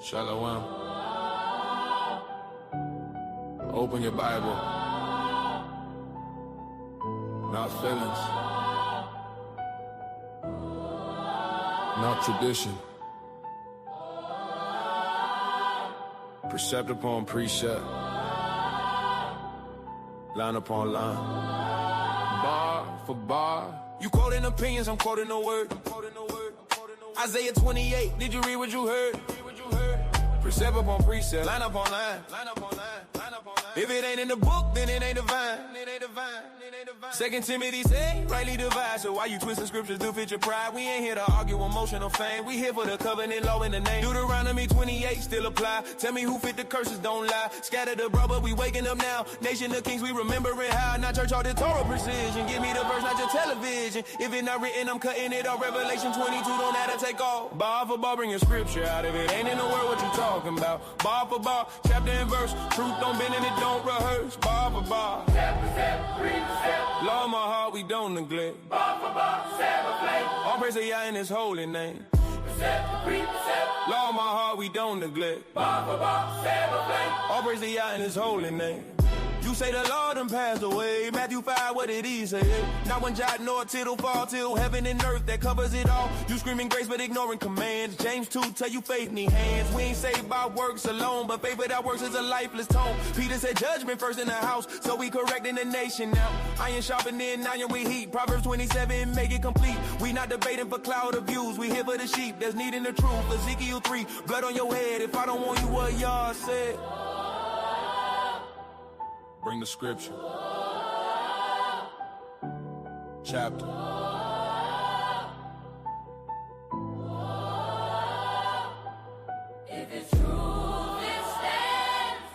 Shalom. Open your Bible. Not feelings. Not tradition. Precept upon precept. Line upon line. Bar for bar. You quoting opinions, I'm quoting the word. Isaiah 28, did you read what you heard? Precept upon precept, line upon line. If it ain't in the book, then it ain't divine. 2 Timothy say, rightly divide. So why you twisting scriptures to fit your pride? We ain't here to argue emotional fame. We here for the covenant law in the name. Deuteronomy 28 still apply. Tell me who fit the curses, don't lie. Scatter the brother, we waking up now. Nation of kings, we remembering how. Not church or the Torah precision. Give me the verse, not your television. If it not written, I'm cutting it off. Revelation 22, don't have to take off. Bar for bar, bring your scripture out. If it ain't in the word, what you talking about? Bar for bar, chapter and verse. Truth don't bend and it don't rehearse. Bar for bar. Law in my heart, we don't neglect. Bar for bar, celebrate. All praise to Yah in His holy name. Law in my heart, we don't neglect. Bar for bar, celebrate. All praise to Yah in His holy name. You say the Lord done passed away. Matthew 5, what did He say? Not one jot nor tittle fall till heaven and earth that covers it all. You screaming grace but ignoring commands. James 2 tell you faith need hands. We ain't saved by works alone, but faith without works is a lifeless tone. Peter said judgment first in the house, so we correcting the nation now. Iron sharpening iron with heat. Proverbs 27 make it complete. We not debating for cloud of views. We here for the sheep that's needing the truth. Ezekiel 3, blood on your head if I don't want you what y'all said. Bring the scripture. Chapter. If it's true, it stands.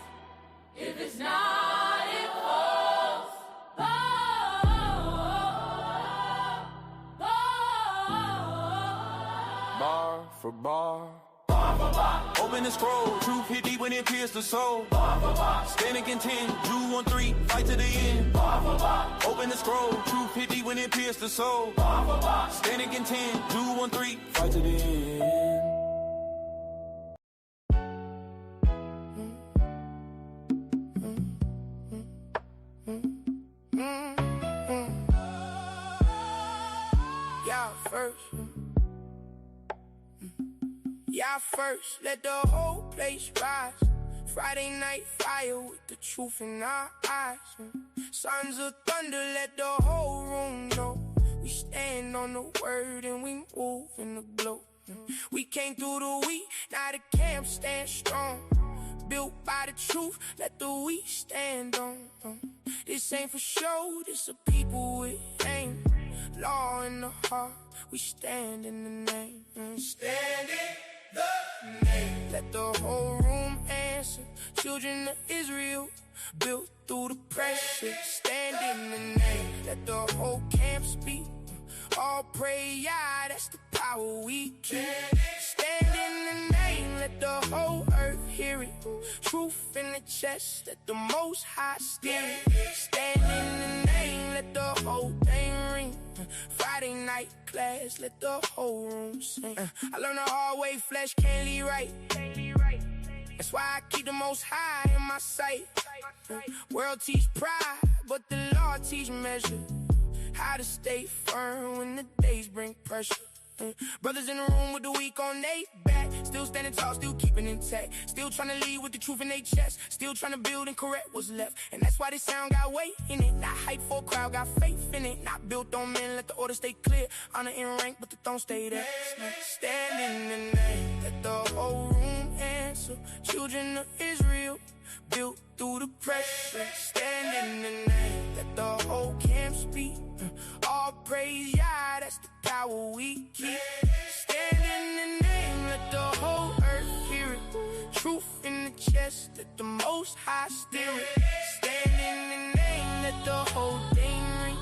If it's not, it falls. Bar for bar. Bar for bar. Open the scroll, truth hit deep when it pierced the soul. Bar for bar. Stand and contend, Jude 1-3, fight to the end. Bar for bar. Open the scroll, truth hit deep when it pierced the soul. Bar for bar. Stand and contend, Jude 1-3, fight to the end. Y'all first, let the whole place rise. Friday night fire with the truth in our eyes. Sons of thunder, let the whole room know. We stand on the word and we move in the glow. We came through the week, now the camp stands strong. Built by the truth, let the weak stand on. This ain't for show, this a people with aim. Law in the heart, we stand in the name. Stand in the name. Let the whole room answer. Children of Israel, built through the pressure. Stand in the name. Let the whole camp speak. All pray, yeah, that's the power we keep. Stand in the name. Let the whole earth hear it. Truth in the chest, let the Most High steer it. Stand in the name. Let the whole thing ring. Friday night class, let the whole room sing. I learned the hard way, flesh can't lead right. That's why I keep the Most High in my sight. World teach pride, but the Lord teach measure. How to stay firm when the days bring pressure. Brothers in the room with the weak on they back. Still standing tall, still keeping intact. Still trying to lead with the truth in their chest. Still trying to build and correct what's left. And that's why this sound got weight in it. Not hype for a crowd, got faith in it. Not built on men, let the order stay clear. Honor in rank, but the throne stay there. Stand in the name, let the whole room answer. Children of Israel, built through the pressure. Stand in the name, let the whole camp speak. All praise, yeah, that's the power we keep. Stand in the name, let the whole earth hear it. Truth in the chest, let the Most High steer it. Stand in the name, let the whole thing ring.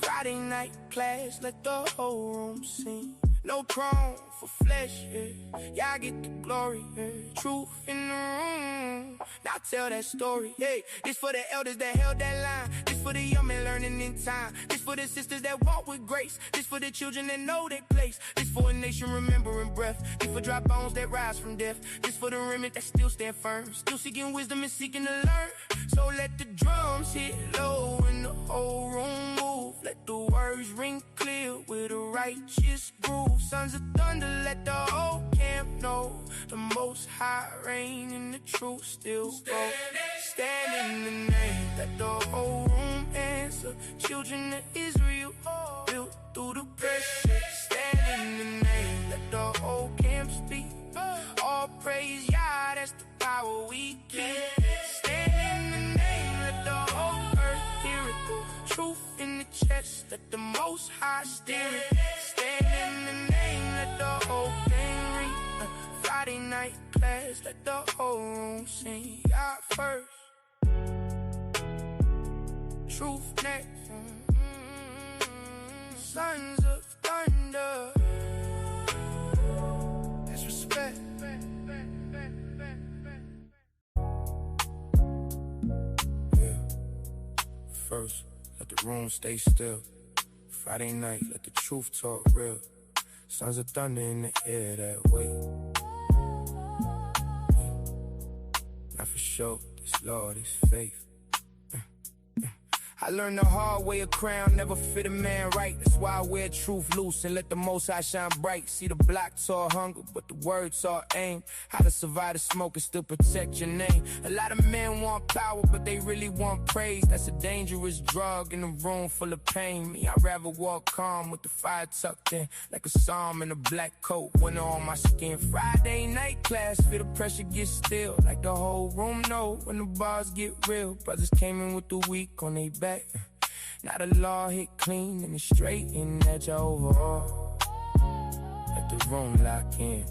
Friday night class, let the whole room sing. no throne for flesh, yeah. Y'all get the glory, yeah. Truth in the room, now tell that story, hey. This for the elders that held that line. This for the young men learning in time. This for the sisters that walk with grace. This for the children that know their place. This for a nation remembering breath. This for dry bones that rise from death. This for the remnant that still stand firm. Still seeking wisdom and seeking to learn. So let the drums hit low and the whole room move. Let the words ring clear with a righteous groove. Sons of thunder, let the whole camp know. The most high reign and the truth still go. Stand in the name, let the whole room answer. Children of Israel, built through the pressure. Stand in the name, let the whole camp speak. All praise Yah, that's the power we keep. Stand in the name, let the whole earth hear it. Truth in the chest, let the most high steer it. Stand in the name, let the whole thing ring. Friday night class, let the whole room sing. God first, truth next. Sons of thunder, that's respect. Yeah. First, let the room stay still. Friday night, let the truth talk real. Sons of thunder in the air that way. Not for sure, this Lord is faith. I learned the hard way, a crown never fit a man right. That's why I wear truth loose and let the Most High shine bright. See the block taught hunger, but the word taught aim. How to survive the smoke and still protect your name. A lot of men want power, but they really want praise. That's a dangerous drug in a room full of pain. Me, I'd rather walk calm with the fire tucked in, like a psalm in a black coat, winter on my skin. Friday night class, feel the pressure get still, like the whole room know when the bars get real. Brothers came in with the weak on they back. Now the law hit clean and it's straight in at your overall. Let the room lock in.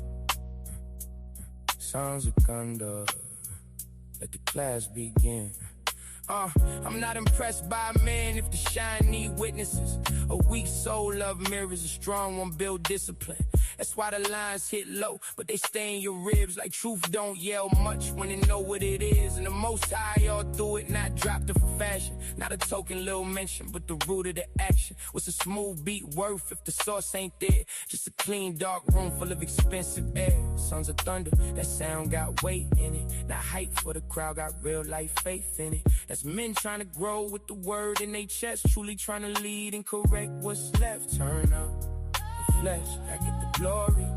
Sons of thunder, let the class begin. I'm not impressed by a man if the shine need witnesses. A weak soul love mirrors, a strong one build discipline. That's why the lines hit low, but they stay in your ribs. Like truth don't yell much when they know what it is. And the Most High all through it, not dropped it for fashion. Not a token little mention, but the root of the action. What's a smooth beat worth if the source ain't there? Just a clean dark room full of expensive air. Sons of thunder, that sound got weight in it. Not hype for the crowd, got real life faith in it. That's men trying to grow with the word in their chest, truly trying to lead and correct what's left. Turn up the flesh, I get the glory.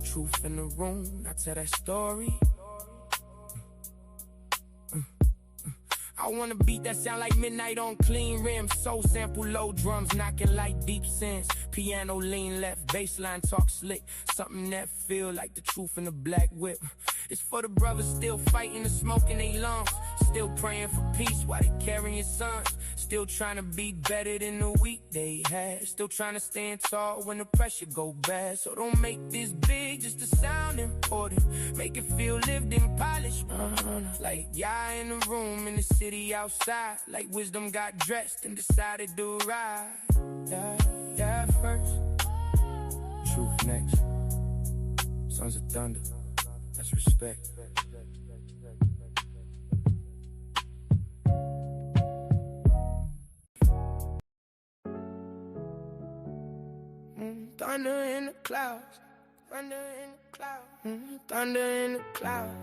Truth in the room, I tell that story. I want a beat that sound like midnight on clean rims. Soul sample, low drums, knocking like deep sins. Piano lean left, bassline talk slick. Something that feel like the truth in the black whip. It's for the brothers still fighting the smoke in their lungs. Still praying for peace while they carrying sons. Still trying to be better than the week they had. Still trying to stand tall when the pressure go bad. So don't make this big just to sound important. Make it feel lived and polished. Like Yah in the room in the city outside. Like wisdom got dressed and decided to ride. Yeah, first. Truth next. Sons of thunder. That's respect. Thunder in the clouds, thunder in the clouds, thunder in the clouds,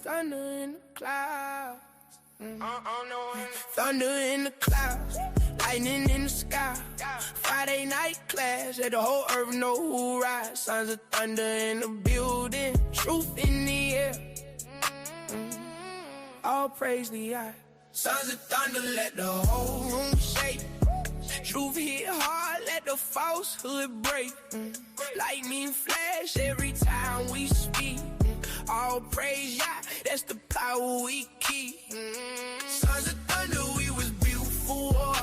thunder in the clouds, thunder in the clouds, lightning in the sky. Friday night class, let the whole earth know who rides. Sons of thunder in the building, truth in the air. All praise the eye. Sons of thunder, let the whole room shake. Truth hit hard, let the falsehood break. Lightning flash every time we speak. All praise Yah, that's the power we keep. Sons of thunder, we was built for war.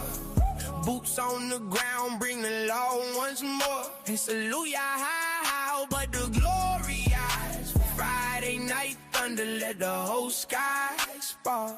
Boots on the ground, bring the law once more. And salute Yah, how, but the glory eyes. Friday night thunder. thunder, let the whole sky spark.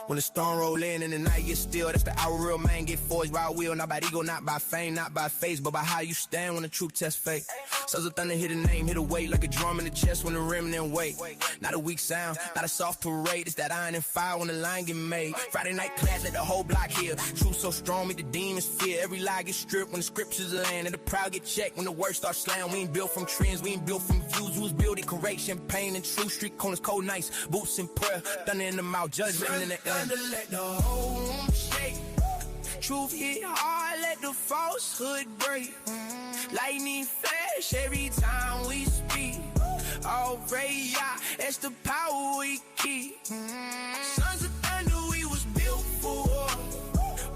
When the storm roll in and the night gets still, that's the hour real man get forged by will, not by ego, not by fame, not by face, but by how you stand when the truth tests fate. Sons of thunder hit a name, hit a weight like a drum in the chest when the remnant wait. Not a weak sound, not a soft parade, it's that iron and fire when the line get made. Friday night class, let the whole block hear. Truth so strong, make the demons fear. Every lie gets stripped when the scriptures land, and the proud get checked when the word starts slaying. We ain't built from trends, we ain't built from views. We was building correction, pain and truth. Street corners, cold nights, boots and prayer, thunder in the mouth, judgment in the thunder, let the whole room shake. Truth hit hard, let the falsehood break. Lightning flash every time we speak. All praise, yeah, that's the power we keep. Sons of thunder, we was built for war.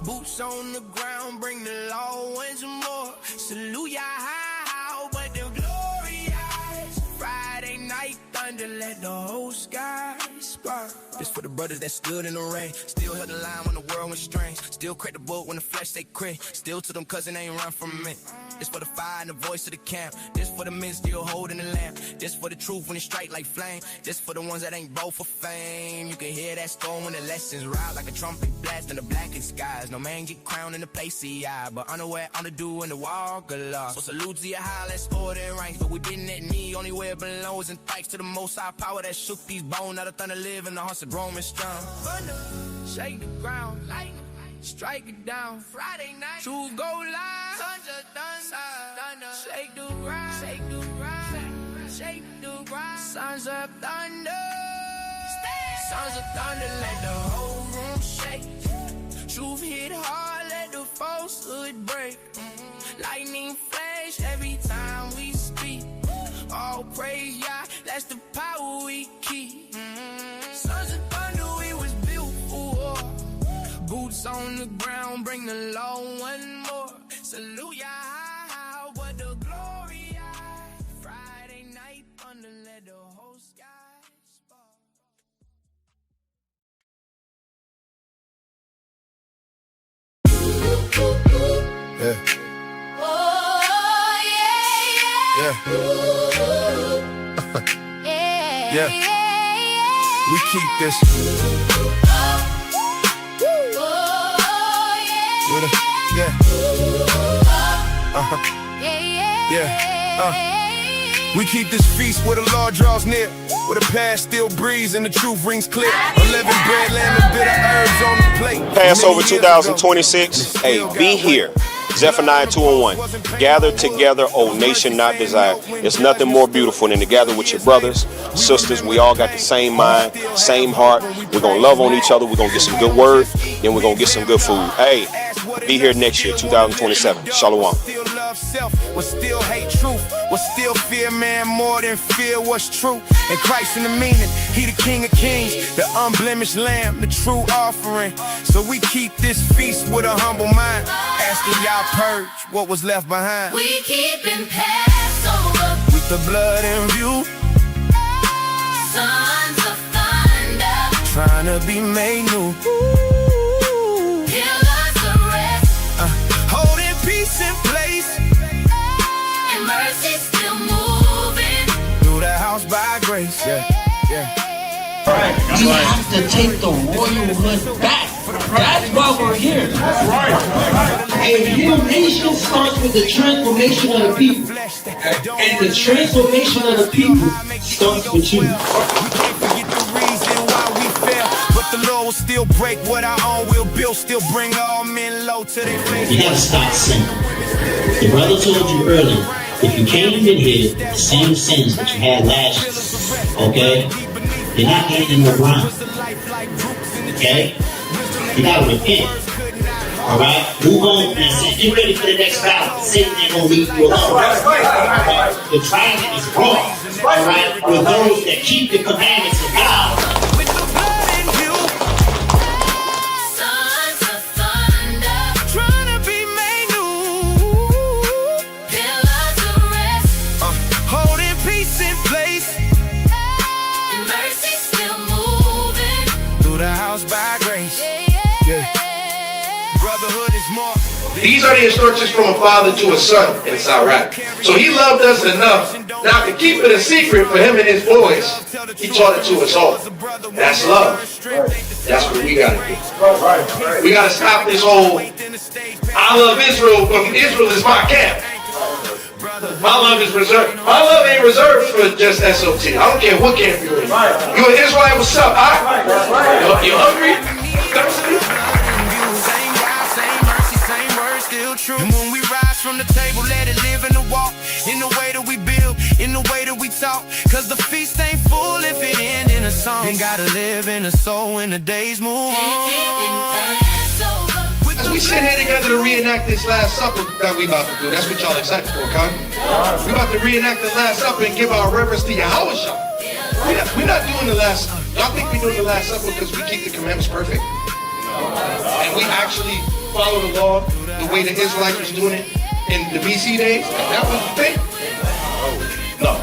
Boots on the ground, bring the law once more. Salute ya how, but the glory eyes. Friday night thunder, let the whole sky spark. This for the brothers that stood in the rain, still held the line when the world was strange, still cracked the book when the flesh they cray, still to them cousin ain't run from me. This for the fire and the voice of the camp, this for the men still holding the lamp, this for the truth when it strike like flame, this for the ones that ain't broke for fame. You can hear that storm when the lessons rise like a trumpet blast in the blackest skies. No man get crowned in the place he eye, but unaware on the do in the walk of law. So salute to your high, let's order in ranks, but we been at knee, only where it belongs, and thanks to the most high power that shook these bones. Now the thunder live in the hearts of Roman strong. Thunder, shake the ground, lightning, strike it down. Friday night, truth go live. Thunder, shake the ground, shake the ground, shake the ground. Sons of thunder, sons of thunder, let the whole room shake. Truth hit hard, let the falsehood break. Lightning flash every time we speak. All praise, yeah, that's the power we keep. Sons of thunder, we was built for war. Boots on the ground, bring the law one more. Salute ya how, but the glory I. Friday night thunder, let the whole sky spark. Yeah. Oh, yeah, Yeah. Yeah. We keep this. Yeah. Yeah. We keep this feast where the Lord draws near, where the past still breathes and the truth rings clear. 11 bread, lamb, and bitter herbs on the plate. Passover 2026. Hey, be here. Zephaniah 2:1. Gather together, O nation not desired. There's nothing more beautiful than to gather with your brothers, sisters. We all got the same mind, same heart. We're going to love on each other. We're going to get some good word. Then we're going to get some good food. Hey, be here next year, 2027. Shalom. Still love self, will still hate truth, will still fear man more than fear what's true. And Christ in the meaning, he the King of Kings, the unblemished lamb, the true offering. So we keep this feast with a humble mind, asking y'all purge what was left behind. we keepin' Passover, With the blood in view, sons of thunder, trying to be made new. give us a rest, Holding peace in place, and mercy still moving. through the house by grace. Yeah. We have to take the royalhood back. That's why we're here. A new nation starts with the transformation of the people. And the transformation of the people starts with you. We can't forget the reason why we fell, but the Lord will still break what our own will build, still bring all men low to their face. You gotta stop sinning. The brother told you earlier, if you came in here, the same sins that you had last year, okay? You're not getting in the ground. Okay? You gotta repent. Alright? Move on and say, get ready for the next battle. Satan ain't gonna leave you alone. The dragon is wrong. Alright? For those that keep the commandments of God. With the blood in you, Sons of thunder, trying to be made new. give us a rest, Holding peace in place, and mercy still moving. through the house by grace. Brotherhood is more. These are the instructions from a father to a son, and it's all right. So he loved us enough Now, to keep it a secret for him and his boys, he taught it to us all. That's love. That's what we gotta do. We gotta stop this whole, I love Israel, but Israel is my camp. My love is reserved. My love ain't reserved for just SOT. I don't care what camp you're in. You an Israelite, what's up? You hungry? Thirsty? And when we rise from the table, let it live in the walk, in the way that we build, in the way that we talk. Cause the feast ain't full if it ain't in a song. And gotta live in the soul when the days move on. As we sit here together to reenact this Last Supper that we about to do, that's what y'all excited for, Con? We about to reenact the Last Supper and give our reverence to Yahweh. We're not doing the Last Supper. Y'all think we're doing the Last Supper because we keep the commandments perfect? And we actually follow the law the way the Israelites was doing it in the BC days? That was the thing? No.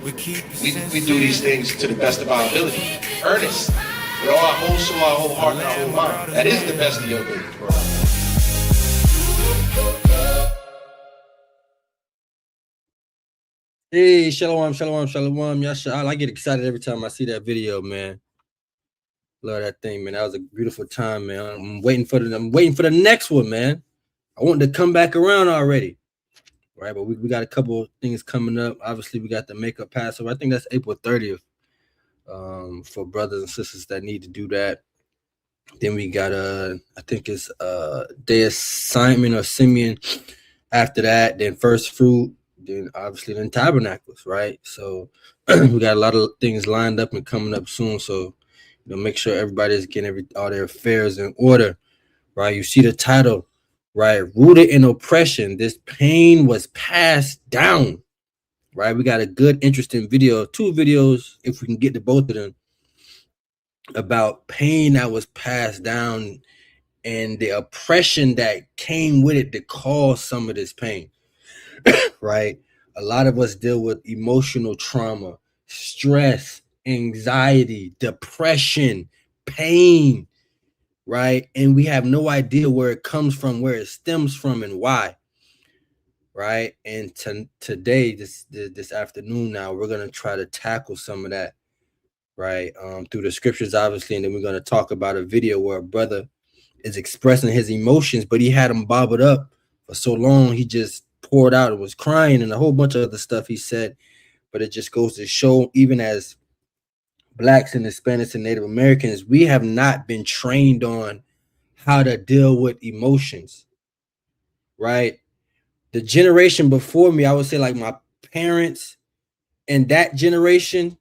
We do these things to the best of our ability. Earnest. With all our whole soul, our whole heart, and our whole mind. That is the best of your ability. Hey, shalom, shalom, shalom. Yasha'al. I get excited every time I see that video, man. Love that thing, man. That was a beautiful time, man. I'm waiting for the next one, man. I want to come back around already. Right, but we got a couple of things coming up. Obviously, we got the makeup Passover. I think that's April 30th. For brothers and sisters that need to do that. Then we got I think it's Day of Simon or Simeon. After that, then First Fruit. Then obviously then Tabernacles, right? So we got a lot of things lined up and coming up soon. So make sure everybody's getting all their affairs in order, right? You see the title, right? Rooted in oppression, this pain was passed down, right? We got a good, interesting video, 2 videos, if we can get to both of them, about pain that was passed down and the oppression that came with it to cause some of this pain. Right? A lot of us deal with emotional trauma, stress, anxiety, depression, pain, right? And we have no idea where it comes from, where it stems from, and why, right? And today, this afternoon now, we're going to try to tackle some of that, right? Through the scriptures, obviously, and then we're going to talk about a video where a brother is expressing his emotions, but he had them bottled up for so long, he just poured out and was crying and a whole bunch of other stuff he said. But it just goes to show, even as Blacks and Hispanics and Native Americans, we have not been trained on how to deal with emotions, right? The generation before me, I would say like my parents and that generation,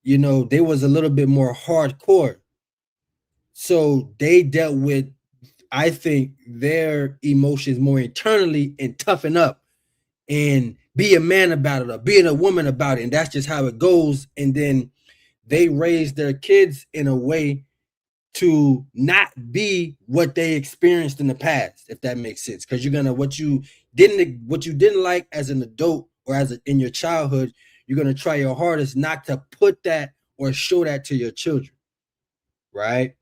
they was a little bit more hardcore. So they dealt with, I think, their emotions more internally and toughen up and be a man about it or being a woman about it. And that's just how it goes. And then they raise their kids in a way to not be what they experienced in the past, if that makes sense. Because you're gonna what you didn't like as an adult or in your childhood, you're gonna try your hardest not to put that or show that to your children, right?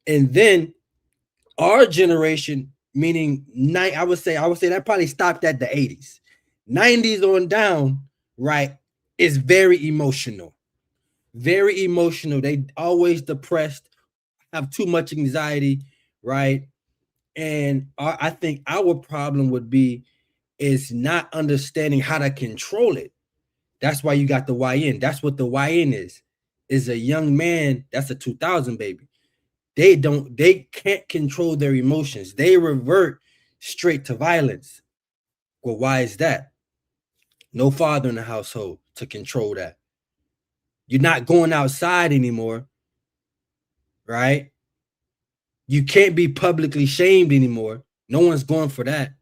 And then our generation, meaning I would say that probably stopped at the 80s. 90s on down, right, is very emotional. Very emotional. They always depressed, have too much anxiety, right? And I think our problem would be is not understanding how to control it. That's why you got the YN. That's what the YN is a young man. That's a 2000 baby. They can't control their emotions. They revert straight to violence. Well, why is that? No father in the household to control that. You're not going outside anymore, right? You can't be publicly shamed anymore. No one's going for that.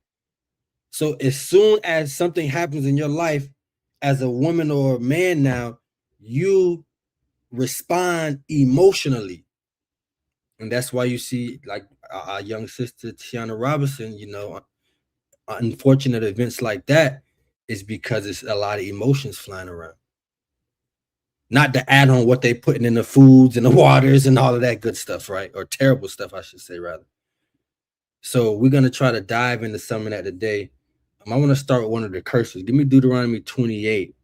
So as soon as something happens in your life as a woman or a man now, you respond emotionally. And that's why you see like our young sister, Tiana Robinson, unfortunate events like that is because it's a lot of emotions flying around. Not to add on what they putting in the foods and the waters and all of that good stuff, right? Or terrible stuff, I should say, rather. So we're going to try to dive into some of that today. I want to start with one of the curses. Give me Deuteronomy 28.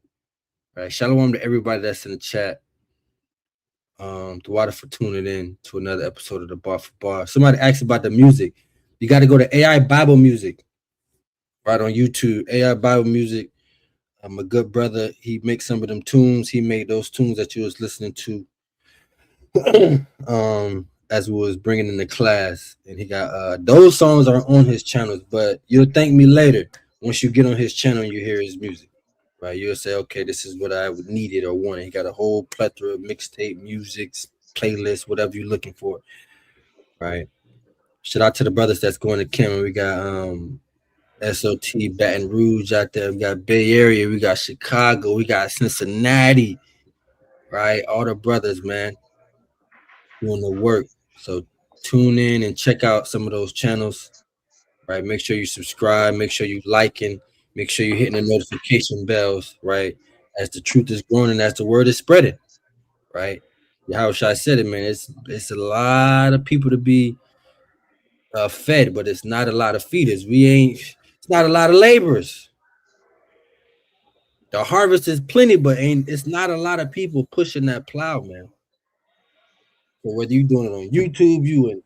All right, shalom to everybody that's in the chat. The water for tuning in to another episode of the Bar4Bar. Somebody asked about the music. You got to go to AI Bible Music right on YouTube. AI Bible Music. I'm a good brother. He makes some of them tunes. He made those tunes that you was listening to as we was bringing in the class. And he got those songs are on his channels, but you'll thank me later once you get on his channel and you hear his music. Right, you'll say, okay, this is what I would needed or wanted. He got a whole plethora of mixtape, music, playlist, whatever you're looking for. Right. Shout out to the brothers that's going to Cameron. We got SOT, Baton Rouge out there. We got Bay Area. We got Chicago. We got Cincinnati. Right, all the brothers, man, doing the work. So tune in and check out some of those channels. Right, make sure you subscribe. Make sure you liking. Make sure you're hitting the notification bells. Right. As the truth is growing and as the word is spreading, right? How should I said it, man? It's a lot of people to be fed, but it's not a lot of feeders. It's not a lot of laborers. The harvest is plenty, but it's not a lot of people pushing that plow, man. So whether you're doing it on YouTube, you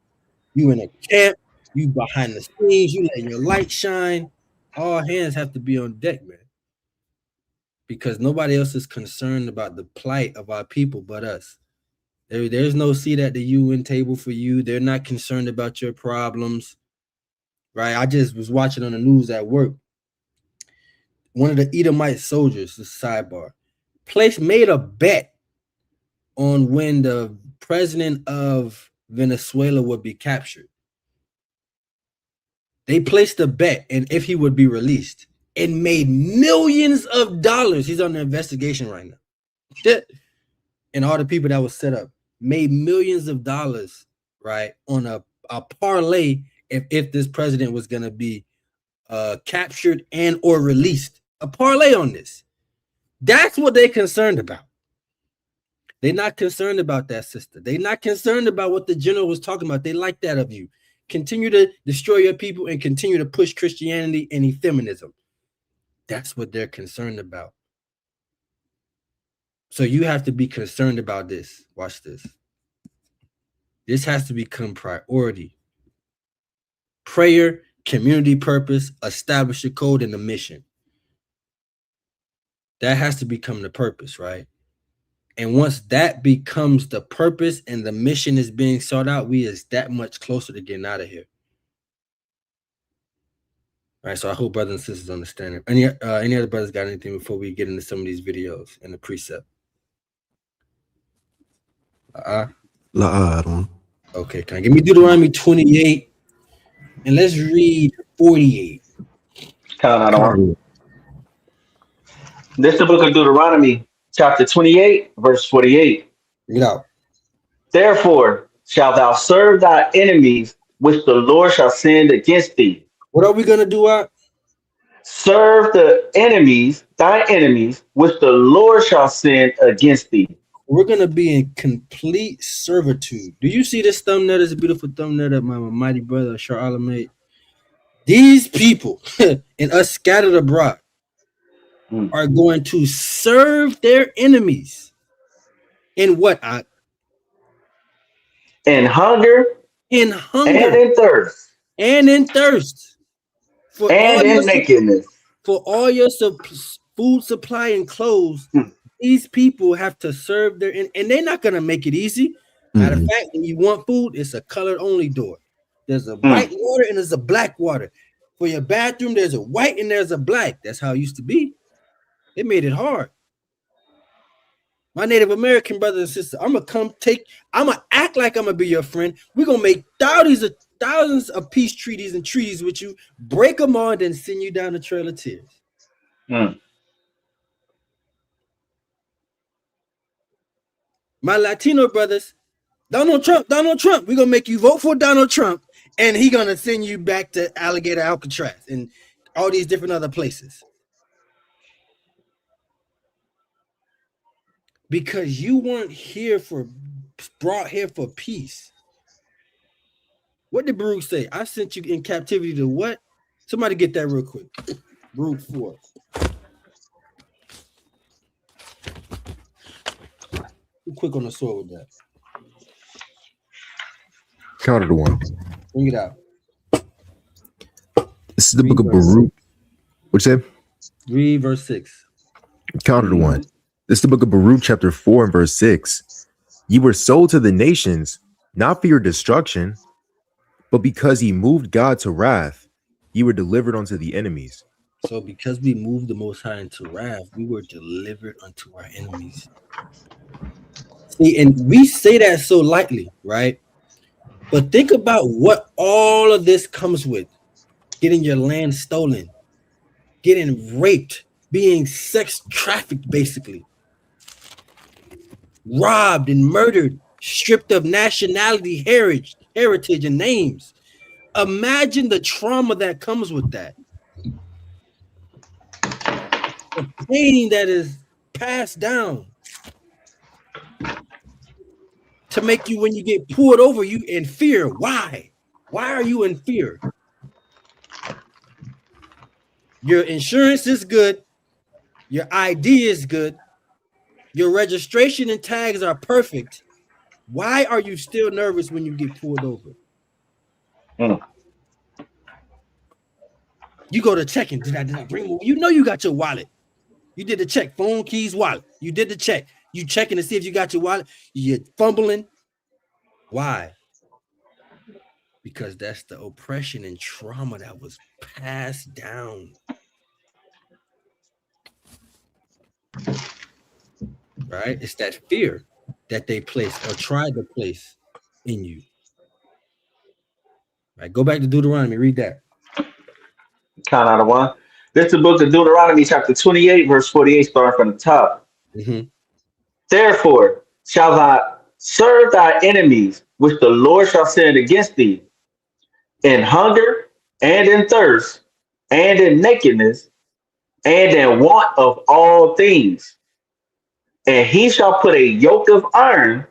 in a camp, you behind the scenes, you letting your light shine, all hands have to be on deck, man. Because nobody else is concerned about the plight of our people but us. There's no seat at the UN table for you. They're not concerned about your problems, right? I just was watching on the news at work. One of the Edomite soldiers, the sidebar, made a bet on when the president of Venezuela would be captured. They placed a bet and if he would be released and made millions of dollars. He's under investigation right now. And all the people that was set up made millions of dollars, right, on a parlay if this president was going to be captured and or released. A parlay on this. That's what they're concerned about. They're not concerned about that, sister. They're not concerned about what the general was talking about. They like that of you. Continue to destroy your people and continue to push Christianity and effeminism. That's what they're concerned about. So you have to be concerned about this. Watch this. This has to become priority. Prayer, community purpose, establish a code and a mission. That has to become the purpose, right? And once that becomes the purpose and the mission is being sought out, we is that much closer to getting out of here. All right, so I hope brothers and sisters understand it. Any other brothers got anything before we get into some of these videos and the precept? Okay, can I give me Deuteronomy 28 and let's read 48. This is the book of Deuteronomy, chapter 28, verse 48. Read out. Therefore shalt thou serve thy enemies, which the Lord shall send against thee. What are we gonna do? Serve the enemies, thy enemies, which the Lord shall send against thee. We're gonna be in complete servitude. Do you see this thumbnail? This is a beautiful thumbnail that my mighty brother Charlotte made. These people and us scattered abroad are going to serve their enemies in what? In hunger, and in thirst, for and in nakedness. For all your food supply and clothes, these people have to serve their and they're not gonna make it easy. Matter of fact, when you want food, it's a colored only door. There's a white water and there's a black water. For your bathroom, there's a white and there's a black. That's how it used to be. It made it hard. My Native American brothers and sisters, I'm gonna act like I'm gonna be your friend. We're gonna make thousands of peace treaties and treaties with you, break them all, and then send you down the Trail of Tears. My Latino brothers, Donald Trump, we're gonna make you vote for Donald Trump, and he's gonna send you back to Alligator Alcatraz and all these different other places. Because you weren't brought here for peace. What did Baruch say? I sent you in captivity to what? Somebody get that real quick. Baruch 4. quick on the sword with that. Counter to 1. Bring it out. This is the book of Baruch. What'd you say? Read verse 6. Counter to 1. This is the book of Baruch, chapter 4 and verse 6. You were sold to the nations, not for your destruction, but because ye moved God to wrath, ye were delivered unto the enemies. So because we moved the Most High into wrath, we were delivered unto our enemies. See, and we say that so lightly, right? But think about what all of this comes with. Getting your land stolen, getting raped, being sex trafficked, basically. Robbed and murdered, stripped of nationality, heritage, and names. Imagine the trauma that comes with that. The pain that is passed down to make you, when you get pulled over, you in fear. Why? Why are you in fear? Your insurance is good. Your ID is good. Your registration and tags are perfect. Why are you still nervous when you get pulled over? You go to checking. Did I bring? You know you got your wallet. You did the check. Phone, keys, wallet. You did the check. You checking to see if you got your wallet. You're fumbling. Why? Because that's the oppression and trauma that was passed down. Right? It's that fear that they place or tried to place in you. Right? Go back to Deuteronomy. Read that. Count out of 1. This is the book of Deuteronomy, chapter 28, verse 48, starting from the top. Therefore shall thou serve thy enemies, which the Lord shall send against thee, in hunger and in thirst, and in nakedness, and in want of all things. And he shall put a yoke of iron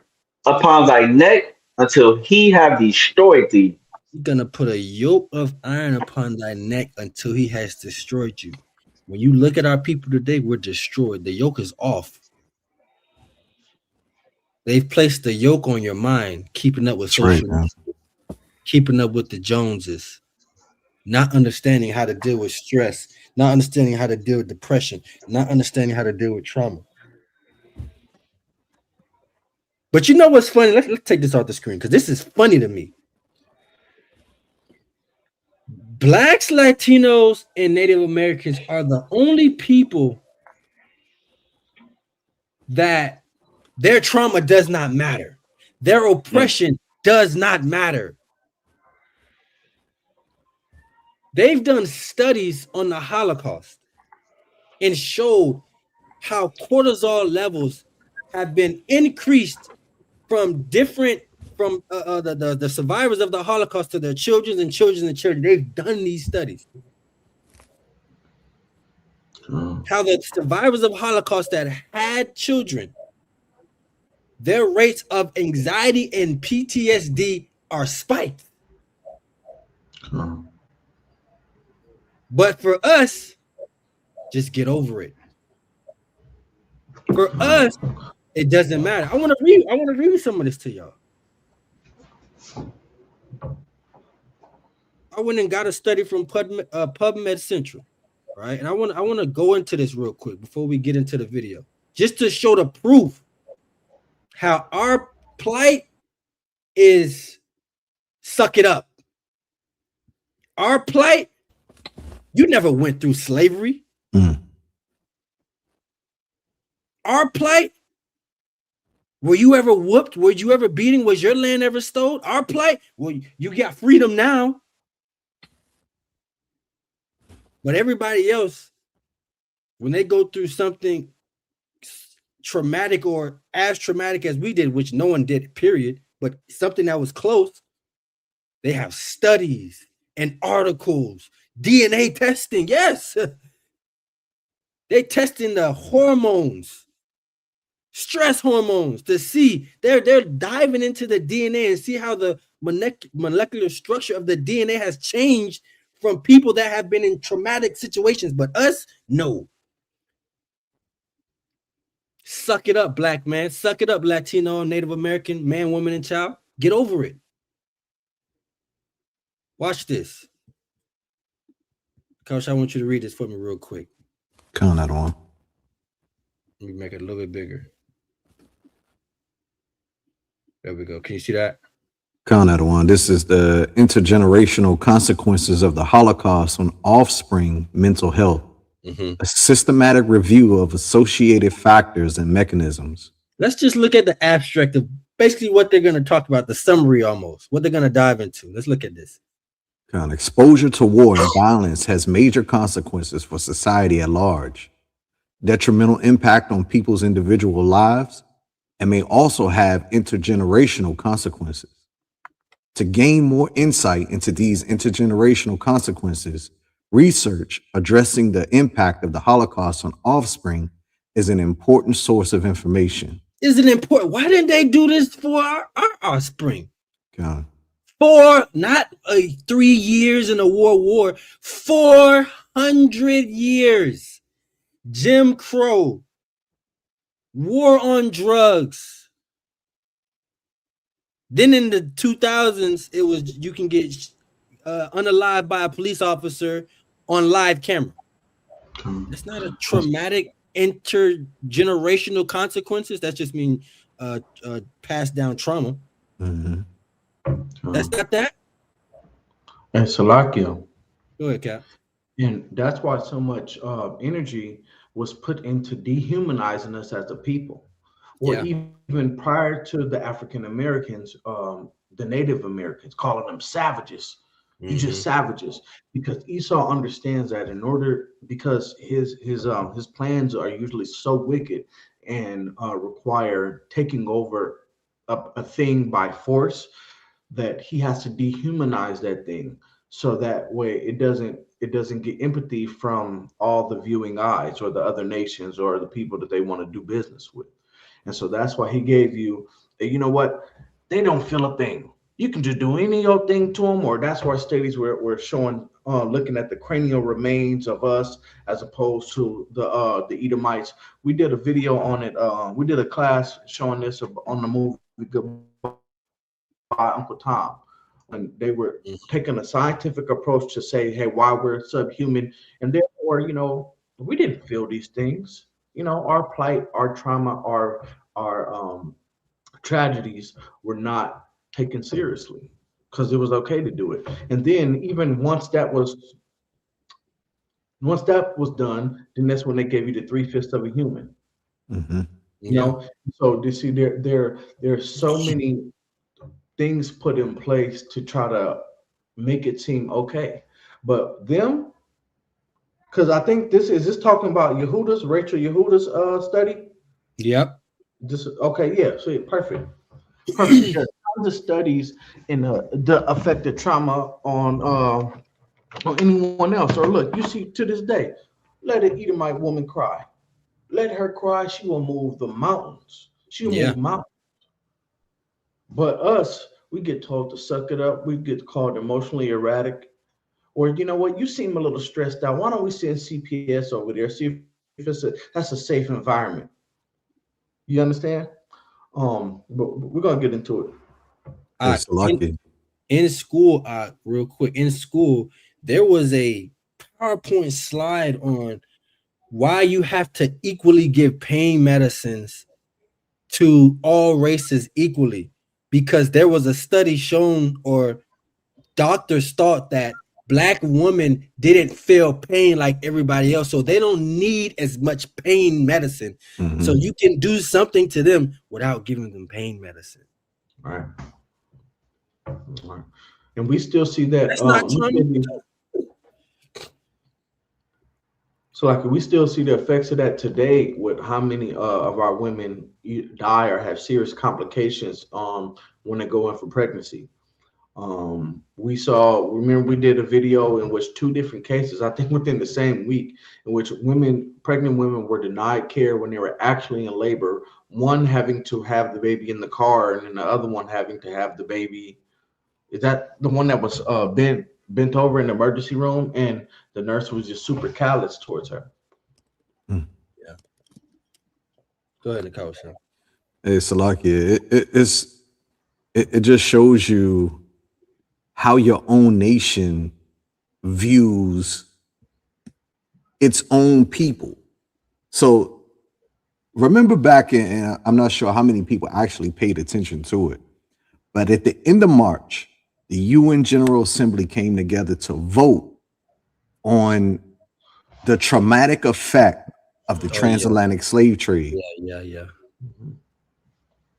upon thy neck until he have destroyed thee. He's gonna put a yoke of iron upon thy neck until he has destroyed you. When you look at our people today, we're destroyed. The yoke is off. They've placed the yoke on your mind, keeping up with social media, keeping up with the Joneses, not understanding how to deal with stress, not understanding how to deal with depression, not understanding how to deal with trauma. But you know what's funny? Let's take this off the screen because this is funny to me. Blacks, Latinos, and Native Americans are the only people that their trauma does not matter. Their oppression does not matter. They've done studies on the Holocaust and showed how cortisol levels have been increased from the survivors of the Holocaust to their children and children and children. They've done these studies. How the survivors of Holocaust that had children, their rates of anxiety and PTSD are spiked. But for us, just get over it. For us, it doesn't matter. I want to read some of this to y'all. I went and got a study from PubMed Central, right? And I want to go into this real quick before we get into the video, just to show the proof how our plight is suck it up. Our plight, you never went through slavery. Our plight, were you ever whooped? Were you ever beaten? Was your land ever stolen? Our plight, well, you got freedom now. But everybody else, when they go through something traumatic or as traumatic as we did, which no one did, period, but something that was close, they have studies and articles, DNA testing. Yes. They testing the hormones, stress hormones, to see. They're diving into the DNA and see how the molecular structure of the DNA has changed from people that have been in traumatic situations. But us, no. Suck it up, black man. Suck it up, Latino, Native American, man, woman, and child. Get over it. Watch this. Coach, I want you to read this for me real quick. Count that one. Let me make it a little bit bigger. There we go. Can you see that? Count that one. This is the intergenerational consequences of the Holocaust on offspring mental health. A systematic review of associated factors and mechanisms. Let's just look at the abstract of basically what they're going to talk about, the summary almost, what they're going to dive into. Let's look at this. Exposure to war and violence has major consequences for society at large, detrimental impact on people's individual lives, and may also have intergenerational consequences. To gain more insight into these intergenerational consequences, research addressing the impact of the Holocaust on offspring is an important source of information. Is it important? Why didn't they do this for our offspring? Okay. For not 3 years in a war, 400 years. Jim Crow, war on drugs. Then in the 2000s, it was you can get unalived by a police officer on live camera. It's not a traumatic intergenerational consequences. That just means passed down trauma. That's not that. And Salakia. Go ahead, Cap. And that's why so much energy was put into dehumanizing us as a people. Or even prior to the African Americans, the Native Americans, calling them savages. You just savages, because Esau understands that because his plans are usually so wicked and require taking over a thing by force, that he has to dehumanize that thing, so that way it doesn't get empathy from all the viewing eyes or the other nations or the people that they want to do business with. And so that's why he gave you, you know what, they don't feel a thing. You can just do any old thing to them, or that's why studies we're showing, looking at the cranial remains of us as opposed to the Edomites. We did a video on it. We did a class showing this on the movie Goodbye Uncle Tom, and they were taking a scientific approach to say, hey, why we're subhuman, and therefore, we didn't feel these things. Our plight, our trauma, our tragedies were not taken seriously because it was okay to do it. And then even once that was done, then that's when they gave you the 3/5 of a human. So you see, there's so many things put in place to try to make it seem okay, but them, because I think this talking about Yehuda's, Rachel Yehuda's study. Yep. Okay, yeah. So perfect. There's tons of studies in the affected trauma on anyone else. Or look, you see to this day, let an Edomite woman cry. Let her cry. She will move the mountains. She will move mountains. But us, we get told to suck it up. We get called emotionally erratic. Or you know what? You seem a little stressed out. Why don't we send CPS over there? See if that's a safe environment. You understand? But we're gonna get into it. In school, real quick, in school, there was a PowerPoint slide on why you have to equally give pain medicines to all races equally, because there was a study shown, or doctors thought that Black women didn't feel pain like everybody else, so they don't need as much pain medicine. So you can do something to them without giving them pain medicine. Right. And we still see that. That's not so like we still see the effects of that today with how many of our women die or have serious complications when they go in for pregnancy. Remember we did a video in which 2 different cases, I think within the same week, in which pregnant women were denied care when they were actually in labor, one having to have the baby in the car and then the other one having to have the baby. Is that the one that was bent over in the emergency room, and the nurse was just super callous towards her? Yeah. Go ahead, Nakawasha. Hey, Salakia, it just shows you how your own nation views its own people. So remember back in, I'm not sure how many people actually paid attention to it, but at the end of March, the UN General Assembly came together to vote on the traumatic effect of the Oh yeah, transatlantic slave trade. yeah.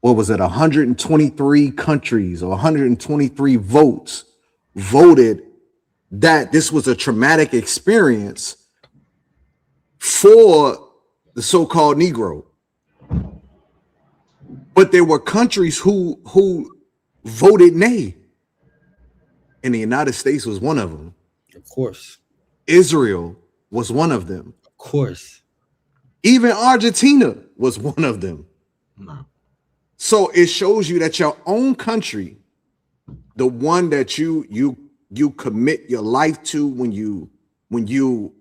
What was it? 123 countries or 123 votes voted that this was a traumatic experience for the so-called Negro. But there were countries who voted nay. And the United States was one of them. Of course. Israel was one of them. Of course. Even Argentina was one of them. No. So it shows you that your own country, the one that you commit your life to when you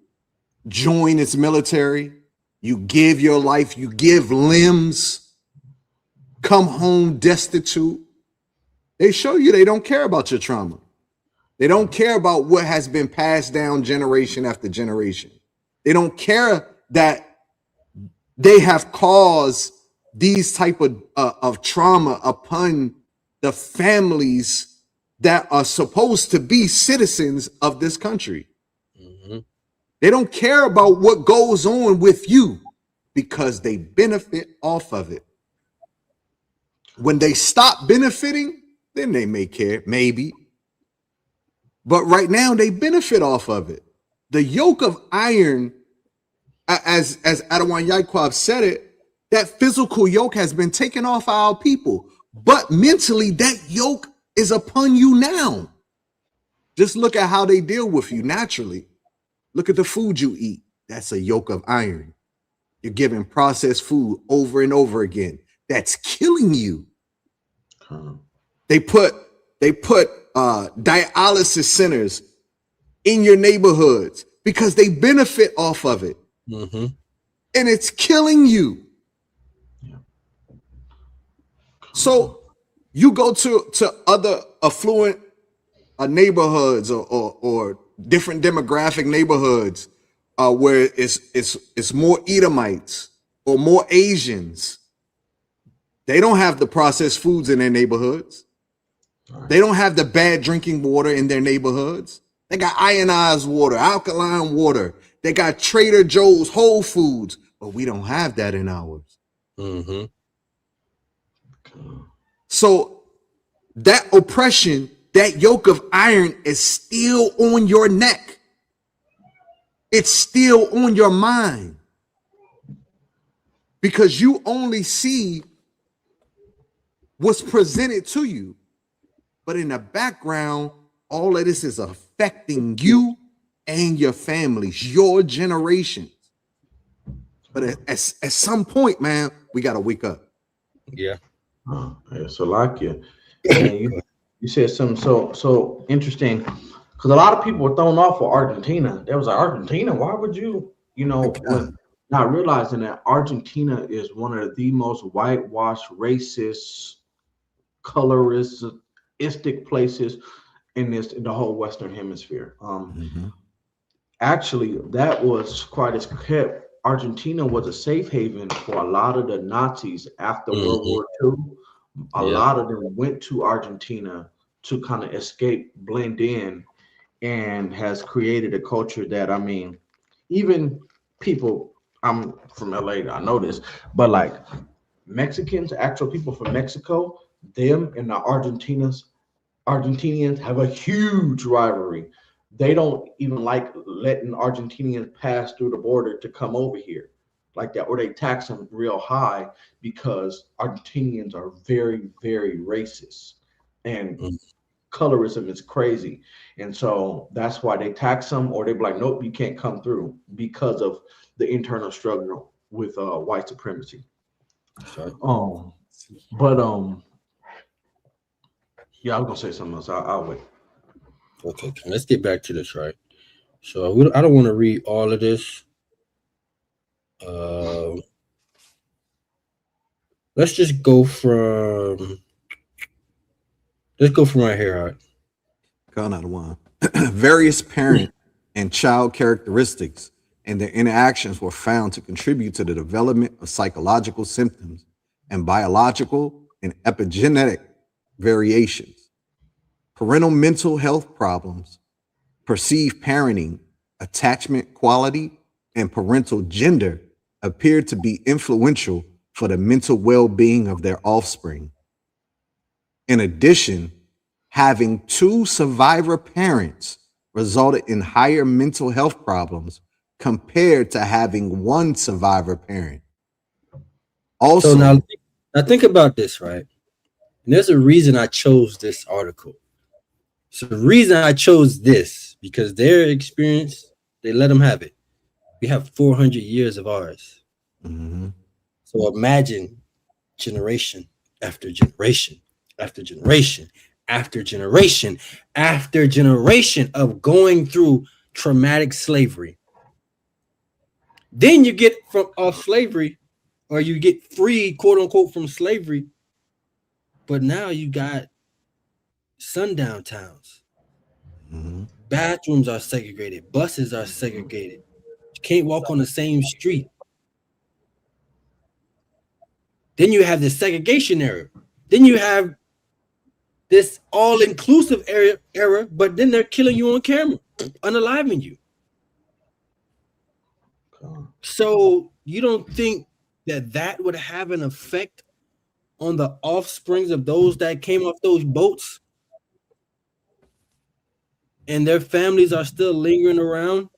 join its military, you give your life, you give limbs, come home destitute. They show you they don't care about your trauma. They don't care about what has been passed down generation after generation. They don't care that they have caused these type of trauma upon the families that are supposed to be citizens of this country. Mm-hmm. They don't care about what goes on with you because they benefit off of it. When they stop benefiting, then they may care, maybe. But right now they benefit off of it. The yoke of iron, as Adawan Yaquab said it, that physical yoke has been taken off our people. But mentally, that yoke is upon you now. Just look at how they deal with you naturally. Look at the food you eat. That's a yoke of iron. You're giving processed food over and over again. That's killing you. They put dialysis centers in your neighborhoods because they benefit off of it. Mm-hmm. And it's killing you. So you go to other affluent neighborhoods or different demographic neighborhoods where it's more Edomites or more Asians. They don't have the processed foods in their neighborhoods. They don't have the bad drinking water in their neighborhoods. They got ionized water, alkaline water. They got Trader Joe's, Whole Foods, but we don't have that in ours. Mm-hmm. So that oppression, that yoke of iron is still on your neck. It's still on your mind because you only see what's presented to you. But in the background, all of this is affecting you and your families, your generations. But at some point, man, we got to wake up. Yeah. Salakia. And you said something so interesting because a lot of people were thrown off of Argentina. There was like, Argentina, why would you, not realizing that Argentina is one of the most whitewashed, racist, coloristic places in the whole Western Hemisphere. Actually, that was quite as kept. Argentina was a safe haven for a lot of the Nazis after World War II. A lot of them went to Argentina to kind of escape, blend in, and has created a culture that, I mean, even people, I'm from LA, I know this, but like Mexicans, actual people from Mexico, them and the Argentinians have a huge rivalry. They don't even like letting Argentinians pass through the border to come over here like that, or they tax them real high because Argentinians are very, very racist and colorism is crazy. And so that's why they tax them, or they be like, nope, you can't come through because of the internal struggle with white supremacy. Sorry. Yeah, I was gonna say something else. I'll wait. Okay, let's get back to this, right? So I don't want to read all of this. let's just go from right here. All right. Call out one. Various parent and child characteristics and their interactions were found to contribute to the development of psychological symptoms and biological and epigenetic variations. Parental mental health problems, perceived parenting, attachment quality, and parental gender appeared to be influential for the mental well being of their offspring. In addition, having two survivor parents resulted in higher mental health problems compared to having one survivor parent. Also, So now think about this, right? And there's a reason I chose this article. So the reason I chose this because their experience, they let them have it. We have 400 years of ours. mhm, So imagine generation after generation after generation after generation after generation of going through traumatic slavery. Then you get from off slavery, or you get free, quote unquote, from slavery. But now you got sundown towns. mhm, Bathrooms are segregated. Buses are segregated. You can't walk on the same street. Then you have the segregation era. Then you have this all-inclusive era, but then they're killing you on camera, unaliving you. So you don't think that would have an effect on the offsprings of those that came off those boats and their families are still lingering around?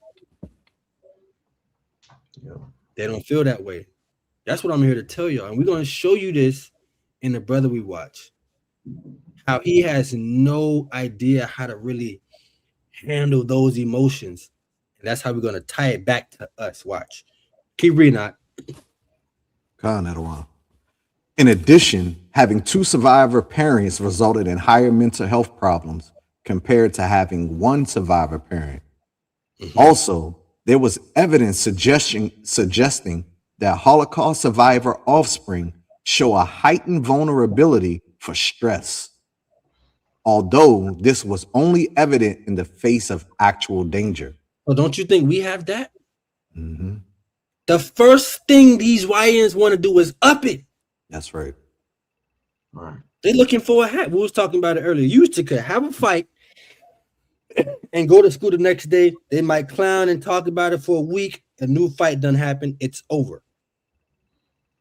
Yeah. They don't feel that way. That's what I'm here to tell y'all. And we're going to show you this in The Brother We Watch. How he has no idea how to really handle those emotions. And that's how we're going to tie it back to us. Watch. Keep reading out. In addition, having two survivor parents resulted in higher mental health problems compared to having one survivor parent. Also, there was evidence suggesting that Holocaust survivor offspring show a heightened vulnerability for stress, although this was only evident in the face of actual danger. Well, don't you think we have that? Mhm. The first thing these YNs want to do is up it. That's right. Right. They're looking for a hat. We was talking about it earlier. You used to have a fight and go to school the next day. They might clown and talk about it for a week. A new fight done happen. It's over.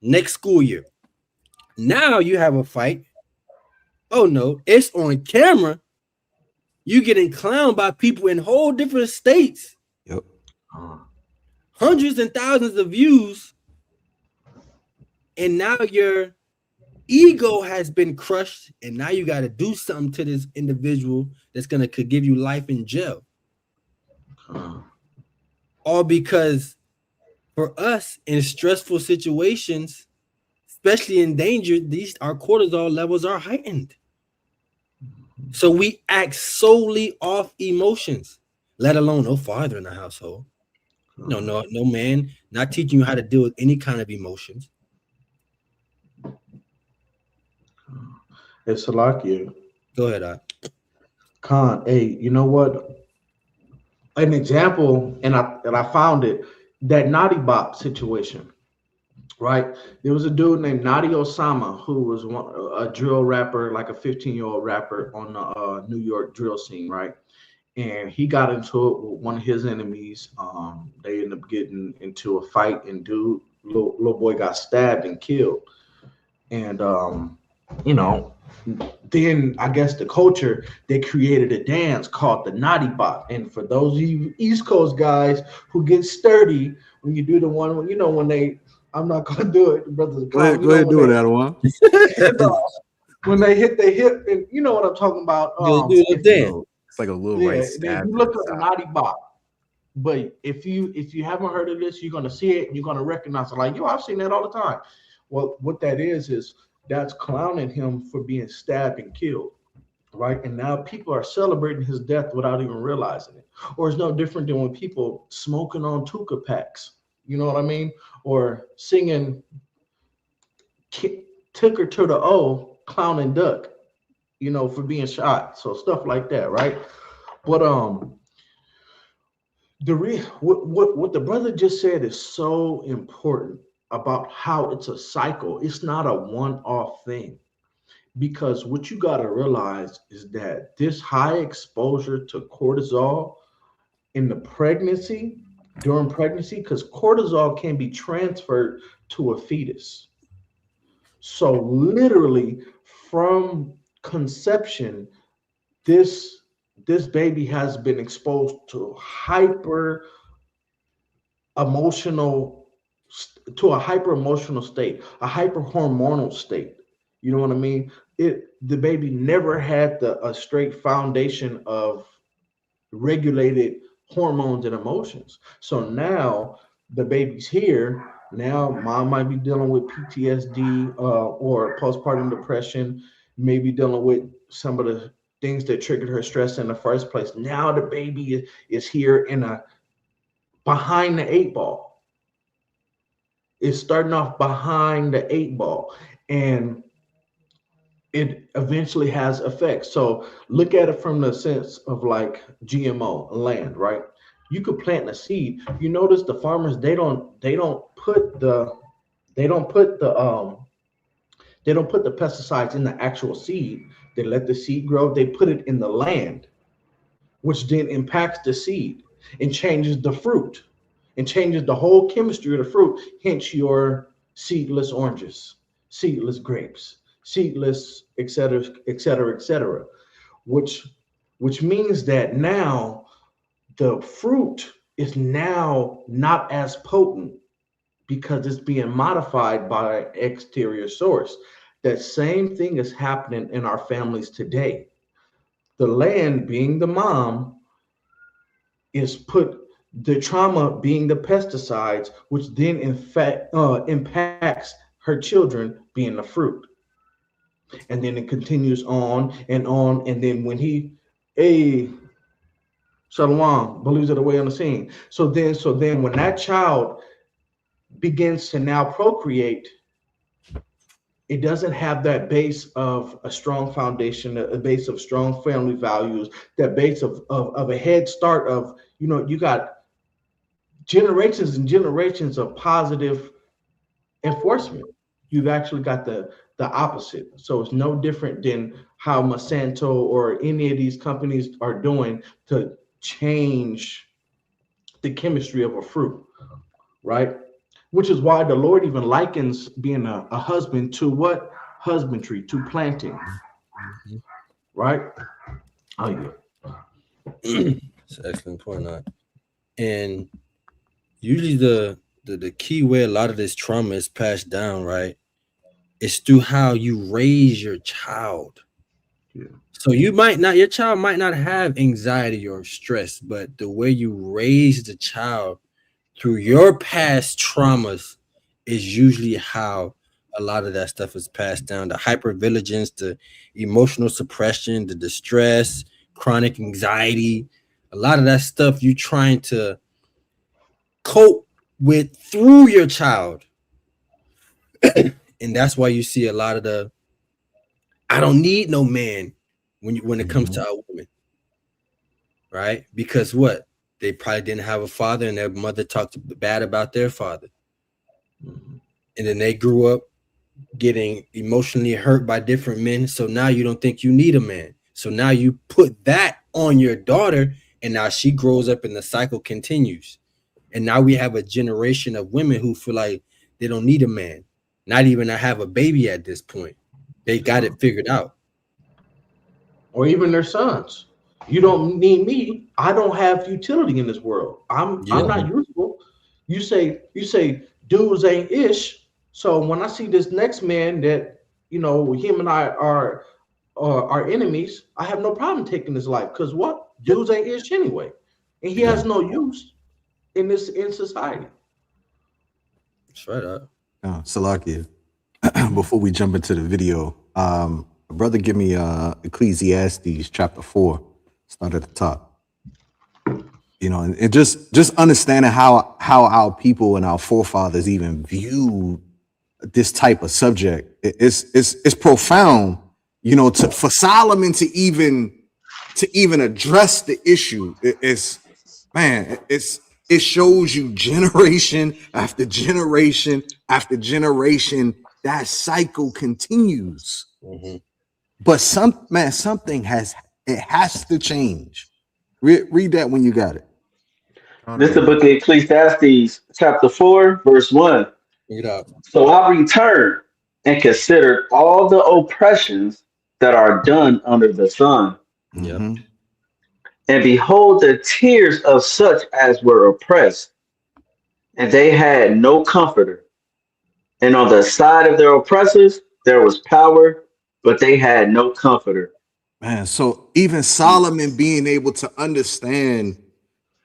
Next school year. Now you have a fight. Oh no, it's on camera. You getting clowned by people in whole different states. Yep. Hundreds and thousands of views. And now your ego has been crushed. And now you got to do something to this individual that's going to could give you life in jail. All because for us in stressful situations, especially in danger, our cortisol levels are heightened. So we act solely off emotions, let alone no father in the household. No man, not teaching you how to deal with any kind of emotions. It's Salakia. Go ahead, Khan, hey, you know what? An example, and I found it, that Naughty Bop situation, right? There was a dude named Nadi Osama who was a drill rapper, like a 15-year-old rapper on the New York drill scene, right? And he got into it with one of his enemies. They ended up getting into a fight, and little boy got stabbed and killed. And you know, then I guess the culture, they created a dance called the Naughty Bop. And for those of you East Coast guys who get sturdy, when you do the one, when they, I'm not gonna do it, brothers. Go ahead, do it, Adawan. When they hit the hip, and you know what I'm talking about. It's like a little right stab. You look at the Naughty Bop. But if you haven't heard of this, you're gonna see it and you're gonna recognize it. Like, yo, I've seen that all the time. Well, what that is that's clowning him for being stabbed and killed, right? And now people are celebrating his death without even realizing it. Or it's no different than when people smoking on Tuka packs, you know what I mean? Or singing took her to the O, clown and duck, for being shot. So stuff like that, right? But what the brother just said is so important about how it's a cycle. It's not a one-off thing. Because what you got to realize is that this high exposure to cortisol in the pregnancy, during pregnancy, because cortisol can be transferred to a fetus. So literally from conception, this baby has been exposed to emotional to a hyper emotional state, a hyper hormonal state. You know what I mean? The baby never had a straight foundation of regulated hormones and emotions. So now the baby's here. Now mom might be dealing with PTSD or postpartum depression, maybe dealing with some of the things that triggered her stress in the first place. Now the baby is here in a behind the eight ball. It's starting off behind the eight ball, and it eventually has effects. So look at it from the sense of like GMO land, right? You could plant a seed. You notice the farmers, they don't put the pesticides in the actual seed. They let the seed grow. They put it in the land, which then impacts the seed and changes the fruit and changes the whole chemistry of the fruit. Hence your seedless oranges, seedless grapes, seedless, et cetera, et cetera, et cetera, which means that now the fruit is now not as potent because it's being modified by an exterior source. That same thing is happening in our families today. The land, being the mom, is put the trauma being the pesticides, which then in fact impacts her children being the fruit. And then it continues on, and then when Shalom believes it away on the scene. So then when that child begins to now procreate, it doesn't have that base of a strong foundation, a base of strong family values, that base of a head start of, you got generations and generations of positive enforcement. You've actually got the opposite. So it's no different than how Monsanto or any of these companies are doing to change the chemistry of a fruit, right? Which is why the Lord even likens being a husband to what? Husbandry, to planting, right? Oh, yeah. It's an excellent point. And usually the key way a lot of this trauma is passed down, right, is through how you raise your child. Yeah. So your child might not have anxiety or stress, but the way you raise the child through your past traumas is usually how a lot of that stuff is passed down. The hypervigilance, the emotional suppression, the distress, chronic anxiety, a lot of that stuff you trying to cope with through your child. And that's why you see a lot of the I don't need no man when it comes to a woman. Right? Because what? They probably didn't have a father and their mother talked bad about their father. And then they grew up getting emotionally hurt by different men. So now you don't think you need a man. So now you put that on your daughter, and now she grows up and the cycle continues. And now we have a generation of women who feel like they don't need a man, not even to have a baby at this point. They got it figured out. Or even their sons. You don't need me. I don't have utility in this world. I'm not useful. You say dudes ain't ish. So when I see this next man that him and I are enemies, I have no problem taking his life. Because what? Dudes ain't ish anyway, and he has no use in society. That's right. Salakia, before we jump into the video, brother, give me Ecclesiastes chapter 4. Start at the top. And just understanding how our people and our forefathers even viewed this type of subject. It's profound, you know, for Solomon to even address the issue. It shows you generation after generation after generation, that cycle continues. But something has to change. Read that when you got it. This is the book of Ecclesiastes, chapter 4, verse 1. Read out. So I returned and considered all the oppressions that are done under the sun. Yep. And behold, the tears of such as were oppressed, and they had no comforter. And on the side of their oppressors, there was power, but they had no comforter. Man, so even Solomon being able to understand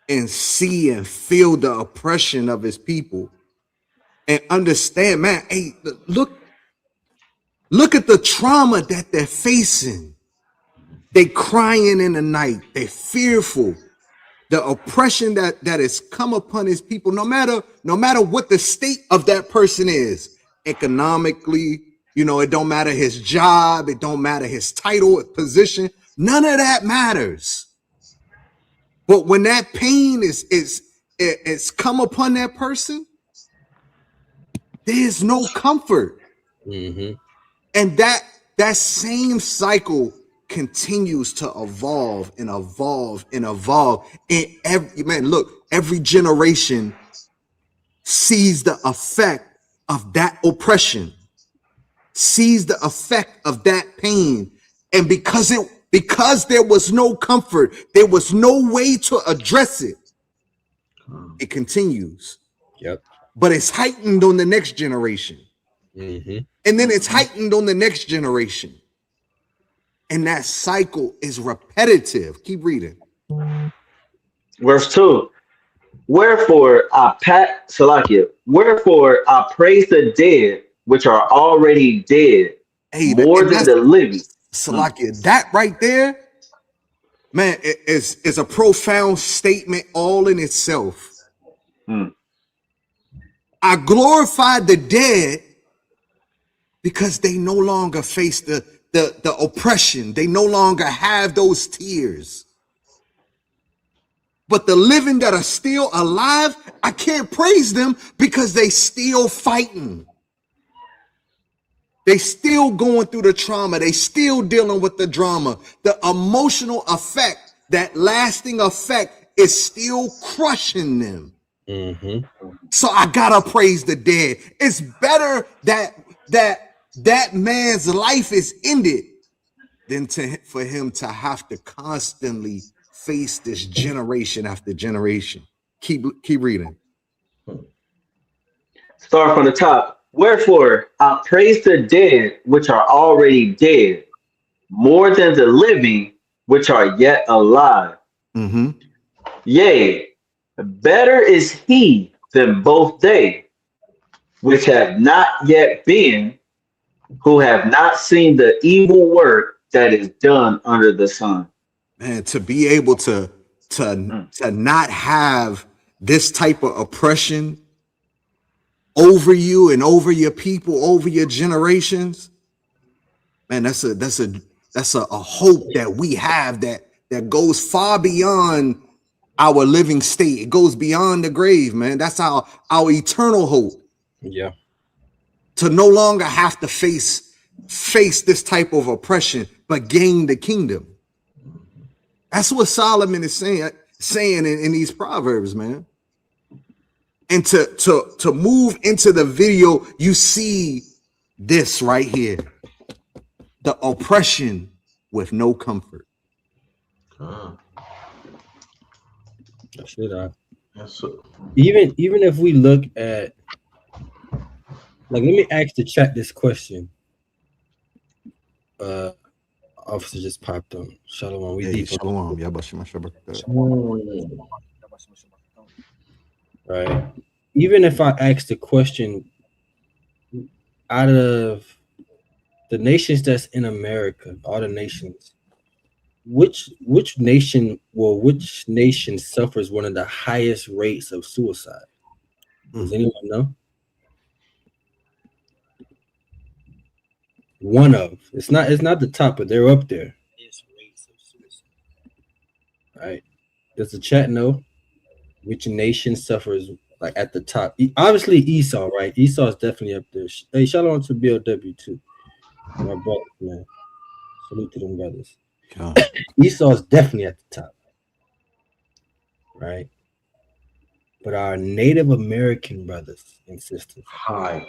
and see and feel the oppression of his people and understand, man, hey, look at the trauma that they're facing. They crying in the night. They're fearful. The oppression that has come upon his people, no matter what the state of that person is, economically, you know, it don't matter his job, it don't matter his title, position, none of that matters. But when that pain is come upon that person, there's no comfort. And that same cycle continues to evolve and evolve and evolve. And every generation sees the effect of that oppression, sees the effect of that pain. And because there was no comfort, there was no way to address it, it continues. Yep. But it's heightened on the next generation. And then it's heightened on the next generation. And that cycle is repetitive. Keep reading. Verse 2. Wherefore I praise the dead which are already dead, more than the living. Salakia, that right there, man, is a profound statement all in itself. I glorify the dead because they no longer face the oppression. They no longer have those tears. But the living that are still alive, I can't praise them because they still fighting. They still going through the trauma. They still dealing with the drama. The emotional effect, that lasting effect, is still crushing them. So I gotta praise the dead. It's better that man's life is ended than for him to have to constantly face this generation after generation. Keep reading. Start from the top. Wherefore I praise the dead which are already dead, more than the living which are yet alive. Yea, better is he than both they, which have not yet been, who have not seen the evil work that is done under the sun. Man, to be able to not have this type of oppression over you and over your people, over your generations, man, that's a hope that we have that goes far beyond our living state. It goes beyond the grave, man. That's our eternal hope. Yeah. To no longer have to face this type of oppression, but gain the kingdom. That's what Solomon is saying in these proverbs, man. And to move into the video, you see this right here. The oppression with no comfort. That's it. Even if we look at, like, let me ask the chat this question. Officer just popped on. Shalom. Shalom. Right. Even if I ask the question, out of the nations that's in America, all the nations, which nation suffers one of the highest rates of suicide? Does anyone know? One of. It's not the top, but they're up there. Right. Does the chat know which nation suffers like at the top? Obviously Esau, right? Esau is definitely up there. Hey, shout out to BLW too. My brothers, man. Salute to them brothers. Esau is definitely at the top. Right. But our Native American brothers and sisters, high,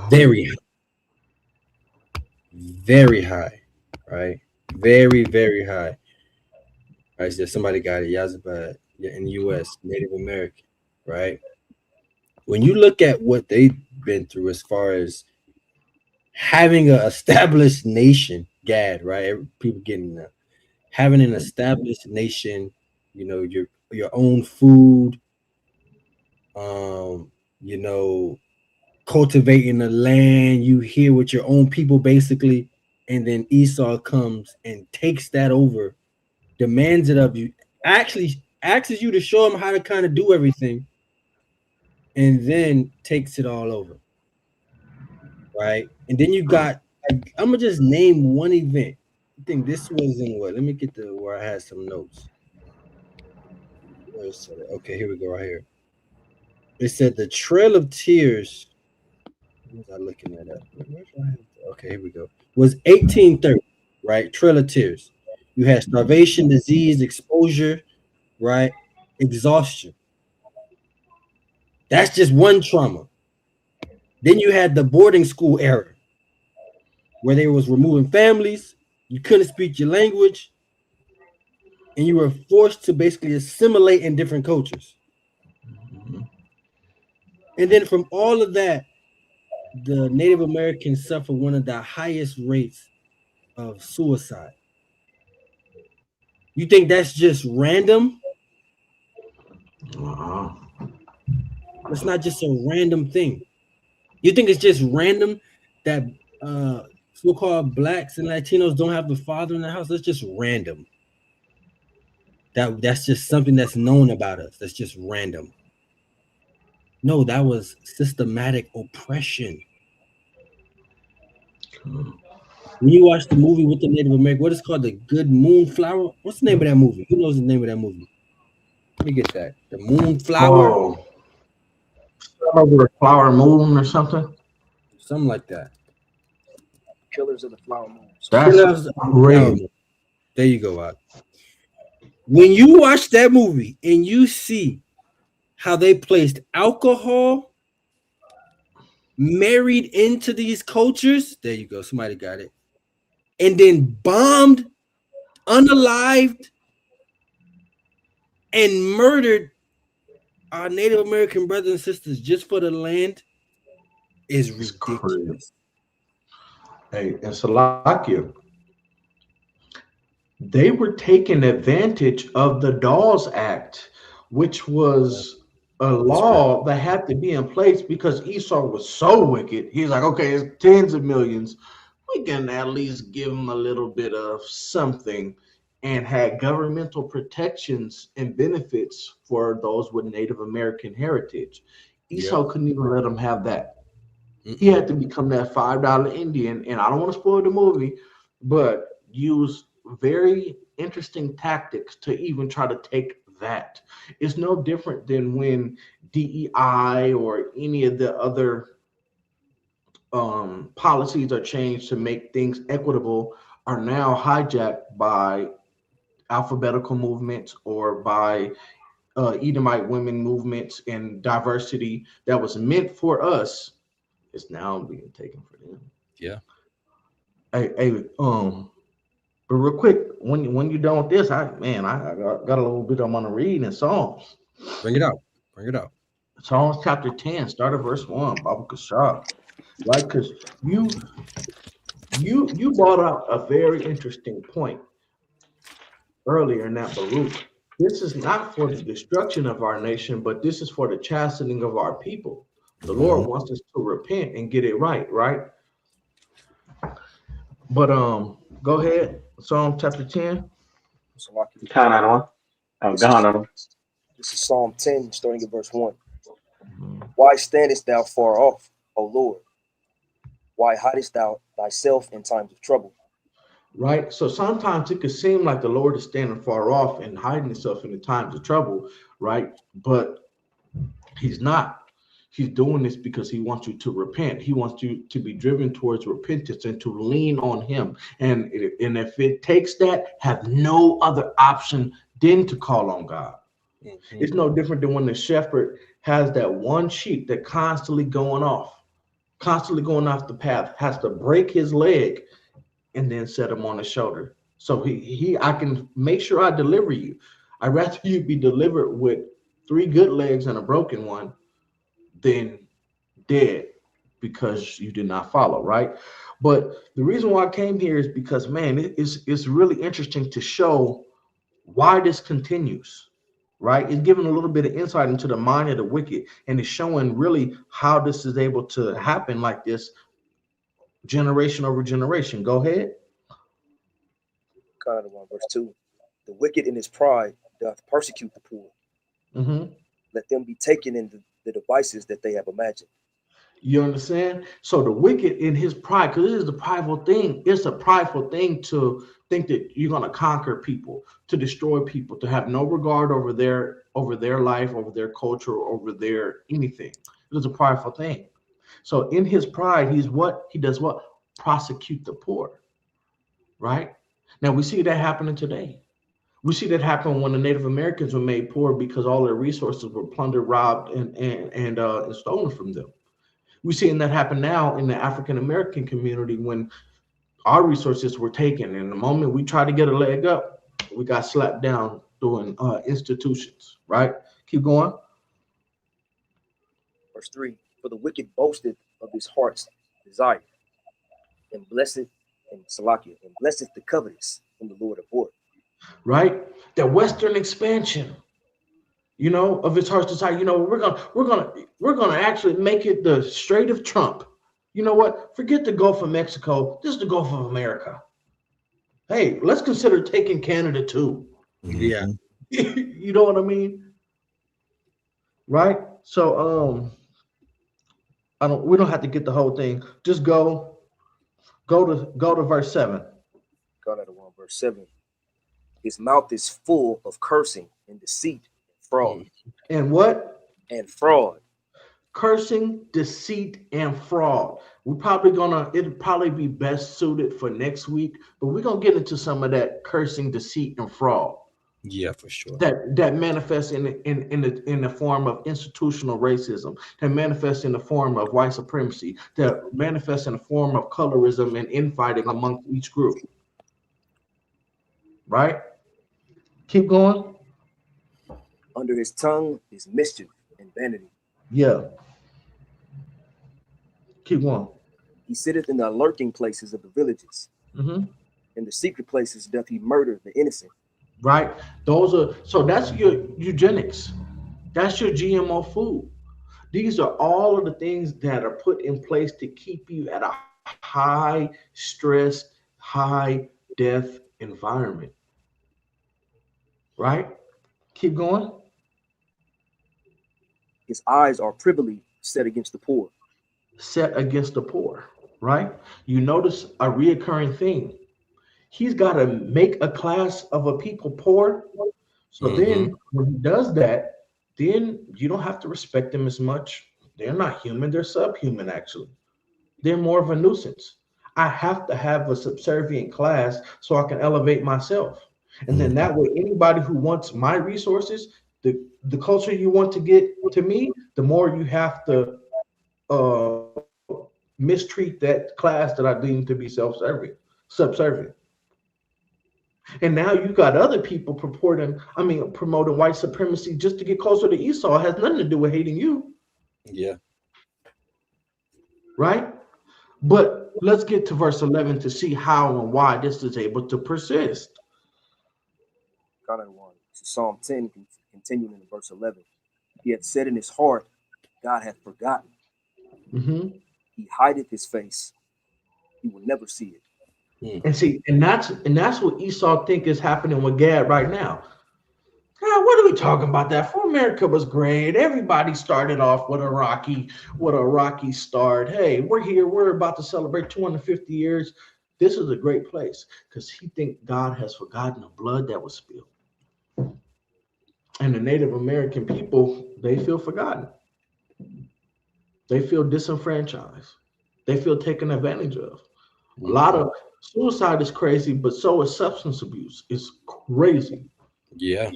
very high. Very high, right? Very, very high. All right, so somebody got it. Yazba in the US, Native American, right? When you look at what they've been through as far as having an established nation, GAD, right? People getting that. Having an established nation, you know, your own food, you know, cultivating the land, you here with your own people basically, and then Esau comes and takes that over, demands it of you, actually asks you to show him how to kind of do everything, and then takes it all over, right? And then you got, I'm gonna just name one event. I think this was in what? Let me get to where I had some notes. Where's it? Okay, here we go, right here. It said the Trail of Tears. What was I looking at? Okay, here we go. Was 1830, right? Trail of Tears. You had starvation, disease, exposure, right? Exhaustion. That's just one trauma. Then you had the boarding school era, where they was removing families. You couldn't speak your language, and you were forced to basically assimilate in different cultures. And then from all of that, the Native Americans suffer one of the highest rates of suicide. You think that's just random? It's not just a random thing. You think it's just random that so-called blacks and Latinos don't have a father in the house? That's just random. That's just something that's known about us. That's just random. No, that was systematic oppression. When you watch the movie with the Native American, what is called The Good Moonflower? What's the name of that movie? Who knows the name of that movie? Let me get that. The Moonflower. Oh, over the flower moon or something. Something like that. Killers of the Flower Moon. That's great. There you go, Ad. When you watch that movie and you see how they placed alcohol married into these cultures, there you go. Somebody got it. And then bombed, unalived, and murdered our Native American brothers and sisters just for the land is ridiculous. Hey, and Salakia, they were taking advantage of the Dawes Act, which was a law that had to be in place because Esau was so wicked. He's like, okay, it's tens of millions. We can at least give them a little bit of something, and had governmental protections and benefits for those with Native American heritage. Esau couldn't even let them have that. He had to become that $5 Indian, and I don't want to spoil the movie, but use very interesting tactics to even try to take that. It's no different than when DEI or any of the other policies are changed to make things equitable, are now hijacked by alphabetical movements or by Edomite women movements, and diversity that was meant for us is now being taken for them. Yeah. Hey, but real quick, when you're done with this, I got a little bit I'm gonna read in Psalms. Bring it out. Bring it out. Psalms chapter 10, start at verse 1, Baba Kashab. Right, because you brought out a very interesting point earlier in that Baruch. This is not for the destruction of our nation, but this is for the chastening of our people. The Lord wants us to repent and get it right, right? But go ahead. Psalm chapter 10. Count on them. This is Psalm 10, starting at verse 1. Why standest thou far off, O Lord? Why hidest thou thyself in times of trouble? Right? So sometimes it could seem like the Lord is standing far off and hiding himself in the times of trouble, right? But he's not. He's doing this because he wants you to repent. He wants you to be driven towards repentance and to lean on him. And if it takes that, have no other option than to call on God. Mhm. It's no different than when the shepherd has that one sheep that constantly going off the path, has to break his leg and then set him on the shoulder. So I can make sure I deliver you. I'd rather you be delivered with 3 good legs and a broken one than dead because you did not follow, right? But the reason why I came here is because, man, it's really interesting to show why this continues, right? It's giving a little bit of insight into the mind of the wicked, and it's showing really how this is able to happen like this generation over generation. Go ahead. Kind of 1 verse 2. The wicked in his pride doth persecute the poor. Mm-hmm. Let them be taken in the devices that they have imagined. You understand? So the wicked in his pride, because this is the prideful thing. It's a prideful thing to think that you're going to conquer people, to destroy people, to have no regard over their life, over their culture, over their anything. It is a prideful thing. So in his pride, he does what? Prosecute the poor. Right? Now we see that happening today. We see that happen when the Native Americans were made poor because all their resources were plundered, robbed, and stolen from them. We're seeing that happen now in the African American community when our resources were taken. And the moment we try to get a leg up, we got slapped down doing institutions, right? Keep going. Verse 3. For the wicked boasted of his heart's desire, and blessed the covetous whom the Lord abhorred. Right? The Western expansion, of his heart's desire. We're gonna actually make it the Strait of Trump. You know what? Forget the Gulf of Mexico. This is the Gulf of America. Hey, let's consider taking Canada too. Yeah. You know what I mean? Right? So we don't have to get the whole thing. Just go to verse 7. God out of 1 verse 7. His mouth is full of cursing and deceit and fraud. And what? And fraud. Cursing, deceit, and fraud. It'll probably be best suited for next week, but we're gonna get into some of that cursing, deceit, and fraud. Yeah, for sure. That manifests in the form of institutional racism, that manifests in the form of white supremacy, that manifests in the form of colorism and infighting among each group. Right? Keep going. Under his tongue is mischief and vanity. Yeah. Keep going. He sitteth in the lurking places of the villages. Mm-hmm. In the secret places doth he murder the innocent. Right? That's your eugenics. That's your GMO food. These are all of the things that are put in place to keep you at a high stress, high death environment. Right? Keep going. His eyes are privily set against the poor. Set against the poor, right? You notice a reoccurring theme. He's got to make a class of a people poor. So then when he does that, then you don't have to respect them as much. They're not human, they're subhuman, actually. They're more of a nuisance. I have to have a subservient class so I can elevate myself. And then that way, anybody who wants my resources, the closer you want to get to me, the more you have to mistreat that class that I deem to be subservient. And now you got other people promoting white supremacy just to get closer to Esau. It has nothing to do with hating you. Yeah. Right? But let's get to verse 11 to see how and why this is able to persist. God out of 1. Psalm 10, continuing in verse 11. He hath said in his heart, God hath forgotten. Mm-hmm. He hideth his face. He will never see it. And see, and that's what Esau think is happening with Gad right now. Man, what are we talking about? That for America was great. Everybody started off with a rocky start. Hey, we're here. We're about to celebrate 250 years. This is a great place because he think God has forgotten the blood that was spilled. And the Native American people, they feel forgotten. They feel disenfranchised. They feel taken advantage of. A lot of suicide is crazy, but so is substance abuse. It's crazy. Yeah.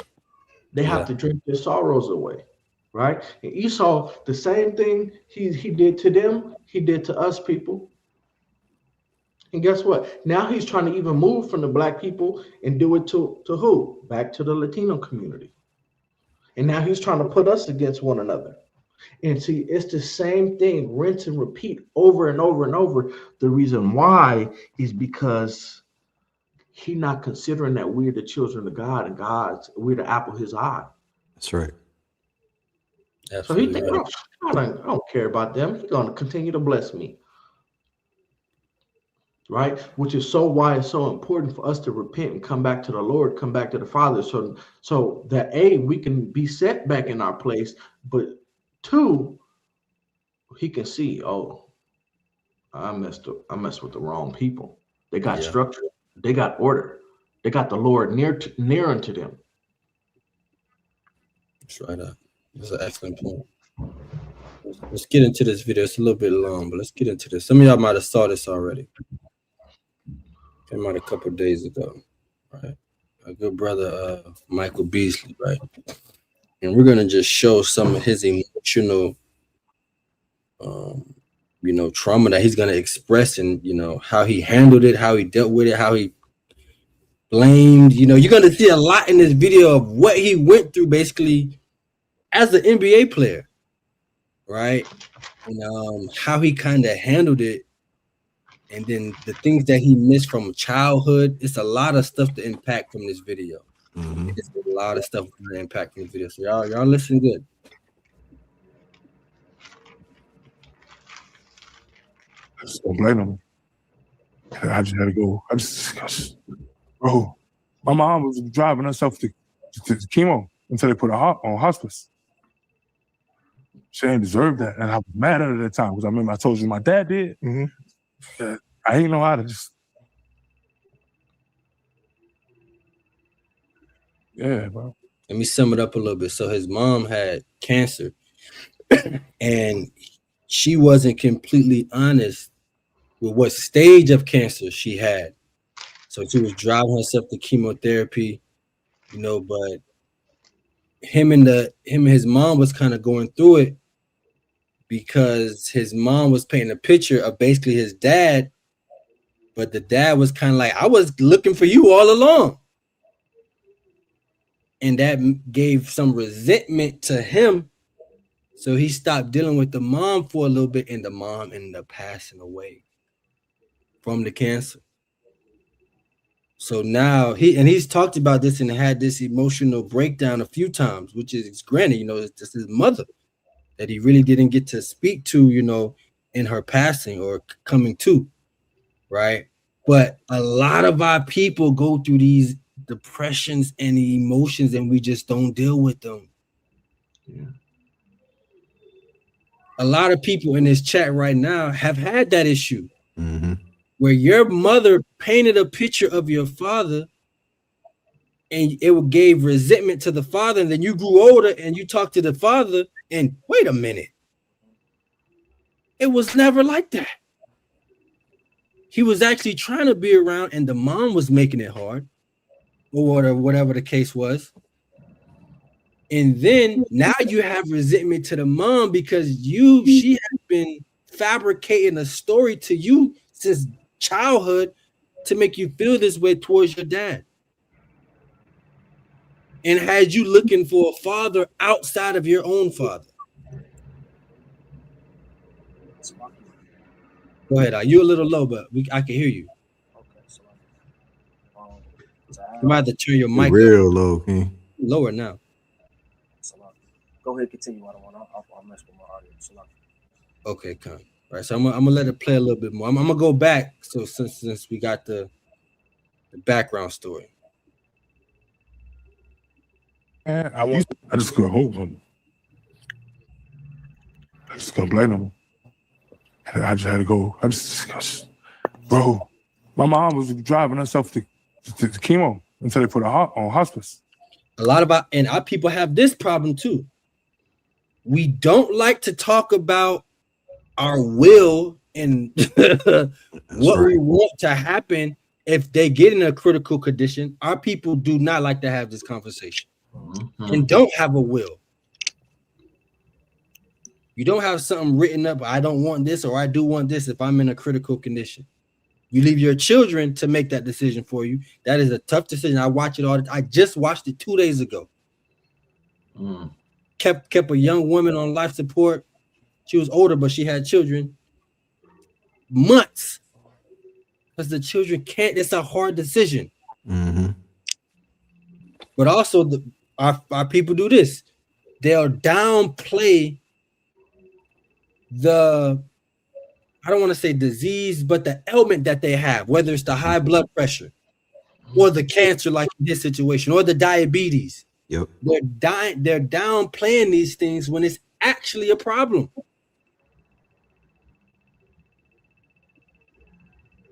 They have to drink their sorrows away, right? And Esau, the same thing he did to them, he did to us people. And guess what? Now he's trying to even move from the black people and do it to who? Back to the Latino community. And now he's trying to put us against one another. And see, it's the same thing, rinse and repeat over and over and over. The reason why is because he's not considering that we're the children of God and we're the apple of his eye. That's right. So he thinks, I don't care about them. He's going to continue to bless me. Right? Which is so why it's so important for us to repent and come back to the Lord, come back to the Father. So that we can be set back in our place, but 2, he can see, I messed with the wrong people. They got structure, they got order, they got the Lord near unto them. That's right up. That's an excellent point. Let's get into this video. It's a little bit long, but let's get into this. Some of y'all might have saw this already. Came out a couple of days ago, right? A good brother, Michael Beasley, right? And we're gonna just show some of his emotional, trauma that he's gonna express, and how he handled it, how he dealt with it, how he blamed. You're gonna see a lot in this video of what he went through, basically, as an NBA player, right? And how he kind of handled it. And then the things that he missed from childhood. It's a lot of stuff to impact from this video. It's a lot of stuff to impact from this video. So y'all listen good. I just don't blame him. I just had to go. Bro, my mom was driving herself to chemo until they put her on hospice. She ain't deserve that. And I was mad at her at that time because I remember I told you my dad did. I ain't know how to just. Yeah, bro. Let me sum it up a little bit. So his mom had cancer, and she wasn't completely honest with what stage of cancer she had. So she was driving herself to chemotherapy, but him and his mom was kind of going through it because his mom was painting a picture of basically his dad, but the dad was kind of like, I was looking for you all along. And that gave some resentment to him. So he stopped dealing with the mom for a little bit, and the mom ended up passing away from the cancer. So now he's talked about this and had this emotional breakdown a few times, which is granted, it's just his mother that he really didn't get to speak to, in her passing or coming to, right? But a lot of our people go through these depressions and emotions, and we just don't deal with them. Yeah. A lot of people in this chat right now have had that issue where your mother painted a picture of your father and it gave resentment to the father, and then you grew older and you talked to the father and wait a minute, it was never like that. He was actually trying to be around and the mom was making it hard, or whatever the case was. And then now you have resentment to the mom because she has been fabricating a story to you since childhood to make you feel this way towards your dad, and had you looking for a father outside of your own father. Go ahead. You're a little low, but I can hear you. You might have to turn your mic real up. low, King. Lower now. Go ahead, continue. I'll mess with my audio. Okay, come. All right, so I'm gonna let it play a little bit more. I'm gonna go back. So since we got the background story. Man, I just couldn't hold him. I just couldn't blame him. I just had to go. Bro, my mom was driving herself to chemo until they put her on hospice. A lot of our people have this problem too. We don't like to talk about our will and what we want to happen if they get in a critical condition. Our people do not like to have this conversation and don't have a will. You don't have something written up. I don't want this, or I do want this if I'm in a critical condition. You leave your children to make that decision for you. That is a tough decision. I watch it all. I just watched it 2 days ago. Kept a young woman on life support. She was older, but she had children. Months. Because the children can't. It's a hard decision. But also, our people do this. They'll downplay the, I don't want to say disease, but the ailment that they have, whether it's the high blood pressure or the cancer, like in this situation, or the diabetes. Yep. They're downplaying these things when it's actually a problem.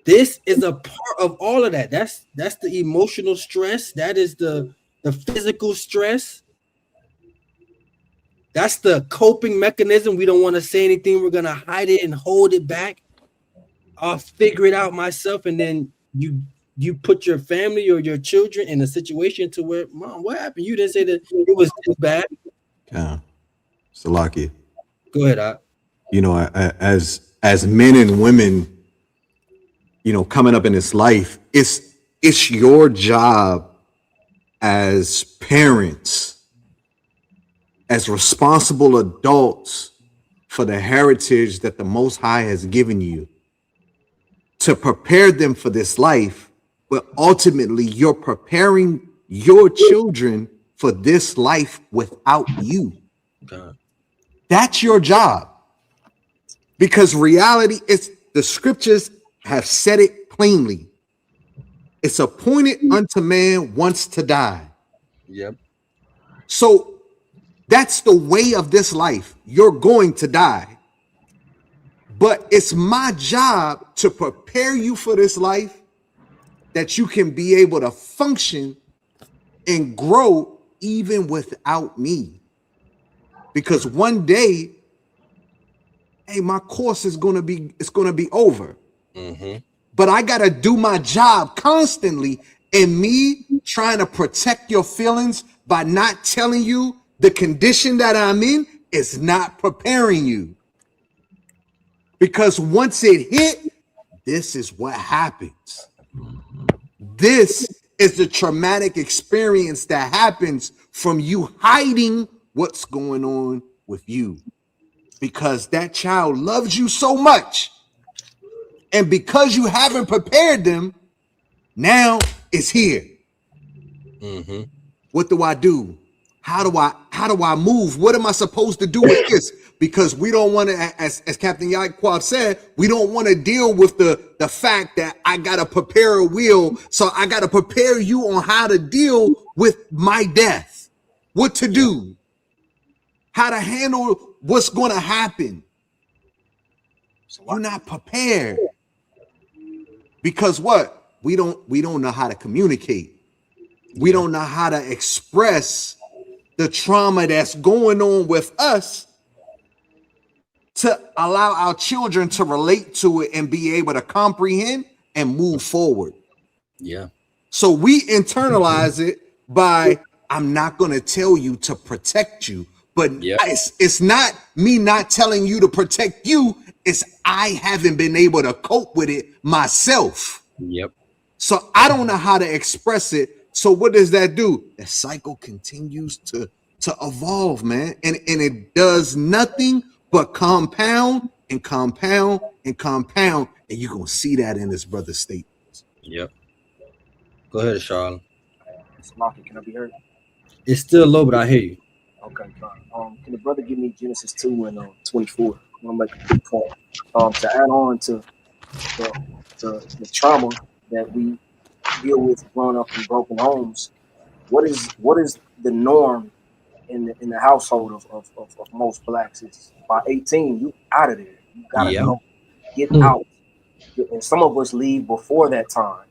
This is a part of all of that. That's the emotional stress. That is the physical stress. That's the coping mechanism. We don't want to say anything. We're gonna hide it and hold it back. I'll figure it out myself, and then you put your family or your children in a situation to where, Mom, what happened? You didn't say that it was this bad. Yeah, Salakia. Go ahead, Ak. You know, as men and women, you know, coming up in this life, it's your job as parents, as responsible adults for the heritage that the Most High has given you, to prepare them for this life, but ultimately you're preparing your children for this life without you. God. That's your job. Because reality is, the scriptures have said it plainly. It's appointed unto man once to die. Yep. So that's the way of this life. You're going to die. But it's my job to prepare you for this life, that you can be able to function and grow even without me. Because one day, hey, my course is gonna be over. But I gotta do my job constantly, and me trying to protect your feelings by not telling you the condition that I'm in is not preparing you. Because once it hit, this is what happens. This is the traumatic experience that happens from you hiding what's going on with you. Because that child loves you so much. And because you haven't prepared them, now it's here. What do I do? How do I move? What am I supposed to do with this? Because we don't want to, as Captain Yaquab said, we don't want to deal with the fact that I got to prepare a will. So I got to prepare you on how to deal with my death, what to do, how to handle what's going to happen. So you're not prepared. Because what? We don't know how to communicate. We don't know how to express the trauma that's going on with us to allow our children to relate to it and be able to comprehend and move forward. Yeah. So we internalize it by, I'm not going to tell you to protect you, but it's not me not telling you to protect you. It's I haven't been able to cope with it myself. Yep. So I don't know how to express it. So what does that do? The cycle continues to evolve, man. And it does nothing but compound and compound and compound. And you're going to see that in this brother's statements. Yep. Go ahead, Charlotte. Slocky, can I be heard? It's still low, but I hear you. Okay, fine. Can the brother give me Genesis 2 and 24? I want to make a quick point. To add on to the trauma that we deal with growing up in broken homes, what is the norm in the household of most blacks? Is by 18, you out of there. You gotta Yeah. go, get out. And some of us leave before that time.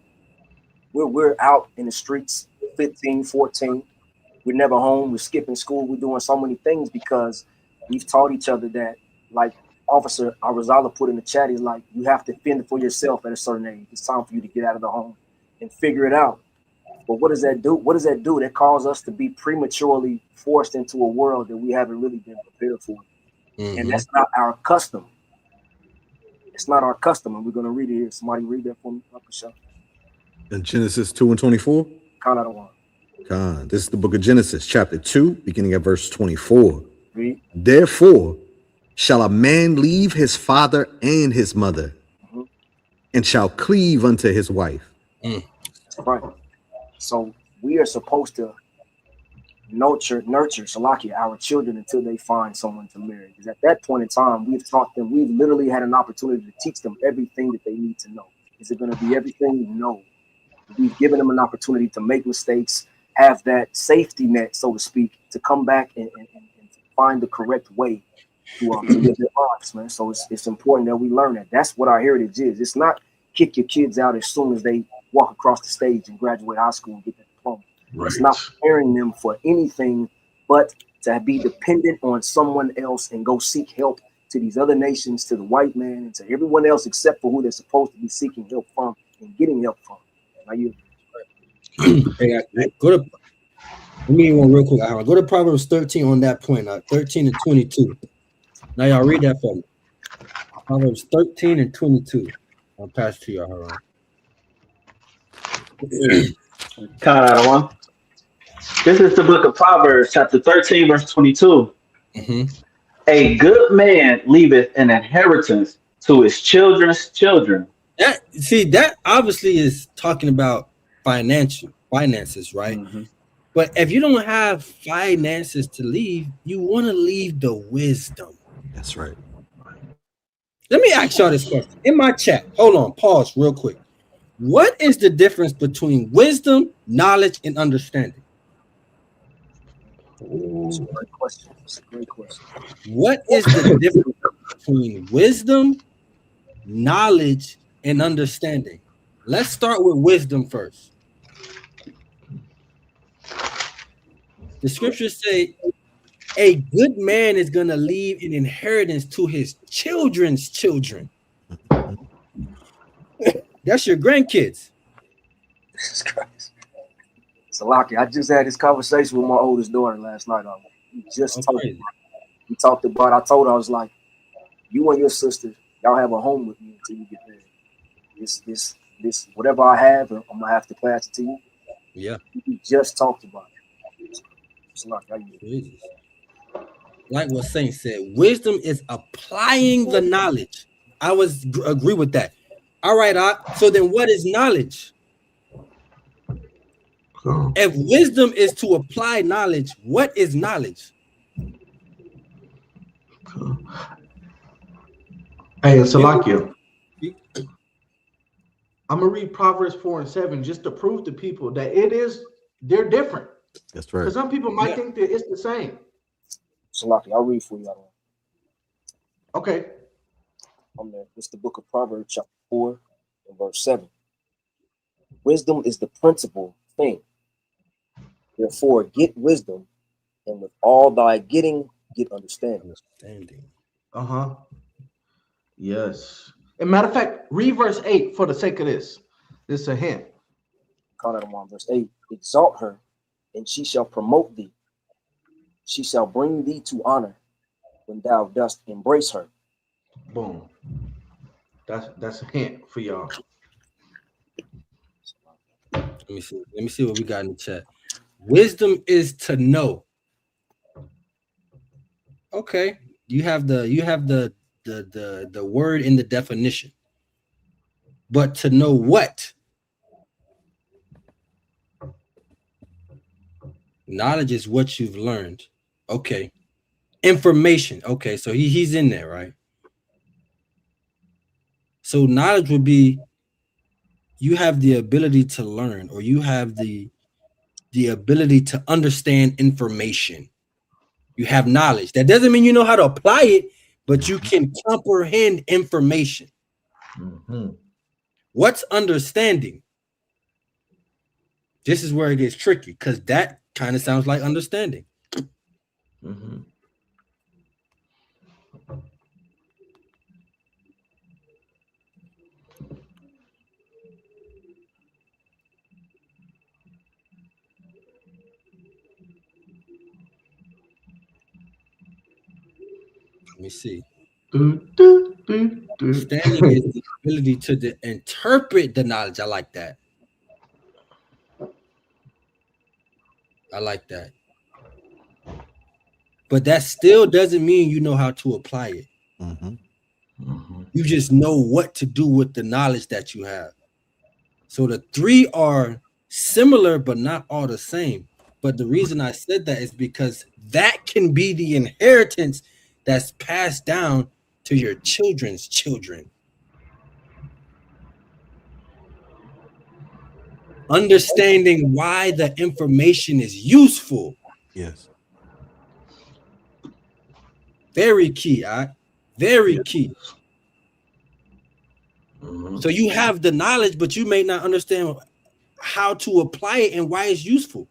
We're out in the streets, 15, 14. We're never home. We're skipping school. We're doing so many things because we've taught each other that, like Officer Arizala put in the chat, he's like, you have to fend for yourself at a certain age. It's time for you to get out of the home and figure it out. But what does that do? What does that do? That causes us to be prematurely forced into a world that we haven't really been prepared for. And that's not our custom. It's not our custom. And we're going to read it here. Somebody read that for me. In Genesis 2 and 24. Count out of one. This is the book of Genesis, chapter 2, beginning at verse 24. Read. Therefore shall a man leave his father and his mother, and shall cleave unto his wife. Right. So we are supposed to nurture Salakia, our children until they find someone to marry. Because at that point in time, we've taught them, we've literally had an opportunity to teach them everything that they need to know. Is it going to be everything? No. We've given them an opportunity to make mistakes, have that safety net, so to speak, to come back and find the correct way to live their lives, man. So it's important that we learn that. That's what our heritage is. It's not kick your kids out as soon as they walk across the stage and graduate high school and get that diploma. Right. It's not preparing them for anything but to be dependent on someone else and go seek help to these other nations, to the white man, and to everyone else except for who they're supposed to be seeking help from and getting help from. Now you hey, go to, let me one real quick. Go to Proverbs 13 on that point, 13 and 22. Now y'all read that for me. Proverbs 13 and 22. I'll pass to y'all. Hold on. Count out of one. This is the book of Proverbs, chapter 13, verse 22. A good man leaveth an inheritance to his children's children. That obviously is talking about finances, right? But if you don't have finances to leave, you want to leave the wisdom. That's right. Let me ask y'all this question in my chat. Hold on, pause real quick. What is the difference between wisdom, knowledge, and understanding? It's a great question. It's a great question. What is the difference between wisdom, knowledge, and understanding? Let's start with wisdom first. The scriptures say a good man is going to leave an inheritance to his children's children. That's your grandkids. Jesus Christ. Salaki, I just had this conversation with my oldest daughter last night. We talked about, I told her, I was like, you and your sister, y'all have a home with me until you get married. This, whatever I have, I'm going to have to pass it to you. Yeah. We just talked about it. Salaki, like what Saint said, wisdom is applying the knowledge. I agree with that. All right, so then what is knowledge? If wisdom is to apply knowledge, what is knowledge? Hey, Salakia, I'm gonna read Proverbs 4 and 7 just to prove to people that they're different. That's right. Because some people might think that it's the same. Salaki, I'll read for you. Okay. I'm there. It's the book of Proverbs, chapter 4 and verse 7. Wisdom is the principal thing. Therefore, get wisdom, and with all thy getting, get understanding. Yes. As a matter of fact, read verse 8 for the sake of this. This is a hint. Count out of one, verse 8. Exalt her, and she shall promote thee. She shall bring thee to honor when thou dost embrace her. Boom. That's a hint for y'all. Let me see what we got in the chat. Wisdom is to know. Okay, you have the word in the definition, but to know what? Knowledge is what you've learned. Okay, information. Okay, so he's in there, right? So knowledge would be you have the ability to learn, or you have the the ability to understand information. You have knowledge. That doesn't mean you know how to apply it, but you can comprehend information. Mm-hmm. What's understanding? This is where it gets tricky because that kind of sounds like understanding. Mm-hmm. Let me see. Understanding Understanding is the ability to interpret the knowledge. I like that. I like that. But that still doesn't mean you know how to apply it. Mm-hmm. Mm-hmm. You just know what to do with the knowledge that you have. So the three are similar, but not all the same. But the reason I said that is because that can be the inheritance that's passed down to your children's children. Understanding why the information is useful. Yes. Very key, very key. Mm-hmm. So you have the knowledge, but you may not understand how to apply it and why it's useful.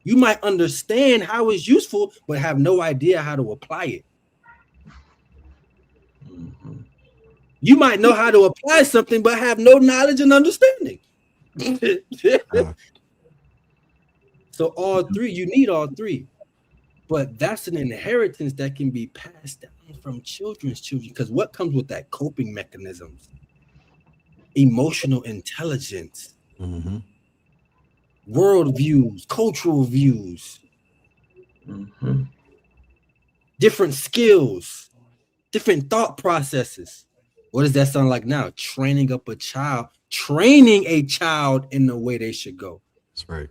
You might understand how it's useful, but have no idea how to apply it. Mm-hmm. You might know how to apply something, but have no knowledge and understanding. So all three, you need all three. But that's an inheritance that can be passed down from children's children. Because what comes with that? Coping mechanisms, emotional intelligence, Mm-hmm. world views, cultural views, Mm-hmm. different skills, different thought processes. What does that sound like now? Training a child in the way they should go. That's right.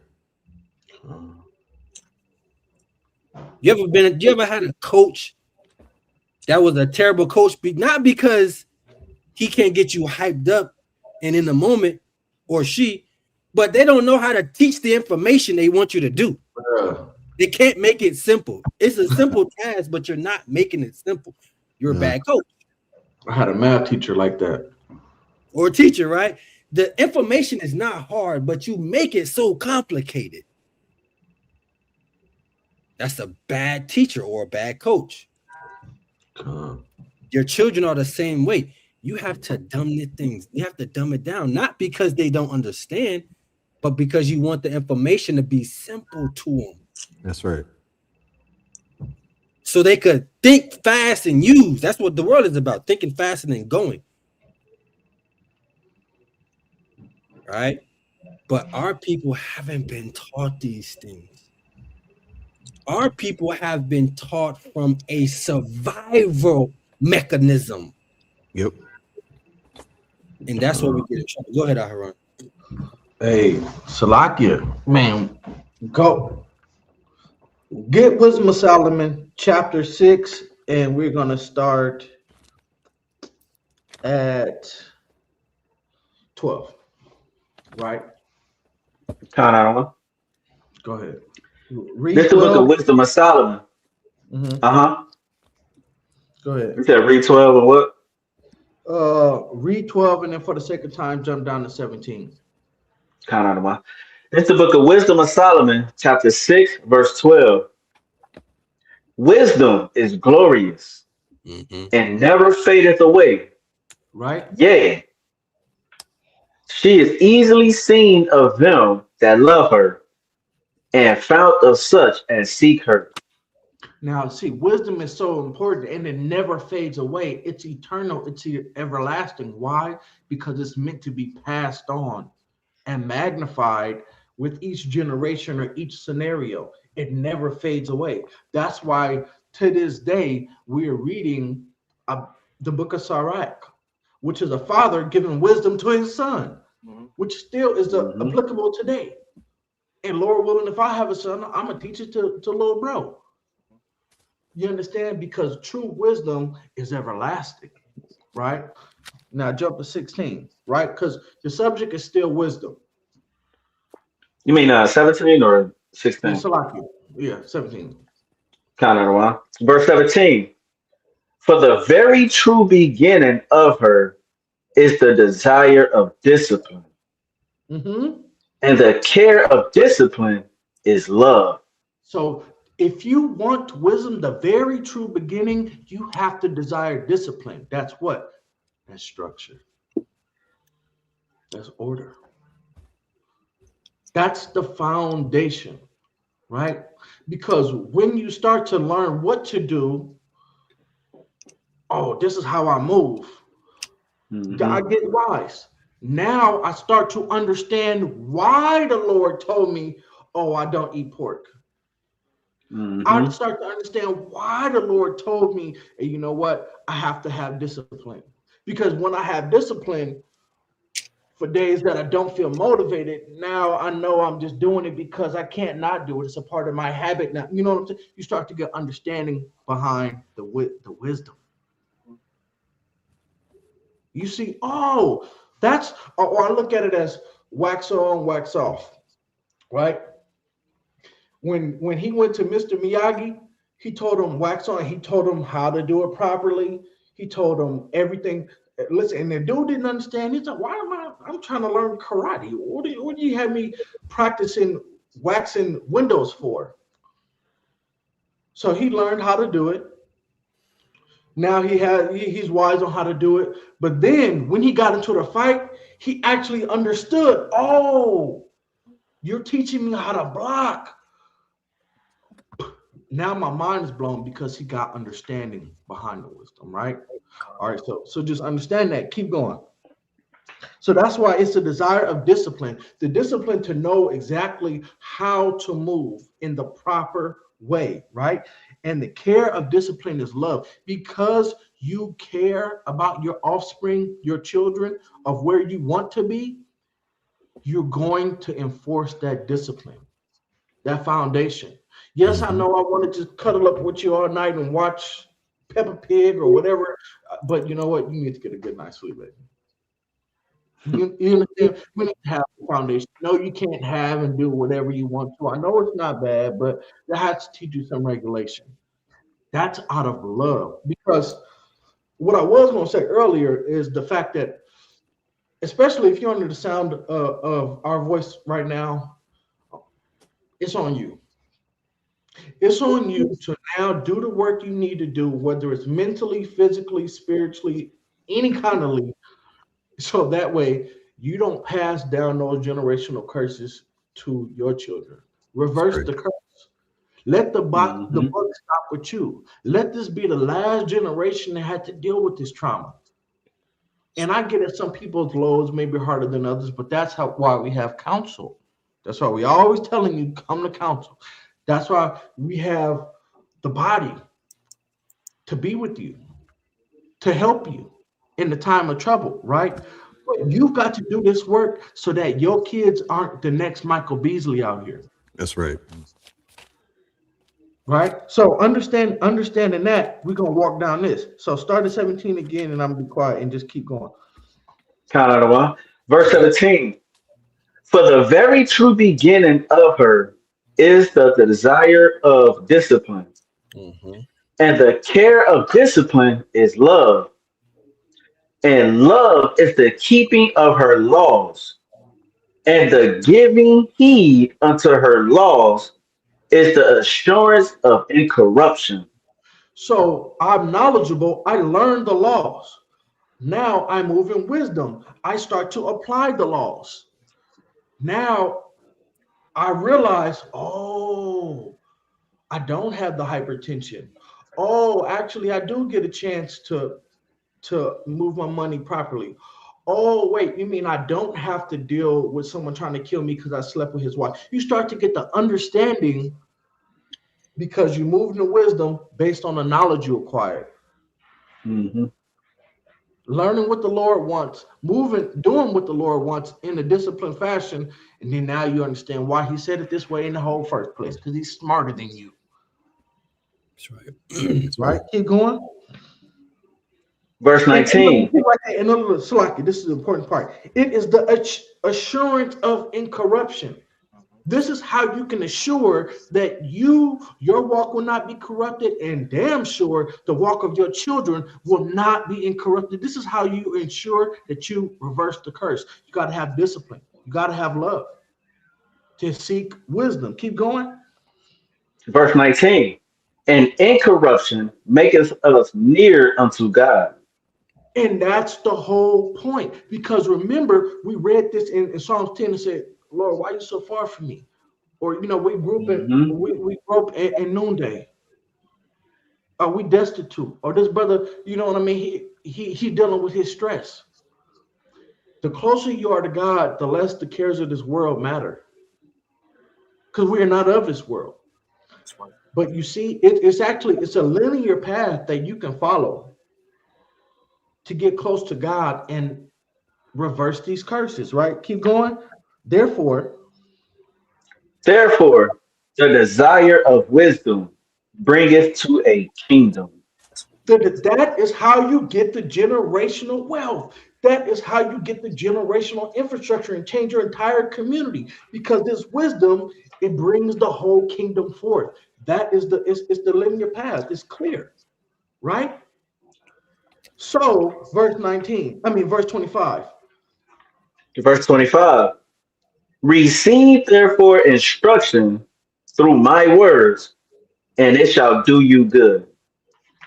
You ever had a coach that was a terrible coach, not because he can't get you hyped up and in the moment, or she, but they don't know how to teach the information they want you to do. They can't make it simple. It's a simple task, but you're not making it simple. You're a bad coach. I had a math teacher like that. Or a teacher, right? The information is not hard, but you make it so complicated. That's a bad teacher or a bad coach. Your children are the same way. You have to dumb it down, not because they don't understand, but because you want the information to be simple to them. That's right. So they could think fast and use. That's what the world is about, thinking fast and then going. Right? But our people haven't been taught these things. Our people have been taught from a survival mechanism. Yep. And that's what we get in trouble. Go ahead, Aharon. Hey, Salakia, man, go get Wisdom of Solomon, chapter 6, and we're gonna start at 12. Right? Count on. Go ahead. This is the book of Wisdom of Solomon. Mm-hmm. Go ahead. You said read 12 and what? Read 12 and then for the sake of time, jump down to 17. Count on. This is the book of Wisdom of Solomon, chapter 6, verse 12. Wisdom is glorious and never fadeth away. Right? Yea, she is easily seen of them that love her, and found of such as seek her. Now, see, wisdom is so important and it never fades away. It's eternal, it's everlasting. Why? Because it's meant to be passed on and magnified with each generation or each scenario. It never fades away. That's why to this day we are reading the book of Sirach, which is a father giving wisdom to his son, which still is applicable today. And Lord willing, if I have a son, I'm gonna teach it to little bro. You understand? Because true wisdom is everlasting, right? Now jump to 16, right? Because the subject is still wisdom. You mean 17 or Yeah, 16. Salakia. Yeah, 17. Count out one. Verse 17. For the very true beginning of her is the desire of discipline, Mm-hmm. and the care of discipline is love. So if you want wisdom, the very true beginning, you have to desire discipline. That's what? That's structure. That's order. That's the foundation, right? Because when you start to learn what to do, oh, this is how I move. I get wise. Now I start to understand why the Lord told me, oh, I don't eat pork. I start to understand why the Lord told me, hey, you know what? I have to have discipline. Because when I have discipline for days that I don't feel motivated, now I know I'm just doing it because I can't not do it. It's a part of my habit now. You know what I'm saying? You start to get understanding behind the wisdom. You see, oh, that's, or I look at it as wax on, wax off, right? When he went to Mr. Miyagi, he told him wax on. He told him how to do it properly. He told him everything. Listen, and the dude didn't understand. He's like, "Why am I'm trying to learn karate. What do you have me practicing waxing windows for?" So he learned how to do it. Now he's wise on how to do it. But then when he got into the fight, he actually understood. Oh, you're teaching me how to block. Now my mind is blown because he got understanding behind the wisdom, right? All right, so just understand that. Keep going. So that's why it's the desire of discipline, the discipline to know exactly how to move in the proper way, right? And the care of discipline is love, because you care about your offspring, your children, of where you want to be. You're going to enforce that discipline, that foundation. Yes, I know I want to just cuddle up with you all night and watch Peppa Pig or whatever, but you know what? You need to get a good night's sleep, baby. You understand? We need to have a foundation. No, you can't have and do whatever you want to. I know it's not bad, but that has to teach you some regulation. That's out of love. Because what I was going to say earlier is the fact that, especially if you're under the sound of our voice right now, it's on you. It's on you to now do the work you need to do, whether it's mentally, physically, spiritually, any kind of leap. So that way you don't pass down those generational curses to your children. Reverse the curse. Let the buck stop with you. Let this be the last generation that had to deal with this trauma. And I get it, some people's loads may be harder than others, but that's why we have counsel. That's why we always telling you come to counsel. That's why we have the body to be with you, to help you in the time of trouble, right? But you've got to do this work so that your kids aren't the next Michael Beasley out here. That's right. Right? So understanding that, we're gonna walk down this. So start at 17 again, and I'm gonna be quiet and just keep going. Count out one. Verse 17. For the very true beginning of her is the desire of discipline, and the care of discipline is love. And love is the keeping of her laws, and the giving heed unto her laws is the assurance of incorruption. So I'm knowledgeable. I learned the laws. Now I move in wisdom. I start to apply the laws. Now I realize, oh, I don't have the hypertension. Oh, actually, I do get a chance to move my money properly. Oh, wait, you mean I don't have to deal with someone trying to kill me because I slept with his wife? You start to get the understanding because you move into wisdom based on the knowledge you acquired. Learning what the Lord wants, doing what the Lord wants in a disciplined fashion, and then now you understand why he said it this way in the whole first place, because he's smarter than you. That's right. That's right? Keep going. Verse 19. And Salaki, this is the important part. It is the assurance of incorruption. This is how you can assure that your walk will not be corrupted, and damn sure the walk of your children will not be incorrupted. This is how you ensure that you reverse the curse. You got to have discipline. You got to have love to seek wisdom. Keep going. Verse 19. And incorruption maketh us near unto God. And that's the whole point. Because remember, we read this in Psalms 10 and said, Lord, why are you so far from me? Or, we grew up we grew up in noonday. Are we destitute? Or this brother, you know what I mean? He dealing with his stress. The closer you are to God, the less the cares of this world matter. Because we are not of this world. But you see, it's a linear path that you can follow to get close to God and reverse these curses, right? Keep going. Therefore, Therefore, the desire of wisdom bringeth to a kingdom. that is how you get the generational wealth. That is how you get the generational infrastructure and change your entire community. Because this wisdom, it brings the whole kingdom forth. That is it's the linear path. It's clear, right? So, verse 25. Verse 25. Receive therefore instruction through my words, and it shall do you good.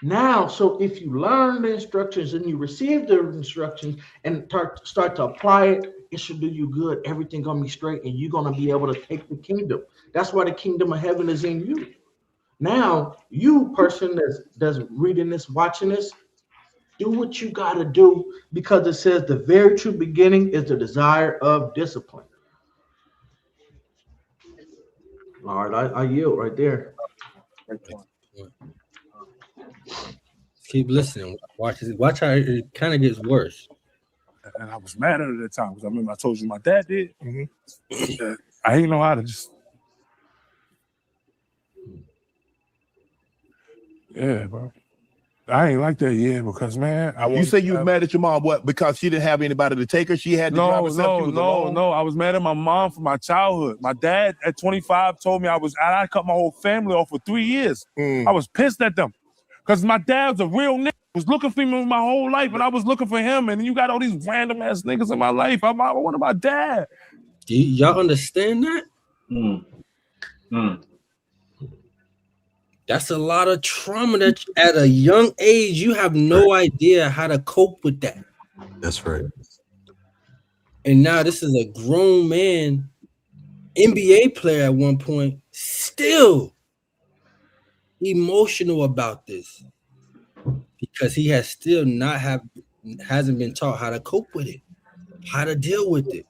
Now, so if you learn the instructions and you receive the instructions and start to apply it, it should do you good. Everything gonna be straight, and you're gonna be able to take the kingdom. That's why the kingdom of heaven is in you. Now, you person that's reading this, watching this, do what you gotta do, because it says the very true beginning is the desire of discipline. All right, I yield right there. Keep listening. Watch how it kind of gets worse. And I was mad at her at that time because I remember I told you my dad did. I ain't know how to just. Yeah, bro. I ain't like that, because man, You say you was mad at your mom, what? Because she didn't have anybody to take her? She had to drive herself? She was alone? No. I was mad at my mom for my childhood. My dad at 25 told me I cut my whole family off for 3 years. I was pissed at them because my dad was a real nigga. Was looking for me my whole life, and I was looking for him. And you got all these random ass niggas in my life. I wanted my dad. Do y'all understand that? That's a lot of trauma that at a young age you have no idea how to cope with that. That's right. And now this is a grown man, NBA player at one point, still emotional about this because he has still hasn't been taught how to cope with it, how to deal with it.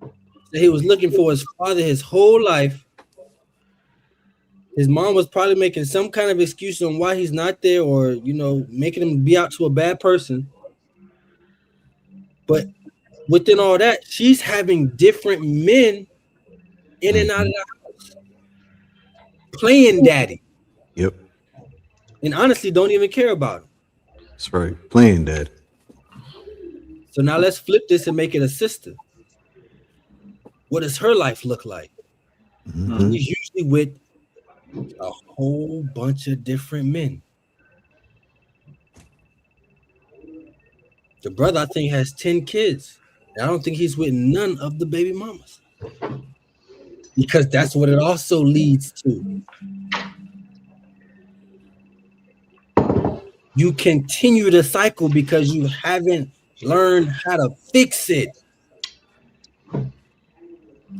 So he was looking for his father his whole life. His mom was probably making some kind of excuse on why he's not there, or making him be out to a bad person. But within all that, she's having different men in and out of the house, playing daddy. Yep. And honestly, don't even care about him. That's right. Playing dad. So now let's flip this and make it a sister. What does her life look like? She's usually with a whole bunch of different men. The brother, I think, has 10 kids. I don't think he's with none of the baby mamas. Because that's what it also leads to. You continue the cycle because you haven't learned how to fix it.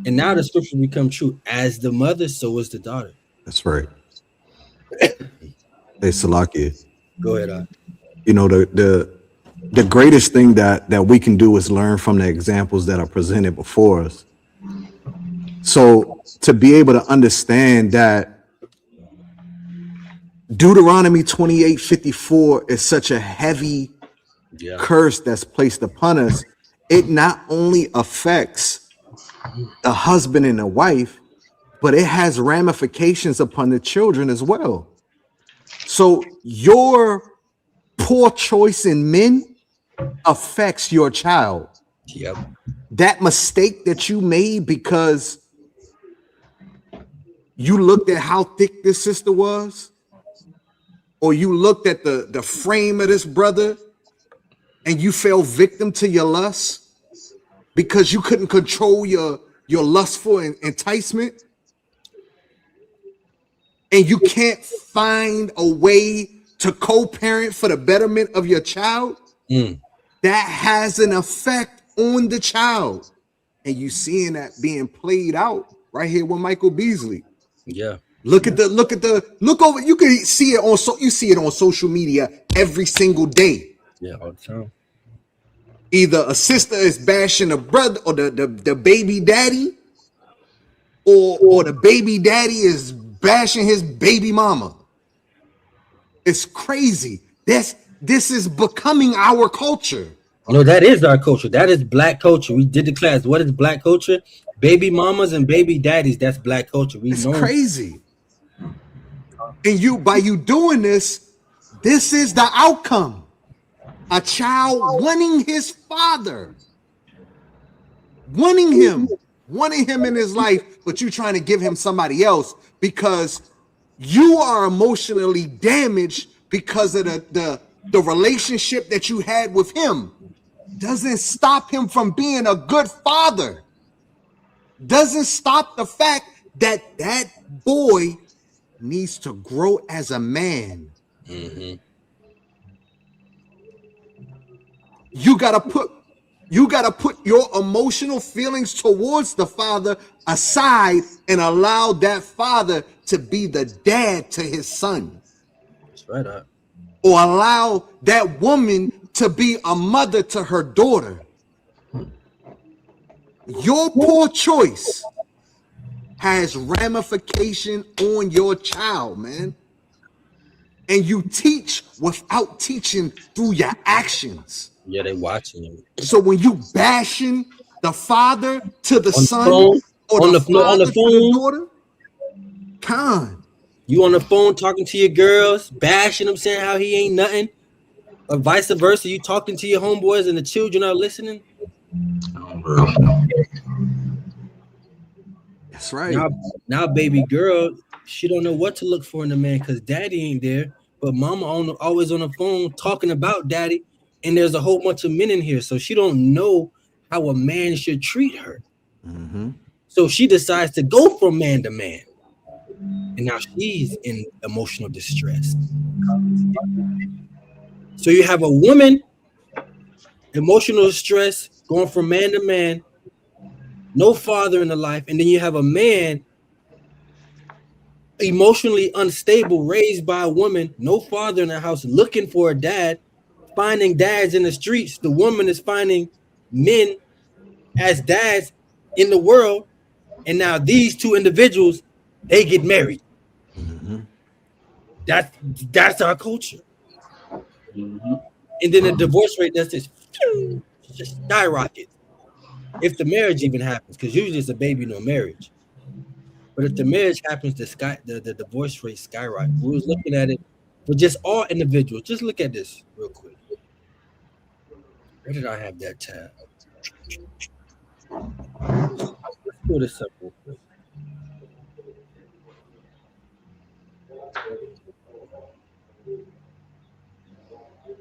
And now the scripture become true. As the mother, so is the daughter. That's right. Hey, Salakia. Go ahead. The greatest thing that we can do is learn from the examples that are presented before us. So to be able to understand that Deuteronomy 28:54 is such a heavy curse that's placed upon us, it not only affects the husband and the wife, but it has ramifications upon the children as well. So your poor choice in men affects your child. Yep. that mistake that you made because you looked at how thick this sister was, or you looked at the frame of this brother and you fell victim to your lust because you couldn't control your lustful enticement, and you can't find a way to co-parent for the betterment of your child, that has an effect on the child. And you seeing that being played out right here with Michael Beasley. Yeah. Look over. You can see it on social media every single day. Yeah, all the time. Either a sister is bashing a brother or the baby daddy, or the baby daddy is bashing his baby mama. It's crazy. This is becoming our culture. No, that is our culture. That is black culture. We did the class. What is black culture? Baby mamas and baby daddies. That's black culture. It's crazy. And by you doing this is the outcome. A child wanting his father, wanting him in his life, but you trying to give him somebody else because you are emotionally damaged because of the relationship that you had with him. Doesn't stop him from being a good father. Doesn't stop the fact that boy needs to grow as a man. Mm-hmm. You gotta put your emotional feelings towards the father aside and allow that father to be the dad to his son. That's right up. Or allow that woman to be a mother to her daughter. Your poor choice has ramification on your child, man. And you teach without teaching through your actions. Yeah, they watching you. So when you bashing the father to the son or on the the father phone, to the daughter, you on the phone talking to your girls, bashing them, saying how he ain't nothing, or vice versa. You talking to your homeboys and the children are listening. That's right. Now, baby girl, she don't know what to look for in a man because daddy ain't there, but mama always on the phone talking about daddy, and there's a whole bunch of men in here, so she don't know how a man should treat her. Mm-hmm. So she decides to go from man to man, and now she's in emotional distress. So you have a woman, emotional distress, going from man to man, no father in the life, and then you have a man emotionally unstable, raised by a woman, no father in the house, looking for a dad, finding dads in the streets. The woman is finding men as dads in the world, and now these two individuals, they get married. Mm-hmm. That's our culture. Mm-hmm. And then the divorce rate does this just skyrocket if the marriage even happens, because usually it's a baby, no marriage. But if the marriage happens, the divorce rate skyrockets. We was looking at it for just all individuals. Just look at this real quick. Where did I have that tab? Let's do this simple.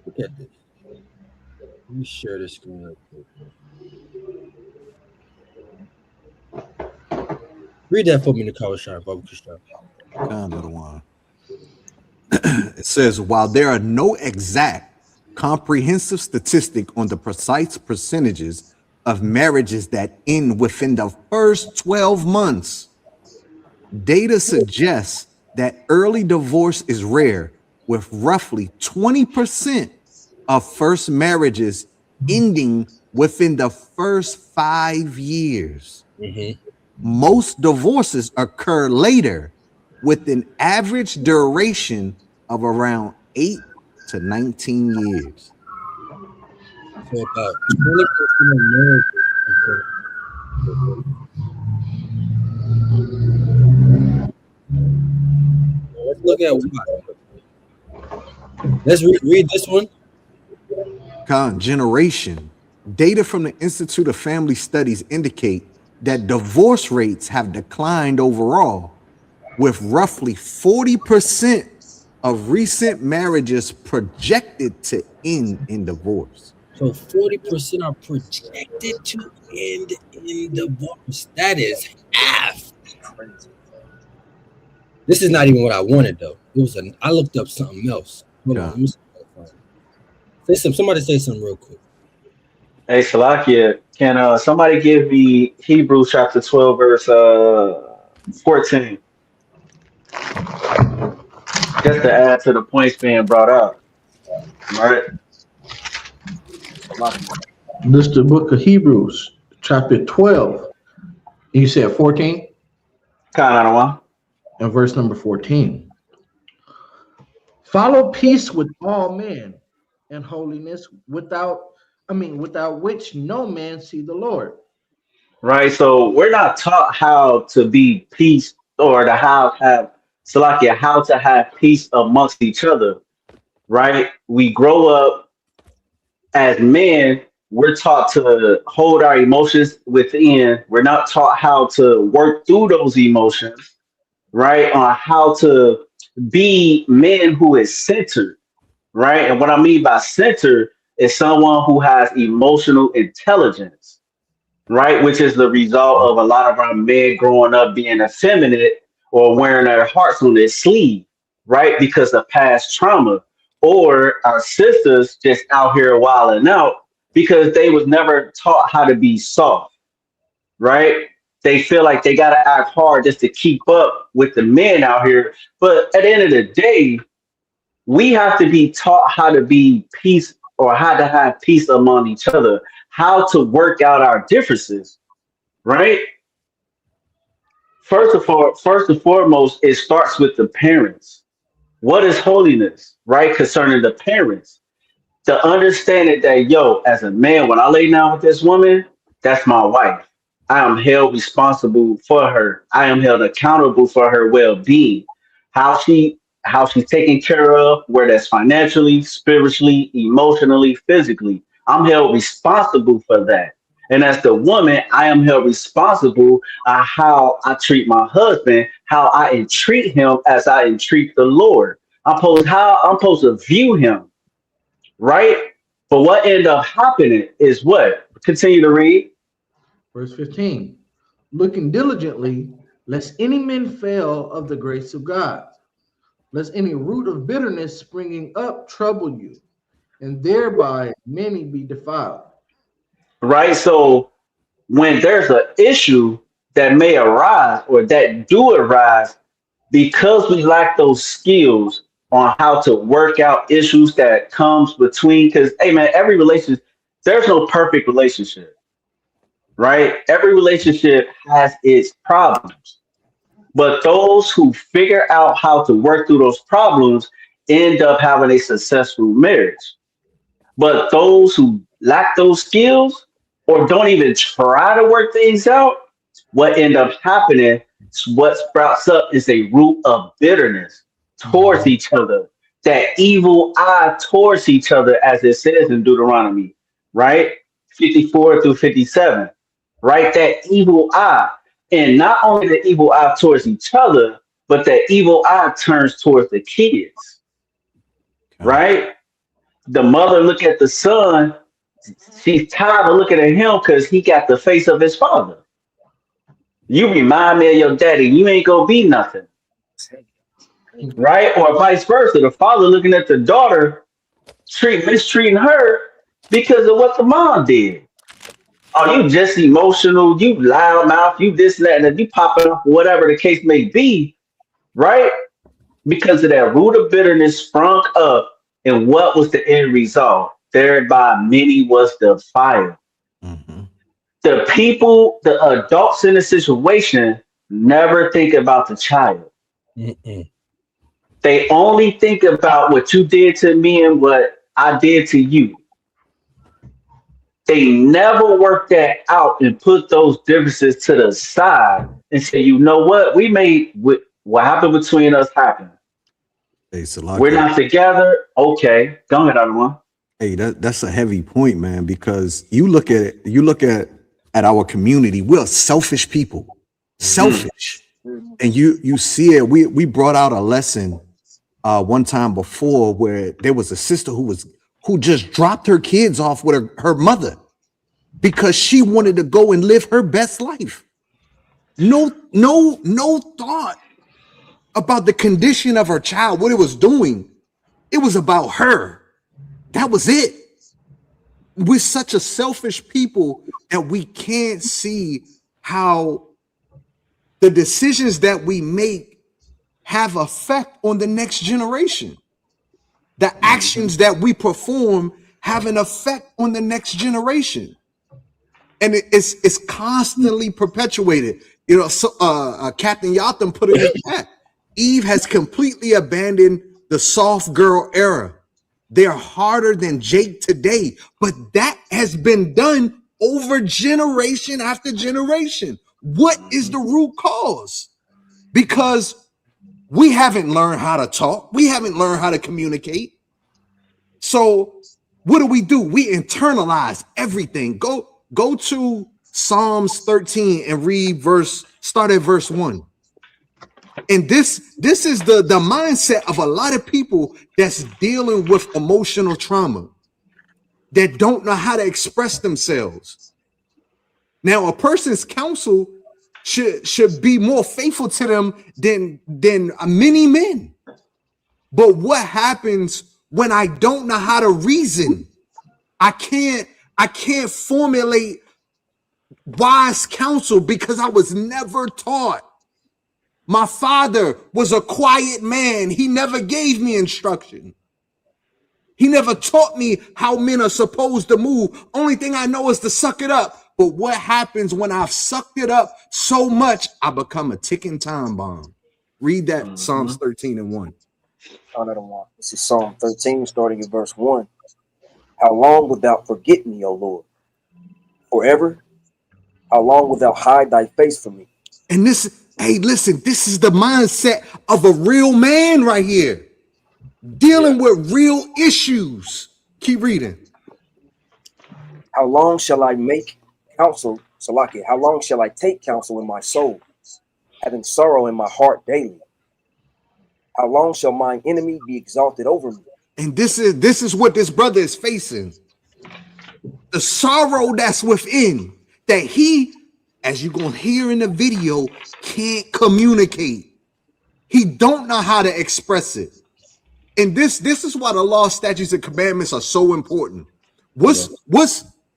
Look at this. Let me share this screen real quick. Read that for me in the comment section, Barbara Christian. Little one. It says, while there are no exact, comprehensive statistic on the precise percentages of marriages that end within the first 12 months, data suggests that early divorce is rare, with roughly 20% of first marriages ending within the first 5 years. Mm-hmm. Most divorces occur later, with an average duration of around 8 to 19 years. So about 20% of marriages. Let's look at why. Let's read this one. Generation. Data from the Institute of Family Studies indicate that divorce rates have declined overall, with roughly 40% of recent marriages projected to end in divorce. So 40% are projected to end in divorce. That is half. This is not even what I wanted though. It was I looked up something else. Hold on, let me say somebody say something real quick. Hey, Salakia, can somebody give me Hebrews chapter 12, verse 14? Just to add to the points being brought up. Right? This is the book of Hebrews, chapter 12. You said 14? And verse number 14. Follow peace with all men and holiness, without which no man see the Lord. Right. So we're not taught how to be peace or to have Salakia, how to have peace amongst each other. Right. We grow up as men, we're taught to hold our emotions within. We're not taught how to work through those emotions, right? On how to be men who is centered, right? And what I mean by centered is someone who has emotional intelligence, right? Which is the result of a lot of our men growing up being effeminate or wearing their hearts on their sleeve, right? Because of past trauma, or our sisters just out here wilding out because they was never taught how to be soft, right? They feel like they gotta act hard just to keep up with the men out here. But at the end of the day, we have to be taught how to be peace or how to have peace among each other, how to work out our differences, right? First and foremost, it starts with the parents. What is holiness, right? Concerning the parents. The understanding that, yo, as a man, when I lay down with this woman, that's my wife. I am held responsible for her. I am held accountable for her well-being. How she's taken care of, whether that's financially, spiritually, emotionally, physically. I'm held responsible for that. And as the woman, I am held responsible how I treat my husband, how I entreat him as I entreat the Lord. I'm supposed to view him, right? But what ended up happening is what? Continue to read. Verse 15. Looking diligently, lest any man fail of the grace of God, lest any root of bitterness springing up trouble you, and thereby many be defiled. Right? So when there's an issue that may arise or that do arise, because we lack those skills on how to work out issues that comes between, because hey man, every relationship, there's no perfect relationship, right? Every relationship has its problems. But those who figure out how to work through those problems end up having a successful marriage. But those who lack those skills or don't even try to work things out, what end up happening, what sprouts up is a root of bitterness towards each other, that evil eye towards each other, as it says in Deuteronomy, right? 54 through 57, right? That evil eye. And not only the evil eye towards each other, but that evil eye turns towards the kids, right? The mother look at the son, she's tired of looking at him because he got the face of his father. You remind me of your daddy, you ain't gonna be nothing. Right? Or vice versa. The father looking at the daughter, mistreating her because of what the mom did. Oh, you just emotional, you loud mouth, you this and that, and you popping up, whatever the case may be, right? Because of that root of bitterness sprung up, and what was the end result? Thereby many was defiled. The people, the adults in the situation, never think about the child. They only think about what you did to me and what I did to you. They never work that out and put those differences to the side and say, you know what? We made what happened between us happen. Hey, Salakia. We're not together. Okay. Go ahead, other one. Hey, that's a heavy point, man, because you look at our community, we're selfish people. Selfish. And you see it. We brought out a lesson one time before where there was a sister who just dropped her kids off with her mother because she wanted to go and live her best life. No thought about the condition of her child, what it was doing. It was about her. That was it. We're such a selfish people that we can't see how the decisions that we make have effect on the next generation. The actions that we perform have an effect on the next generation. And it's constantly perpetuated. You know, so Captain Yotham put it in the chat. Eve has completely abandoned the soft girl era. They're harder than Jake today, but that has been done over generation after generation. What is the root cause? Because we haven't learned how to talk. We haven't learned how to communicate. So what do? We internalize everything. Go to Psalms 13 and start at verse 1. And this is the mindset of a lot of people that's dealing with emotional trauma, that don't know how to express themselves. Now, a person's counsel should be more faithful to them than many men. But what happens when I don't know how to reason? I can't formulate wise counsel because I was never taught. My father was a quiet man. He never gave me instruction. He never taught me how men are supposed to move. Only thing I know is to suck it up. But what happens when I've sucked it up so much, I become a ticking time bomb. Read that Psalms 13 and 1. This is Psalm 13, starting at verse 1. How long wilt thou forget me, O Lord? Forever? How long wilt thou hide thy face from me? And this, hey, listen, this is the mindset of a real man right here, dealing with real issues. Keep reading. How long shall I make counsel, Salakia? How long shall I take counsel in my soul, having sorrow in my heart daily? How long shall mine enemy be exalted over me? And this is what this brother is facing. The sorrow that's within, that he, as you're going to hear in the video, can't communicate. He don't know how to express it. And this is why the law, statutes, and commandments are so important.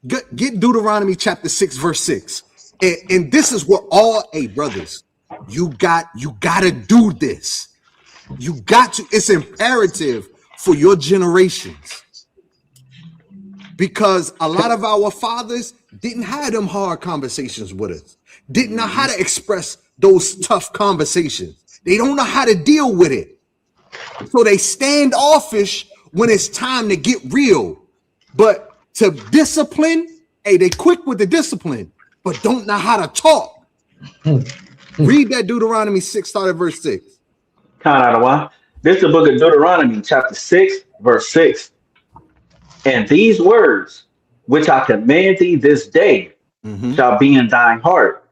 Get Deuteronomy chapter 6, verse 6. And this is what brothers, you got to do this. You got to, it's imperative for your generations. Because a lot of our fathers didn't have them hard conversations with us. Didn't know how to express those tough conversations. They don't know how to deal with it. So they standoffish when it's time to get real. But to discipline, hey, they quick with the discipline, but don't know how to talk. Read that Deuteronomy 6, start at verse 6. This is the book of Deuteronomy, chapter 6, verse 6. And these words, which I command thee this day, shall be in thine heart,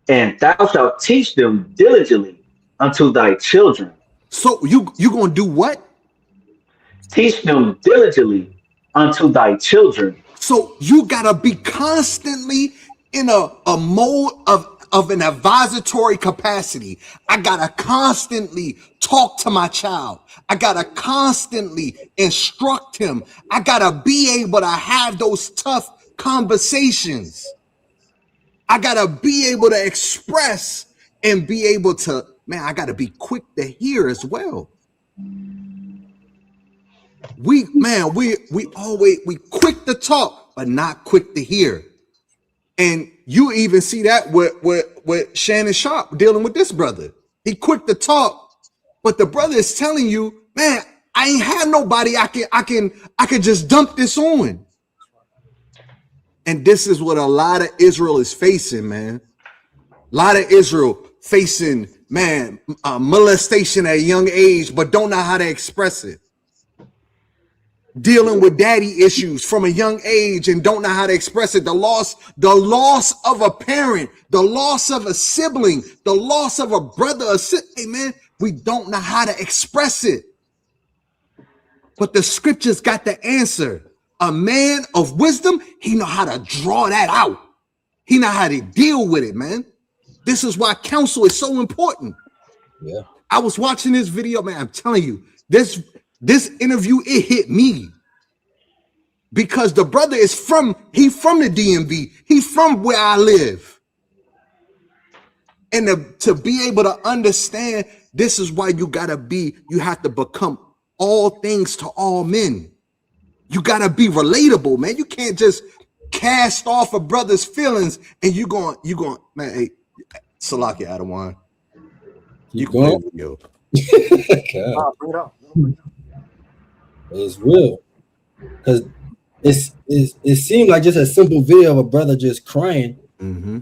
and thou shalt teach them diligently unto thy children. So you gonna do what? Teach them diligently unto thy children. So you gotta be constantly in a mode of an advisory capacity. I gotta constantly talk to my child. I gotta constantly instruct him. I gotta be able to have those tough conversations. I gotta be able to express and be able to, man, I gotta be quick to hear as well. We quick to talk, but not quick to hear. And you even see that with Shannon Sharp dealing with this brother. He quick to talk, but the brother is telling you, man, I ain't have nobody I can just dump this on. And this is what a lot of Israel is facing, man. A lot of Israel facing, man, molestation at a young age, but don't know how to express it. dealing with daddy issues from a young age and don't know how to express it. The loss of a parent, the loss of a sibling, the loss of a brother, hey man, we don't know how to express it. But the scriptures got the answer. A man of wisdom, he know how to draw that out. He know how to deal with it, man. This is why counsel is so important. Yeah. I was watching this video, man. I'm telling you, this interview, it hit me. Because the brother is from the DMV. He's from where I live. And to be able to understand, this is why you have to become all things to all men. You gotta be relatable, man. You can't just cast off a brother's feelings and you going, man, hey, Salaki Adawan. You going? Bring it up. It's real. Because it seemed like just a simple video of a brother just crying. Mm-hmm.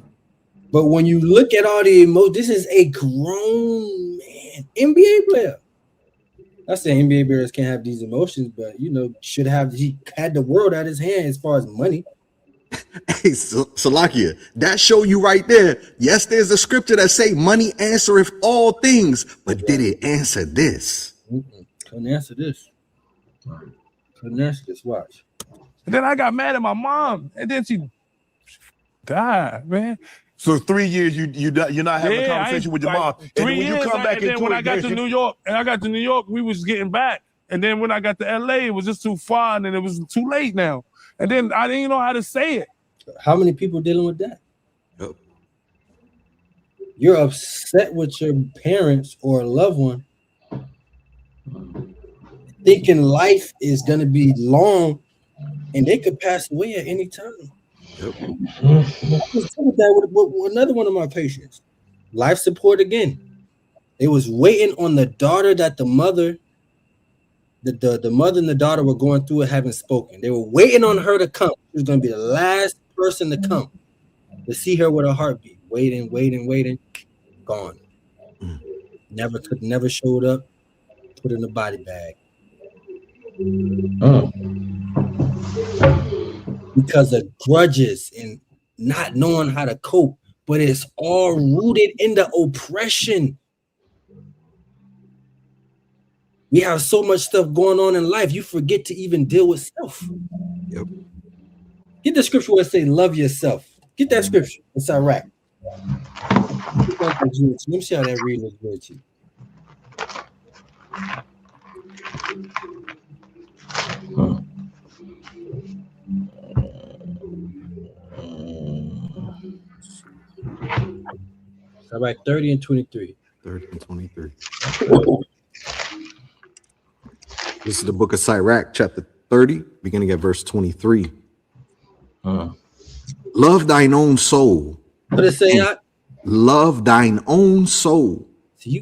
But when you look at all the emotions, this is a grown man, NBA player. I say NBA players can't have these emotions, but he had the world at his hand as far as money. Hey, Salakia, that show you right there. Yes, there's a scripture that say money answereth all things, but did it answer this? Couldn't answer this. Couldn't answer this. Watch. And then I got mad at my mom, and then she died, man. So 3 years you're not having a conversation with your mom. And when you come back and then when I got to New York, we was getting back. And then when I got to LA, it was just too far, and then it was too late now. And then I didn't know how to say it. How many people dealing with that? Yep. You're upset with your parents or a loved one, thinking life is gonna be long, and they could pass away at any time. Yep. I was talking that with another one of my patients. Life support again. They was waiting on the daughter that the mother and the daughter were going through it, haven't spoken. They were waiting on her to come. She was going to be the last person to come to see her with a heartbeat. Waiting. Gone. Never showed up. Put in the body bag. Because of grudges and not knowing how to cope, but it's all rooted in the oppression. We have so much stuff going on in life, you forget to even deal with self. Yep. Get the scripture where it says, love yourself. Get that scripture. It's Iraq. Let me see how that reading is good to you. All right, 30 and 23. 30 and 23. This is the book of Sirach, chapter 30, beginning at verse 23. Love thine own soul. What it say? Love thine own soul. So you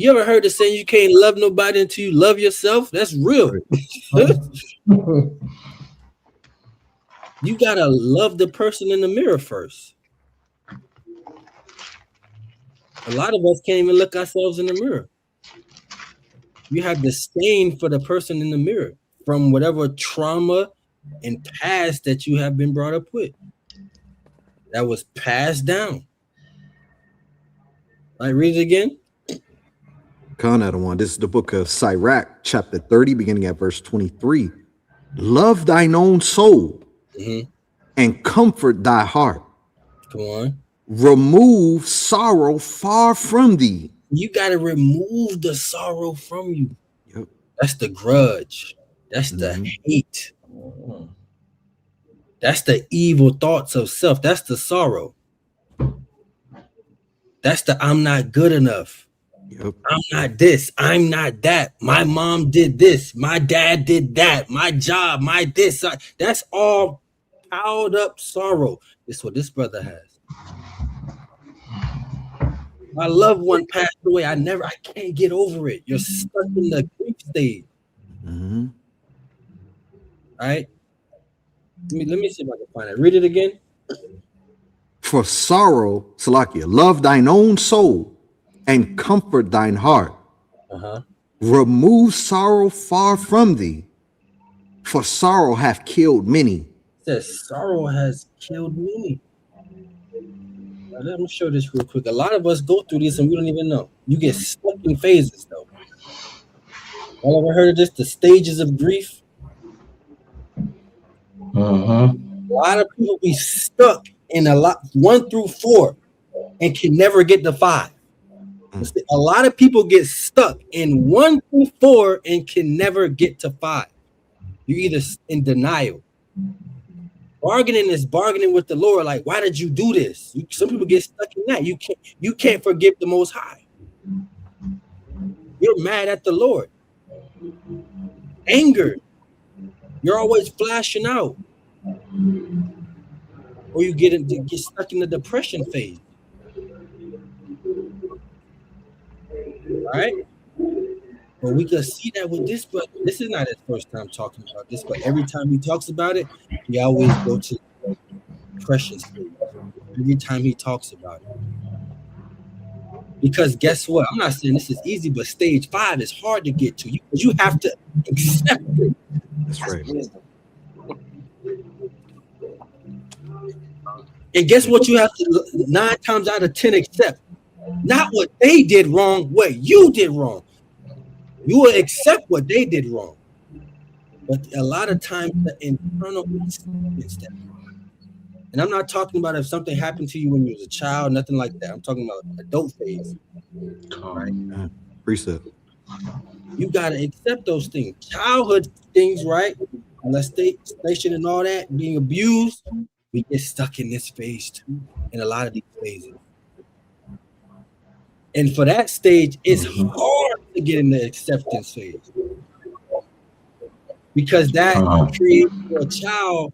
ever heard the saying you can't love nobody until you love yourself? That's real. You gotta love the person in the mirror first. A lot of us can't even look ourselves in the mirror. You have disdain for the person in the mirror from whatever trauma and past that you have been brought up with. That was passed down. All right, read it again. This is the book of Sirach, chapter 30, beginning at verse 23. Love thine own soul and comfort thy heart. Come on. Remove sorrow far from thee. You got to remove the sorrow from you. Yep. That's the grudge. That's the hate. That's the evil thoughts of self. That's the sorrow. That's the I'm not good enough. Yep. I'm not this. I'm not that. My mom did this. My dad did that. My job, my this. That's all piled up sorrow. This is what this brother has. My loved one passed away. I can't get over it. You're stuck in the grief stage. All right. Let me see if I can find it. Read it again. For sorrow, Salakia, love thine own soul and comfort thine heart. Remove sorrow far from thee. For sorrow hath killed many. It says sorrow has killed many. Let me show this real quick. A lot of us go through this and we don't even know. You get stuck in phases though. Y'all ever heard of this? The stages of grief. A lot of people be stuck in 1 through 4 and can never get to 5. A lot of people get stuck in 1 through 4 and can never get to 5. You're either in denial. Bargaining is bargaining with the Lord. Like, why did you do this? Some people get stuck in that. You can't forgive the Most High. You're mad at the Lord. Anger. You're always flashing out. Or you get stuck in the depression phase. Right? But we can see that with this, but this is not his first time talking about this, but every time he talks about it, he always go to depression stage. Every time he talks about it. Because guess what? I'm not saying this is easy, but stage 5 is hard to get to. You have to accept it. That's right. And guess what? You have to 9 times out of 10 accept. Not what they did wrong, what you did wrong. You will accept what they did wrong. But a lot of times the internal instead. And I'm not talking about if something happened to you when you was a child, nothing like that. I'm talking about adult phase. Right? Precept. You gotta accept those things. Childhood things, right? Molestation and all that, being abused, we get stuck in this phase too, in a lot of these phases. And for that stage, it's hard to get in the acceptance phase. Because that creates for a child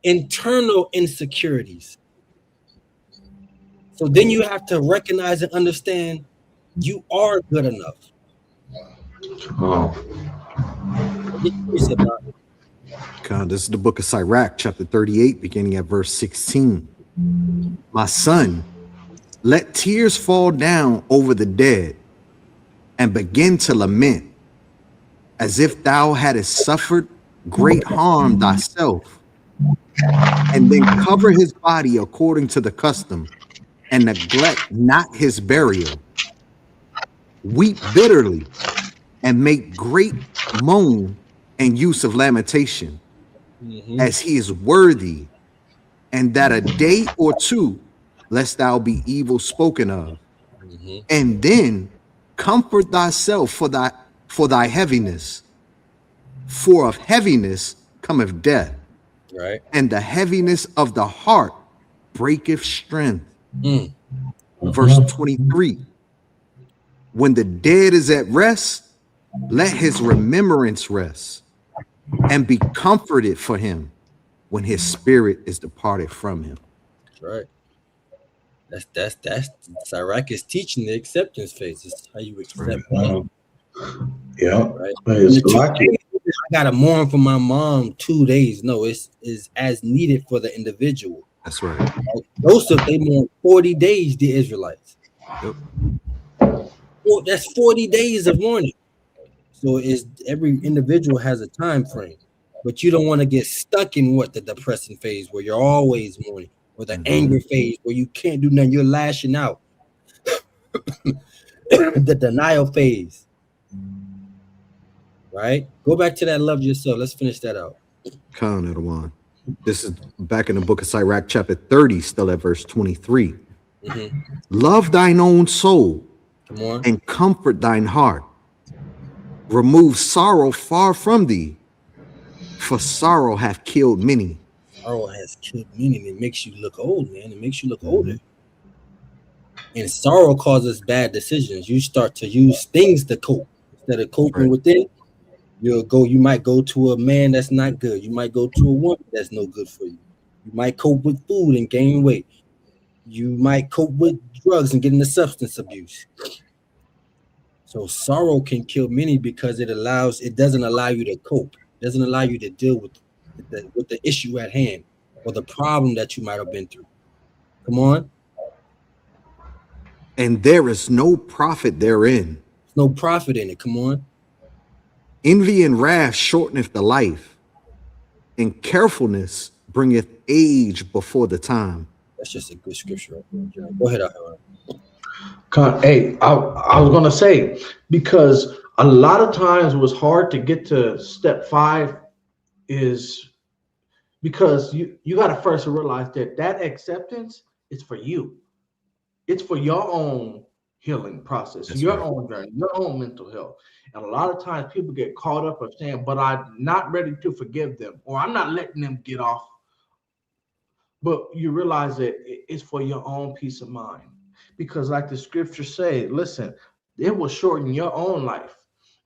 internal insecurities. So then you have to recognize and understand you are good enough. This is the book of Sirach, chapter 38, beginning at verse 16. My son, let tears fall down over the dead and begin to lament as if thou hadst suffered great harm thyself, and then cover his body according to the custom and neglect not his burial. Weep bitterly and make great moan and use of lamentation, as he is worthy, and that a day or two lest thou be evil spoken of, and then comfort thyself for thy heaviness, for of heaviness cometh death, right? And the heaviness of the heart breaketh strength. Verse 23, when the dead is at rest, let his remembrance rest, and be comforted for him when his spirit is departed from him. That's right. That's Sirach is teaching the acceptance phase. It's how you accept. Yeah. Right. I gotta mourn for my mom 2 days. No, it's as needed for the individual. That's right. Joseph, they mourned 40 days, the Israelites. Yep. Well, that's 40 days of mourning. So it's every individual has a time frame, but you don't want to get stuck in the depressing phase where you're always mourning, or the anger phase where you can't do nothing, you're lashing out. The denial phase. Right? Go back to that love yourself. Let's finish that out. Come, Edwan. This is back in the book of Sirach, chapter 30, still at verse 23. Love thine own soul and comfort thine heart. Remove sorrow far from thee, for sorrow hath killed many. Sorrow has killed many, and it makes you look old, man. It makes you look older. And sorrow causes bad decisions. You start to use things to cope. Instead of coping with it, you might go to a man that's not good. You might go to a woman that's no good for you. You might cope with food and gain weight. You might cope with drugs and get into substance abuse. So sorrow can kill many because it doesn't allow you to cope. It doesn't allow you to deal with the issue at hand or the problem that you might have been through. Come on. And there is no profit therein. No profit in it. Come on. Envy and wrath shorteneth the life, and carefulness bringeth age before the time. That's just a good scripture. Go ahead, Ahara. Hey, I was gonna say, because a lot of times it was hard to get to step 5 is because you got to first realize that acceptance is for you. It's for your own healing process, That's your right. own journey, your own mental health. And a lot of times people get caught up of saying, but I'm not ready to forgive them, or I'm not letting them get off. But you realize that it's for your own peace of mind. Because like the scriptures say, listen, it will shorten your own life.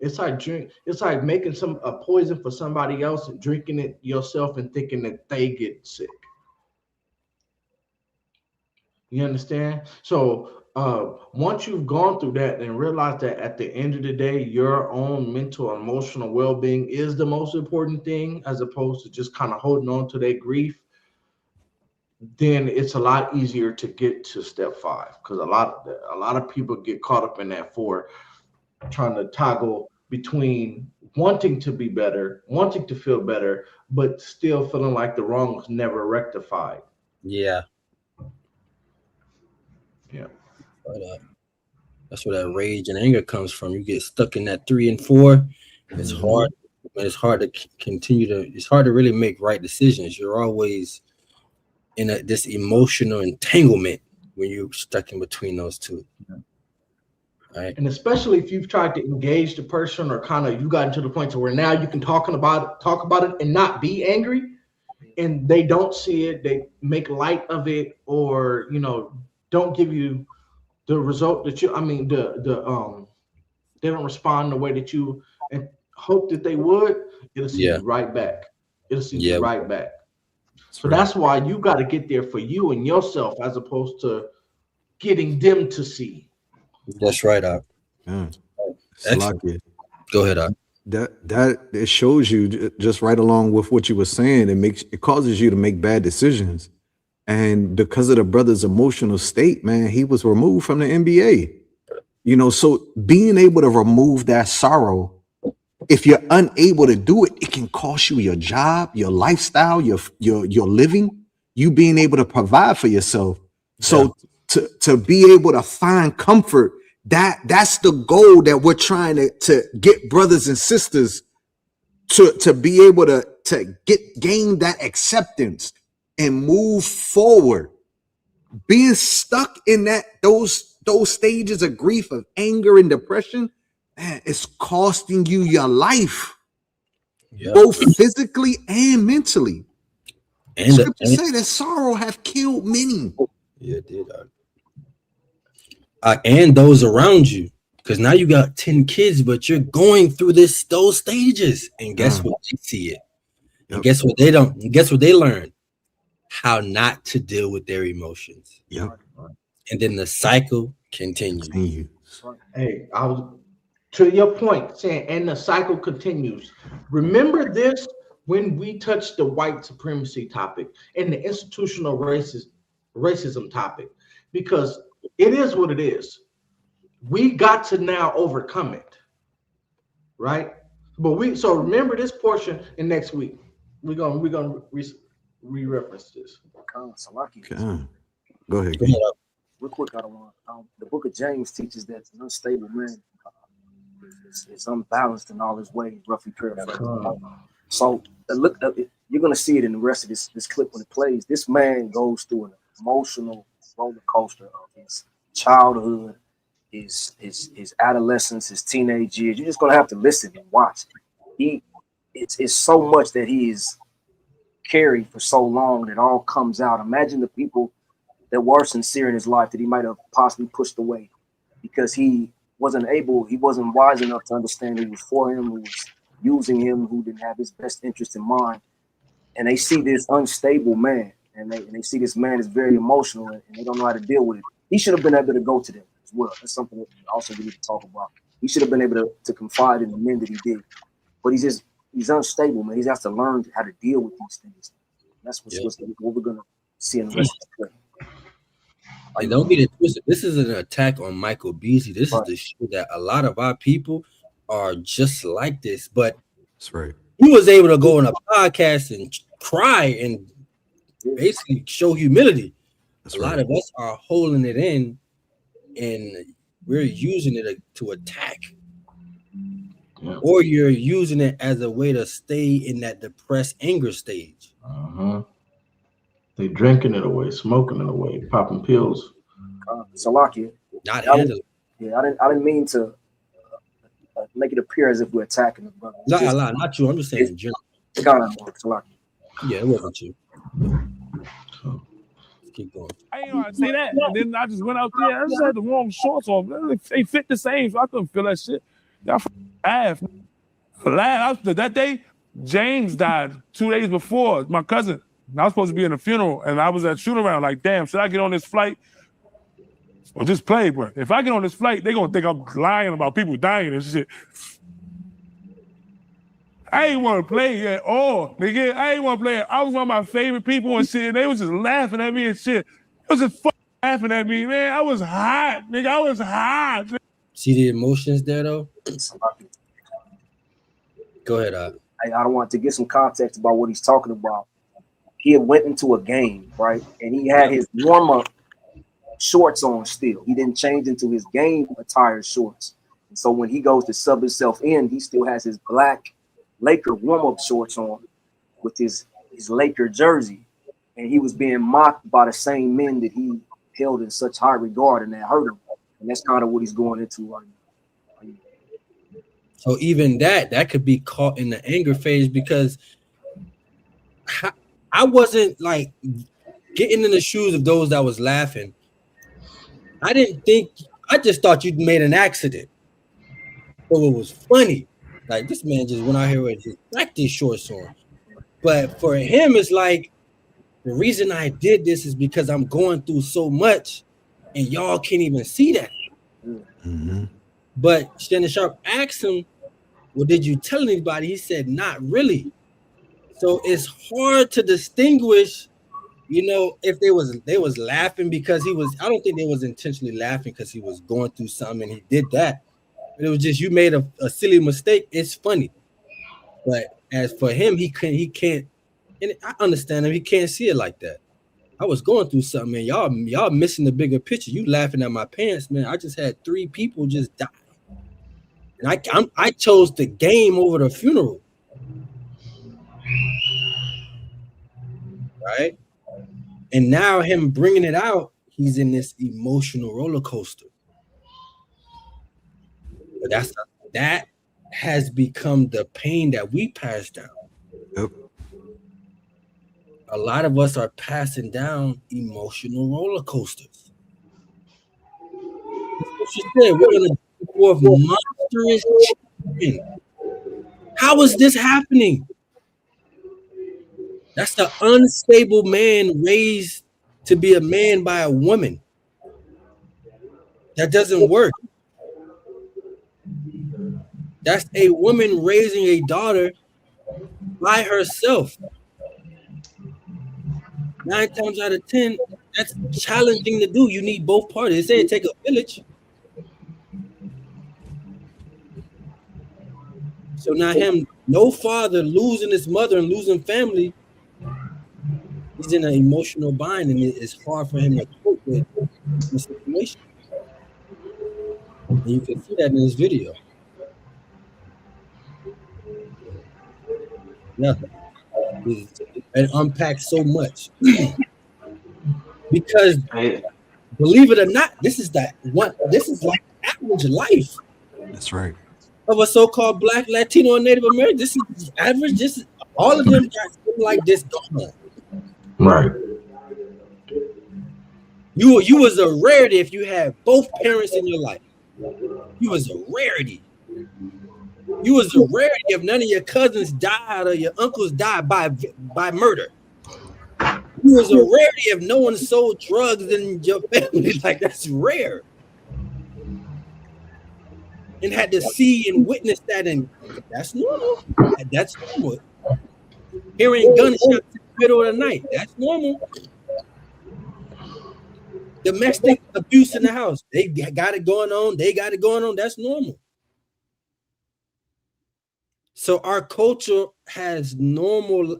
It's like making a poison for somebody else and drinking it yourself and thinking that they get sick. You understand? So once you've gone through that and realize that at the end of the day, your own mental and emotional well-being is the most important thing, as opposed to just kind of holding on to their grief, then it's a lot easier to get to step 5. Because a lot of people get caught up in that 4, trying to toggle between wanting to be better, wanting to feel better, but still feeling like the wrong was never rectified. Yeah. Yeah. But that's where that rage and anger comes from. You get stuck in that 3 and 4. It's hard. It's hard to continue to. It's hard to really make right decisions. You're always in this emotional entanglement when you're stuck in between those two. Right. And especially if you've tried to engage the person, or kind of you got to the point to where now you can talk about it and not be angry, and they don't see it, they make light of it, or don't give you the result that you. I mean, they don't respond the way that you hope that they would. It'll see you right back. It'll see you right back. So that's why you got to get there for you and yourself, as opposed to getting them to see. That's right, Op. Go ahead, Op. That it shows you just right along with what you were saying. It causes you to make bad decisions, and because of the brother's emotional state, man, he was removed from the NBA. So being able to remove that sorrow, if you're unable to do it, it can cost you your job, your lifestyle, your living, you being able to provide for yourself. So to be able to find comfort, that's the goal that we're trying to get brothers and sisters to be able to gain that acceptance and move forward. Being stuck in those stages of grief, of anger and depression, man, it's costing you your life, both physically and mentally. And scripture say that sorrow have killed many. Yeah, it did. And those around you, because now you got 10 kids, but you're going through those stages, and guess what? They see it, and guess what? They don't. And guess what? They learn how not to deal with their emotions. And then the cycle continues. Hey, I was to your point saying, and the cycle continues. Remember this when we touched the white supremacy topic and the institutional racism topic, because it is what it is. We got to now overcome it, right? But so remember this portion, and next week we're gonna re-reference this. Go ahead. Real quick, I don't want. The Book of James teaches that an unstable man is unbalanced in all his ways, roughly paraphrased. So look, you're gonna see it in the rest of this clip when it plays. This man goes through an emotional roller coaster of his childhood, his adolescence, his teenage years. You're just gonna have to listen and watch. It's so much that he is carried for so long that all comes out. Imagine the people that were sincere in his life that he might have possibly pushed away because he wasn't wise enough to understand who was for him, who was using him, who didn't have his best interest in mind. And they see this unstable man, and they see this man is very emotional, and they don't know how to deal with it. He should have been able to go to them as well. That's something that also we need to talk about. He should have been able to confide in the men that he did. But he's unstable, man. He has to learn how to deal with these things. That's what we're gonna see in the rest of the play. And don't get it twisted. This is an attack on Michael Beasley. This is the shit that a lot of our people are just like this. But That's right. he was able to go on a podcast and cry and basically show humility. That's a lot right. of us are holding it in, and we're using it to attack. Yeah. Or you're using it as a way to stay in that depressed anger stage. They drinking it away, smoking it away, popping pills. Salakia. Not handling. Yeah, I didn't mean to make it appear as if we're attacking the brother. Not you. I'm just saying in general. Kind of Salakia. Yeah, it wasn't you. So, keep going. I ain't gonna say that. And then I just went out there. I just had the wrong shorts on. They fit the same, so I couldn't feel that shit. Y'all laugh. That day, James died 2 days before my cousin. And I was supposed to be in a funeral, and I was at shoot around. Like, damn, should I get on this flight or just play? But if I get on this flight, they gonna think I'm lying about people dying and shit. I ain't want to play at all, nigga. I ain't want to play. I was one of my favorite people and shit, and they was just laughing at me and shit. It was just laughing at me, man. I was hot, nigga. I was hot. See the emotions there, though? Go ahead, I don't want to get some context about what he's talking about. He had went into a game, right? And he had his warm-up shorts on still. He didn't change into his game attire shorts. And so when he goes to sub himself in, he still has his black Laker warm-up shorts on with his Laker jersey. And he was being mocked by the same men that he held in such high regard, and that hurt him. And that's kind of what he's going into right now. So even that could be caught in the anger phase, because I wasn't like getting in the shoes of those that was laughing. I just thought you'd made an accident. So it was funny. Like, this man just went out here with his practice shorts on. But for him, it's like, the reason I did this is because I'm going through so much, and y'all can't even see that. Mm-hmm. But Shannon Sharp asked him, well, did you tell anybody? He said, not really. So it's hard to distinguish, if they was laughing because I don't think they was intentionally laughing because he was going through something and he did that. But it was just, you made a silly mistake. It's funny. But as for him, he can't, and I understand him, he can't see it like that. I was going through something, man. Y'all missing the bigger picture. You laughing at my pants, man. I just had 3 people just die. And I chose the game over the funeral. Right? And now him bringing it out, he's in this emotional roller coaster. But that has become the pain that we pass down. Yep. A lot of us are passing down emotional roller coasters. She said we're gonna go forth monstrous children. How is this happening? That's the unstable man raised to be a man by a woman. That doesn't work. That's a woman raising a daughter by herself. 9 times out of 10, that's challenging to do. You need both parties. They say it take a village. So now no father, losing his mother and losing family, he's in an emotional bind, and it's hard for him to cope with the situation. And you can see that in this video. Yeah. And unpack so much. Because believe it or not, this is like average life. That's right. Of a so-called Black, Latino, and Native American. This is average. This is all of them got something like this going on. Right. You was a rarity if you had both parents in your life. You was a rarity. You was a rarity if none of your cousins died or your uncles died by murder. You was a rarity if no one sold drugs in your family. Like, that's rare. And had to see and witness that, and that's normal. That's normal. Hearing gunshots in the middle of the night, that's normal. Domestic abuse in the house, they got it going on. That's normal. So our culture has normalized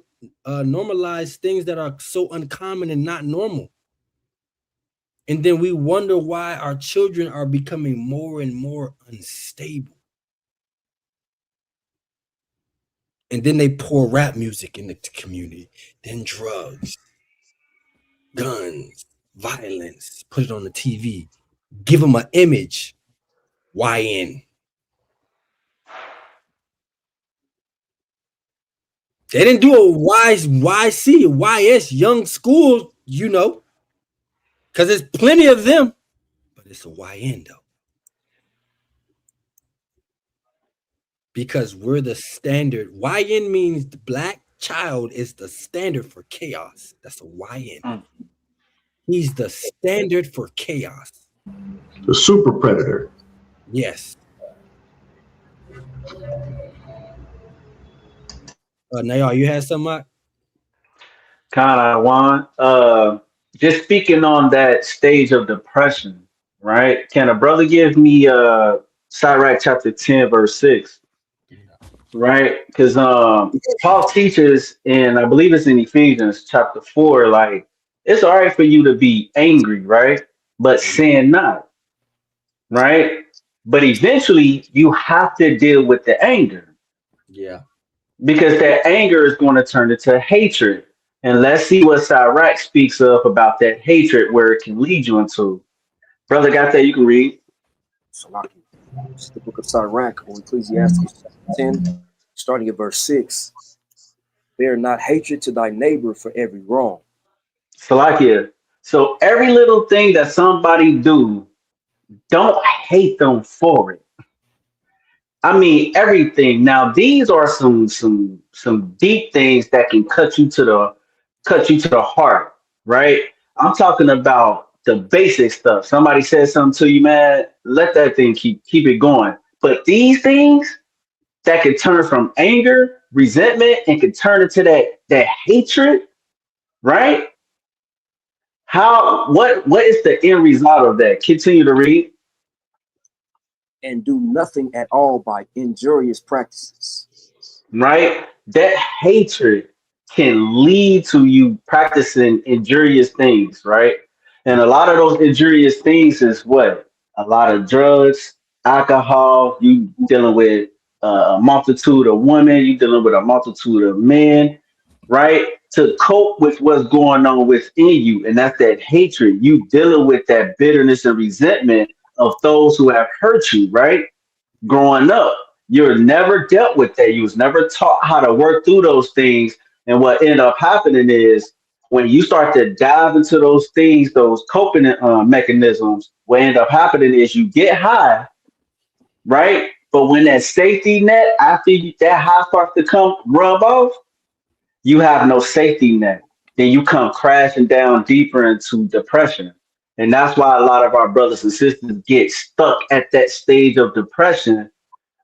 things that are so uncommon and not normal. And then we wonder why our children are becoming more and more unstable. And then they pour rap music in the community, then drugs, guns, violence, put it on the TV, give them an image, YN. They didn't do a YC, YS, young school, you know, because there's plenty of them, but it's a YN though. Because we're the standard. YN means the black child is the standard for chaos. That's a YN. He's the standard for chaos. The super predator. Yes. Nayar, you had something? Kind of Juan. Just speaking on that stage of depression, right? Can a brother give me Sirach chapter 10, verse 6? Right? Because Paul teaches, and I believe it's in Ephesians chapter 4, like it's all right for you to be angry, right? But sin not, right? But eventually you have to deal with the anger. Yeah. Because that anger is going to turn into hatred. And let's see what Sirach speaks of about that hatred, where it can lead you into. Brother, got that? You can read. Salaki. It's the book of Sirach, or Ecclesiastes 10, starting at verse 6. Bear not hatred to thy neighbor for every wrong. Salakia. So every little thing that somebody do, don't hate them for it. I mean everything. Now these are some deep things that can cut you to the heart, right? I'm talking about the basic stuff. Somebody says something to you, man, let that thing keep it going. But these things that can turn from anger, resentment, and can turn into that hatred, right? What is the end result of that? Continue to read. And do nothing at all by injurious practices. Right? That hatred can lead to you practicing injurious things, right? And a lot of those injurious things is what? A lot of drugs, alcohol, you dealing with a multitude of women, you dealing with a multitude of men, right? To cope with what's going on within you. And that's that hatred. You dealing with that bitterness and resentment of those who have hurt you, right? Growing up, you're never dealt with that. You was never taught how to work through those things. And what ended up happening is when you start to dive into those things, those coping mechanisms, what end up happening is you get high, right? But when that safety net, after that high starts to come rub off, you have no safety net. Then you come crashing down deeper into depression. And that's why a lot of our brothers and sisters get stuck at that stage of depression,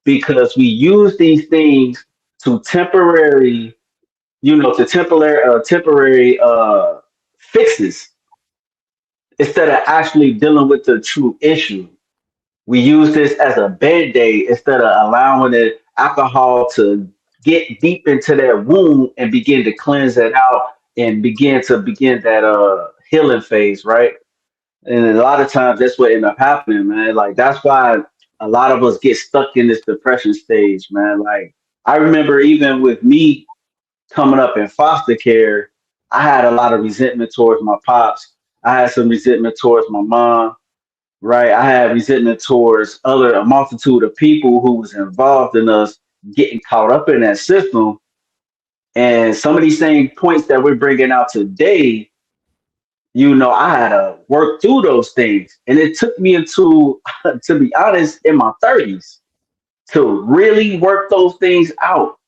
because we use these things to temporary fixes instead of actually dealing with the true issue. We use this as a band-aid instead of allowing the alcohol to get deep into that wound and begin to cleanse it out and begin that healing phase, right? And a lot of times that's what end up happening, man. Like that's why a lot of us get stuck in this depression stage, man. Like I remember even with me coming up in foster care, I had a lot of resentment towards my pops. I had some resentment towards my mom, right? I had resentment towards a multitude of people who was involved in us getting caught up in that system. And some of these same points that we're bringing out today, I had to work through those things. And it took me into, to be honest, in my 30s to really work those things out.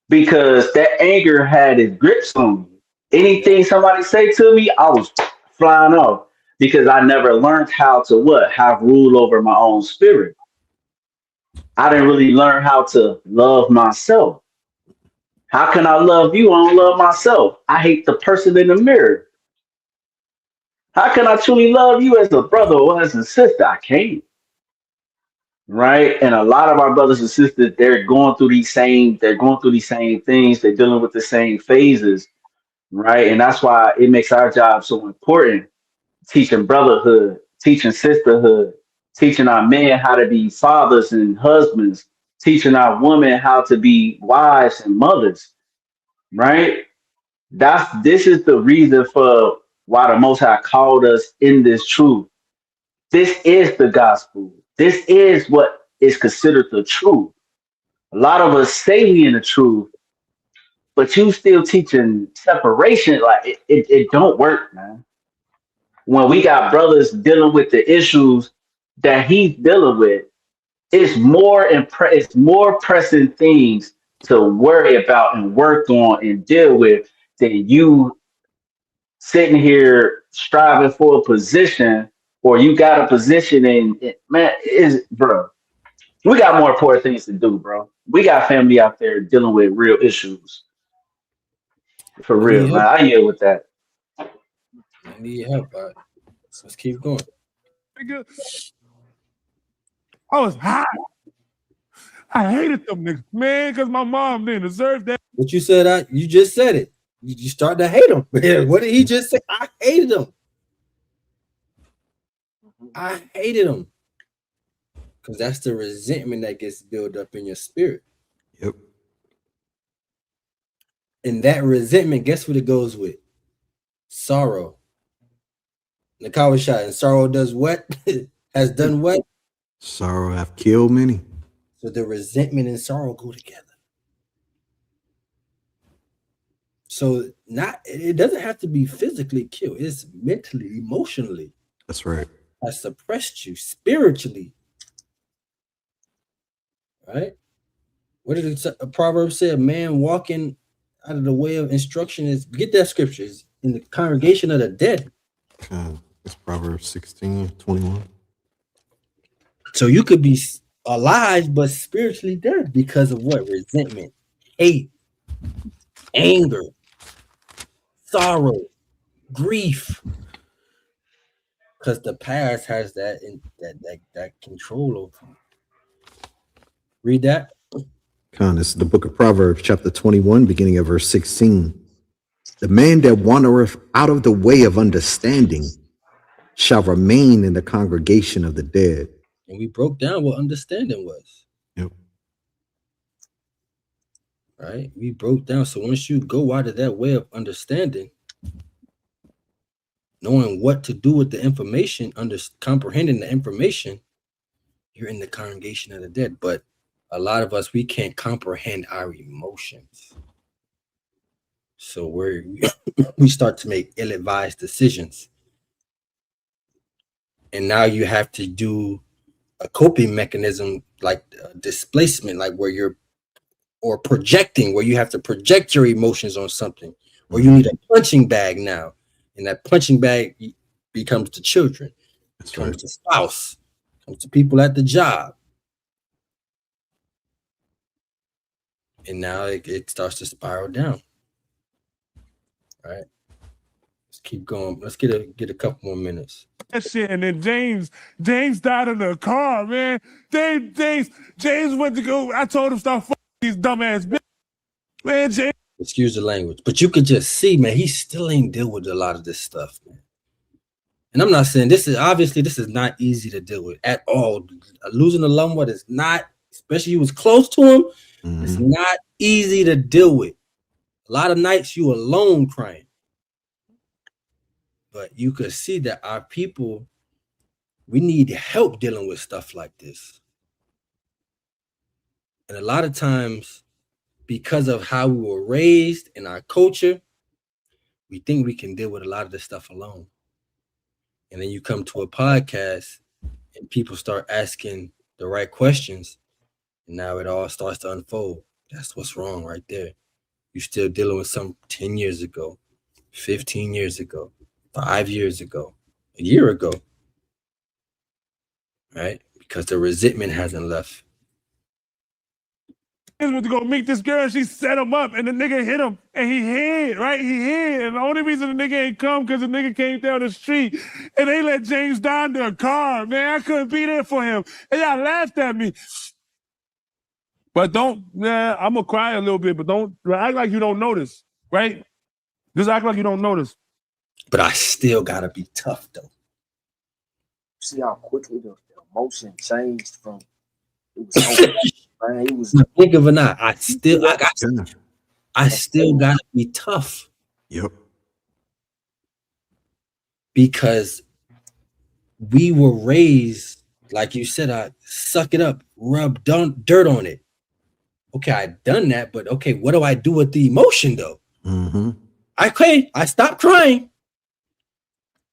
Because that anger had its grips on me. Anything somebody say to me, I was flying off because I never learned how to have rule over my own spirit. I didn't really learn how to love myself. How can I love you? I don't love myself. I hate the person in the mirror. How can I truly love you as a brother or as a sister? I can't. right? And a lot of our brothers and sisters, they're going through these same things. They're dealing with the same phases, right? And that's why it makes our job so important. Teaching brotherhood, teaching sisterhood, teaching our men how to be fathers and husbands, teaching our women how to be wives and mothers, right? This is the reason for why the Most High called us in this truth. This is the gospel. This is what is considered the truth. A lot of us say we in the truth, but you still teaching separation. Like it don't work, man. When we got brothers dealing with the issues that he's dealing with, it's more pressing things to worry about and work on and deal with than you sitting here striving for a position, or you got a position and man, is bro. We got more important things to do, bro. We got family out there dealing with real issues. For I real, need man. help. I yield with that. I need help. All right. Let's keep going. Nigga, I was hot. I hated them niggas, man, because my mom didn't deserve that. What you said, you just said it. You start to hate him. What did he just say? I hated him. I hated him. Because that's the resentment that gets built up in your spirit. Yep. And that resentment, guess what it goes with? Sorrow. Nakawa shot, and sorrow does what? Has done what? Sorrow have killed many. So the resentment and sorrow go together. So it doesn't have to be physically killed. It's mentally, emotionally. That's right. Has suppressed you spiritually. Right? What did a proverb say? A man walking out of the way of instruction is, get that scripture, is in the congregation of the dead. It's Proverbs 16:21. So you could be alive but spiritually dead because of what? Resentment, hate, anger, sorrow, grief. Because the past has that control over you. Read that. This is the book of Proverbs, chapter 21, beginning of verse 16. The man that wandereth out of the way of understanding shall remain in the congregation of the dead. And we broke down what understanding was. Yep. Right? We broke down. So once you go out of that way of understanding, knowing what to do with the information, comprehending the information, you're in the congregation of the dead. But a lot of us, we can't comprehend our emotions. So we start to make ill-advised decisions. And now you have to do a coping mechanism like displacement, like or projecting, where you have to project your emotions on something, or you need a punching bag now. And that punching bag becomes the children, becomes the spouse, comes to people at the job. And now it starts to spiral down. All right. Let's keep going. Let's get a couple more minutes. That shit, and then James died in the car, man. James went to go. I told him stop fucking these dumbass bitches. Man, James. Excuse the language, but you could just see, man, he still ain't deal with a lot of this stuff, man. And I'm not saying this is not easy to deal with at all. Losing a loved one is not, especially you was close to him, it's not easy to deal with. A lot of nights you alone crying. But you could see that our people, we need help dealing with stuff like this. And a lot of times, because of how we were raised in our culture, we think we can deal with a lot of this stuff alone. And then you come to a podcast and people start asking the right questions. And now it all starts to unfold. That's what's wrong right there. You're still dealing with some 10 years ago, 15 years ago, 5 years ago, a year ago. Right? Because the resentment hasn't left. went to go meet this girl and she set him up and the nigga hit him and he hid, right? He hid. And the only reason the nigga ain't come because the nigga came down the street and they let James down their car. Man, I couldn't be there for him. And y'all laughed at me. But don't, I'm gonna cry a little bit, but don't act like you don't notice, right? Just act like you don't notice. But I still gotta be tough though. See how quickly the emotion changed from it was over, man. He was think of it not. I still gotta be tough. Yep. Because we were raised, like you said, I suck it up, rub dirt on it. Okay, I done that, but okay, what do I do with the emotion though? Mm-hmm. I stopped crying.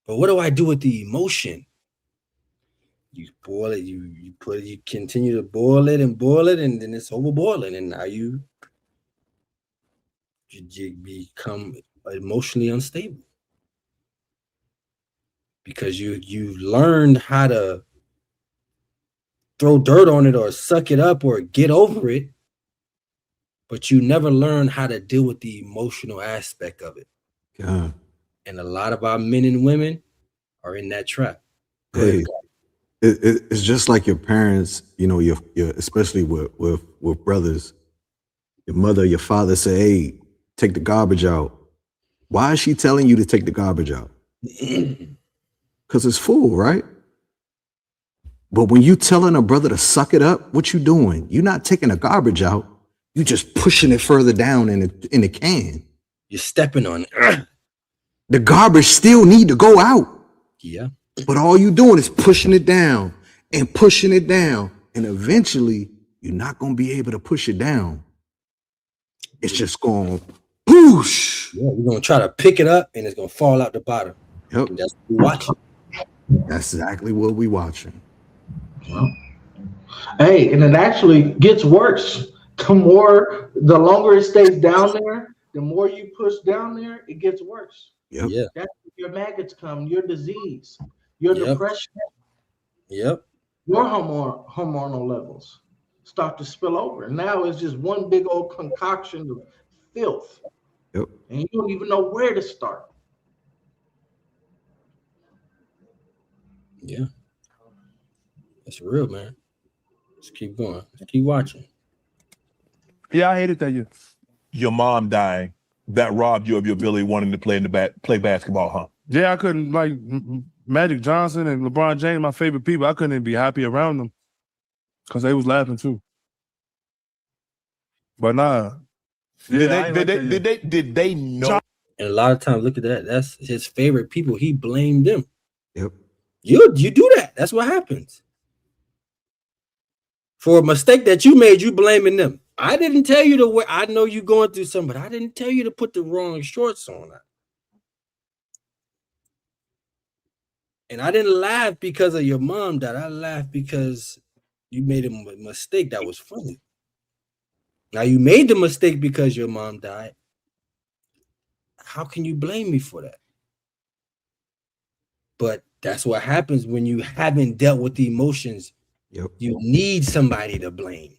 But what do I do with the emotion? You boil it, you continue to boil it, and then it's overboiling, and now you become emotionally unstable because you learned how to throw dirt on it or suck it up or get over it, but you never learn how to deal with the emotional aspect of it. Yeah. And a lot of our men and women are in that trap. Hey, it's just like your parents, you know, your especially with brothers, your mother, your father say, hey, take the garbage out. Why is she telling you to take the garbage out? Because it's full, right? But when you telling a brother to suck it up, what you doing? You're not taking the garbage out. You just pushing it further down in the can. You're stepping on it. The garbage still need to go out. Yeah. But all you doing is pushing it down and pushing it down. And eventually you're not going to be able to push it down. It's just going whoosh. Yeah, we're going to try to pick it up and it's going to fall out the bottom. Yep. And that's what we're watching. That's exactly what we're watching. Hey, and it actually gets worse. The longer it stays down there, the more you push down there, it gets worse. Yep. Yeah. That's where your maggots come, your disease, your depression, your hormonal levels start to spill over. Now it's just one big old concoction of filth. Yep. And you don't even know where to start. Yeah. That's real, man. Just keep going. Just keep watching. Yeah, I hated that your mom dying that robbed you of your ability wanting to play basketball, huh? Yeah, I couldn't, like Magic Johnson and LeBron James, my favorite people. I couldn't even be happy around them because they was laughing too. But nah. Did they know? And a lot of times, look at that. That's his favorite people. He blamed them. Yep. You do that. That's what happens. For a mistake that you made, you blaming them. I didn't tell you to wear. I know you going through something, but I didn't tell you to put the wrong shorts on. And I didn't laugh because of your mom died. I laughed because you made a mistake that was funny. Now you made the mistake because your mom died. How can you blame me for that? But that's what happens when you haven't dealt with the emotions. Yep. You need somebody to blame.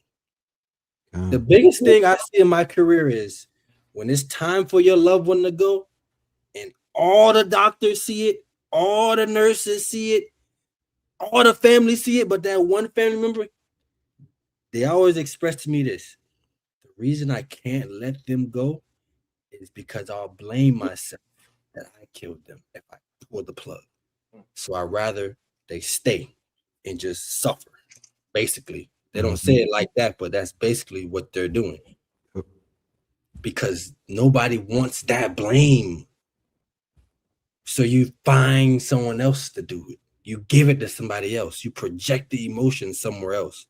The biggest thing I see in my career is when it's time for your loved one to go and all the doctors see it, all the nurses see it, all the family see it, but that one family member, they always express to me this. The reason I can't let them go is because I'll blame myself that I killed them if I pull the plug. So I'd rather they stay and just suffer, basically. They don't say it like that, but that's basically what they're doing. Because nobody wants that blame. So you find someone else to do it. You give it to somebody else. You project the emotion somewhere else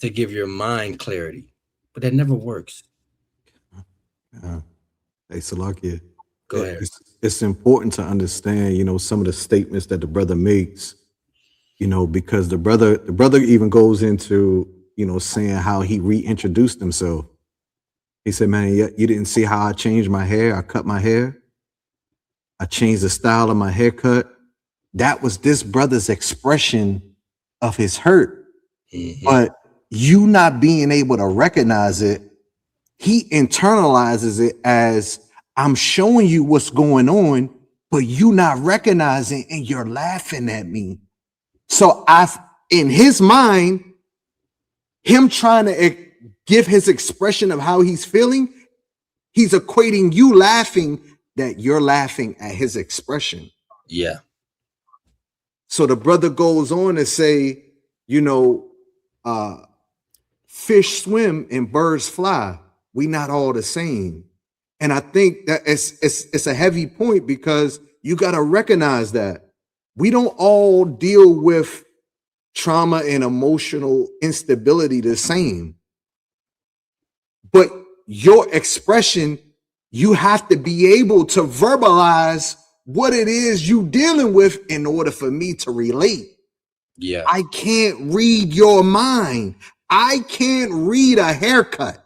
to give your mind clarity. But that never works. Hey, Salakia. Go ahead. It's important to understand, you know, some of the statements that the brother makes, you know, because the brother even goes into, you know, saying how he reintroduced himself. He said, man, you didn't see how I changed my hair. I cut my hair. I changed the style of my haircut. That was this brother's expression of his hurt. But you not being able to recognize it, he internalizes it as I'm showing you what's going on, but you not recognizing and you're laughing at me. So in his mind, him trying to give his expression of how he's feeling, he's equating you laughing that you're laughing at his expression. Yeah. So the brother goes on to say, fish swim and birds fly. We not all the same. And I think that it's a heavy point because you got to recognize that we don't all deal with trauma and emotional instability the same. But your expression, you have to be able to verbalize what it is you dealing with in order for me to relate. Yeah. I can't read your mind. I can't read a haircut.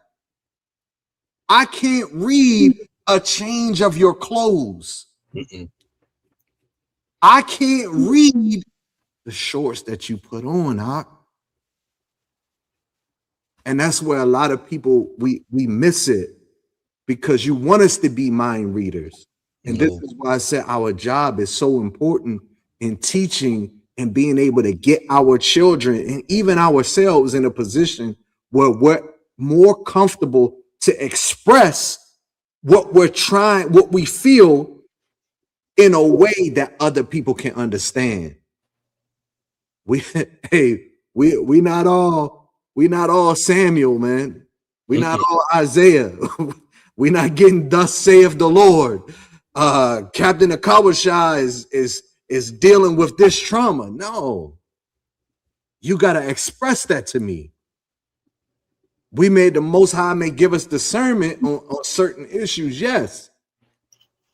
I can't read a change of your clothes. I can't read the shorts that you put on, Hawk. And that's where a lot of people, we miss it because you want us to be mind readers. And this is why I said our job is so important in teaching and being able to get our children and even ourselves in a position where we're more comfortable to express what we feel in a way that other people can understand. We not all Samuel, man. We not all Isaiah. We're not getting thus saith the Lord. Captain Akawasha is dealing with this trauma. No, you gotta express that to me. We made the Most High may give us discernment on certain issues, yes.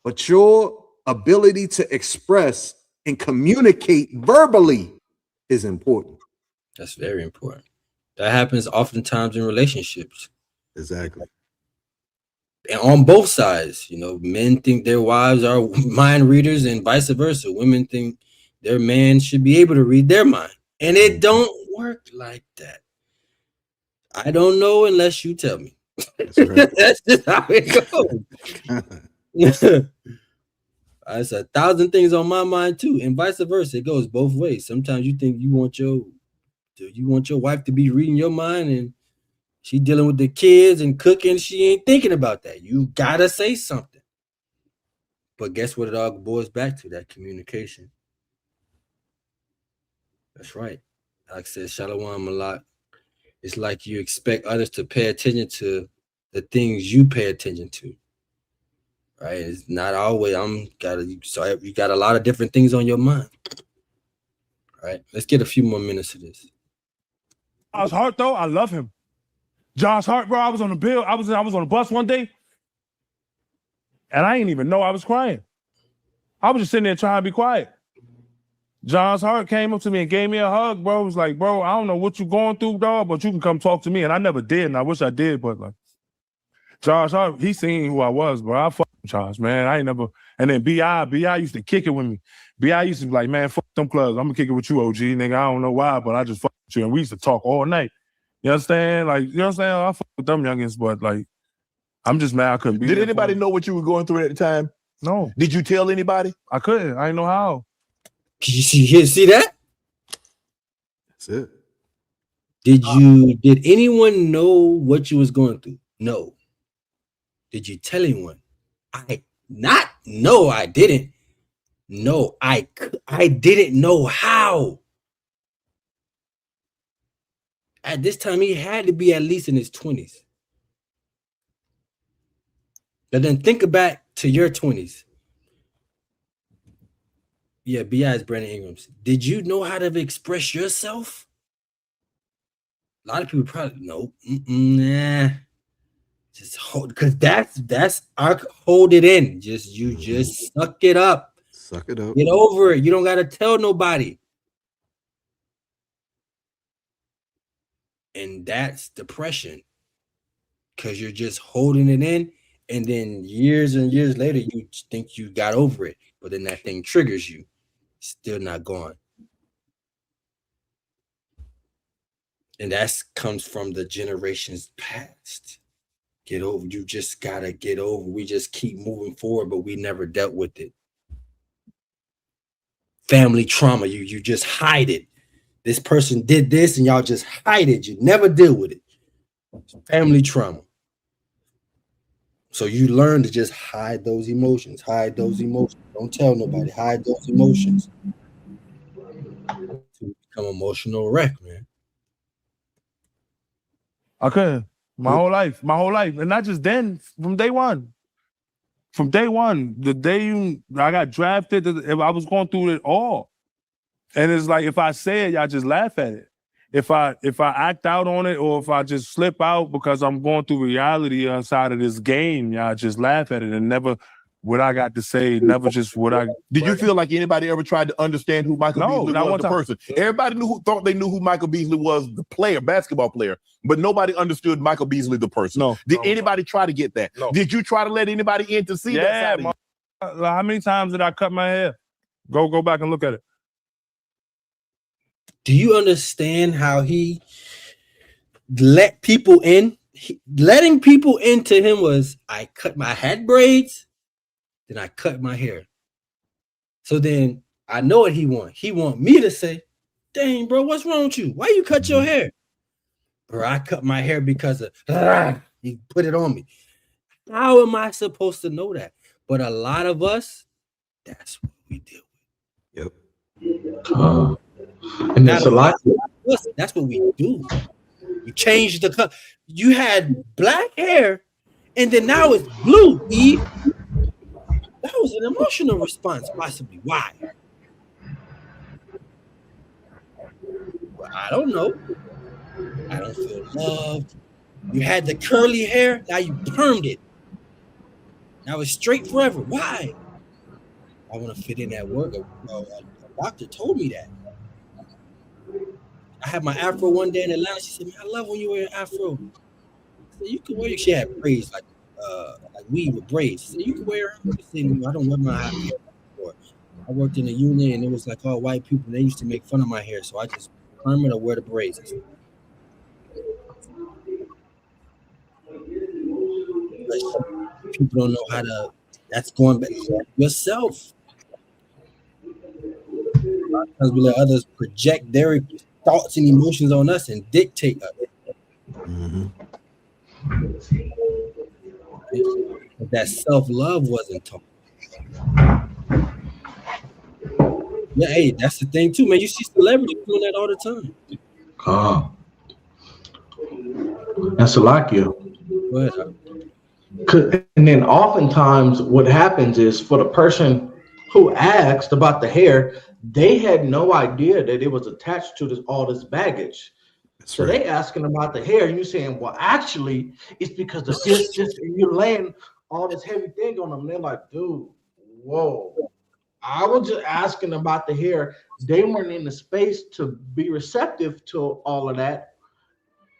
But your ability to express and communicate verbally is important. That's very important. That happens oftentimes in relationships. Exactly. And on both sides, men think their wives are mind readers and vice versa. Women think their man should be able to read their mind. And it don't work like that. I don't know unless you tell me. That's right. That's just how it goes. It's 1,000 things on my mind too, and vice versa. It goes both ways. Sometimes you think you want your wife to be reading your mind, and she dealing with the kids and cooking. She ain't thinking about that. You gotta say something. But guess what? It all boils back to that communication. That's right. Like I said, Shalom a lot. It's like you expect others to pay attention to the things you pay attention to. Right? It's not always. You got a lot of different things on your mind. All right. Let's get a few more minutes of this. Josh Hart, though, I love him. Josh Hart, bro. I was on the bill. I was on a bus one day, and I didn't even know I was crying. I was just sitting there trying to be quiet. Josh Hart came up to me and gave me a hug, bro. It was like, bro, I don't know what you're going through, dog, but you can come talk to me. And I never did, and I wish I did, but like, Josh Hart, he seen who I was, bro. I fuck with Josh, man. I ain't never. And then B.I. used to kick it with me. B.I. used to be like, man, fuck them clubs. I'm gonna kick it with you, OG, nigga. I don't know why, but I just fuck with you. And we used to talk all night. You understand? Like, you know what I'm saying? I fuck with them youngins, but like, I'm just mad I couldn't be. Did anybody know what you were going through at the time? No. Did you tell anybody? I couldn't. I didn't know how. Did you see that? That's it. Did anyone know what you was going through? No. Did you tell anyone? I didn't. No, I didn't know how. At this time, he had to be at least in his 20s. But then think back to your 20s. Yeah, B.I. is Brandon Ingram's. Did you know how to express yourself? A lot of people probably nah. Just hold, because that's our hold it in. Just suck it up. Suck it up. Get over it. You don't gotta tell nobody. And that's depression. Because you're just holding it in, and then years and years later, you think you got over it, but then that thing triggers you. Still not gone. And that comes from the generations past. Get over. You just gotta get over. We just keep moving forward, but we never dealt with it. Family trauma. You just hide it. This person did this, and y'all just hide it. You never deal with it. Family trauma. So you learn to just hide those emotions. Hide those emotions. Don't tell nobody. Hide those emotions. To become emotional wreck, man. Okay. My whole life, and not just then. From day one, the day I got drafted, I was going through it all, and it's like if I say it, y'all just laugh at it. If I act out on it, or if I just slip out because I'm going through reality inside of this game, y'all just laugh at it and never what I got to say, never just what I. Did you feel like anybody ever tried to understand who Michael Beasley not was, one the time. person? Everybody thought they knew who Michael Beasley was, the player, basketball player, but nobody understood Michael Beasley, the person. No. Did anybody try to get that? No. Did you try to let anybody in to see that side of you? How many times did I cut my hair? Go back and look at it. Do you understand how he let people in? Letting people into him was, I cut my head braids, then I cut my hair. So then I know what he want. He want me to say, dang, bro, what's wrong with you? Why you cut your hair? Bro, I cut my hair because of he put it on me. How am I supposed to know that? But a lot of us, that's what we deal with. Yep. And that's a lot. That's what we do. You change the color. You had black hair, and then now it's blue, Eve. That was an emotional response, possibly. Why? Well, I don't know. I don't feel loved. You had the curly hair, now you permed it. Now it's straight forever. Why? I want to fit in at work. A doctor told me that. I had my afro one day in Atlanta. She said, man, I love when you wear an afro. I said, you can wear it. She had braids, like weave with braids. She said, you can wear it. I said, I don't wear my hair before. I worked in a union, and it was like all white people. And they used to make fun of my hair, so I just perm it or wear the braids. I said, people don't know how to. That's going back to yourself. Because we let others project their thoughts and emotions on us and dictate us. Mm-hmm. But that self-love wasn't taught. Yeah, hey, that's the thing too, man. You see celebrities doing that all the time. That's a lot, you. And then oftentimes what happens is for the person who asked about the hair, they had no idea that it was attached to all this baggage. So they asking about the hair, and you saying, well, actually, it's because of this, and you're laying all this heavy thing on them. And they're like, dude, whoa. I was just asking about the hair. They weren't in the space to be receptive to all of that,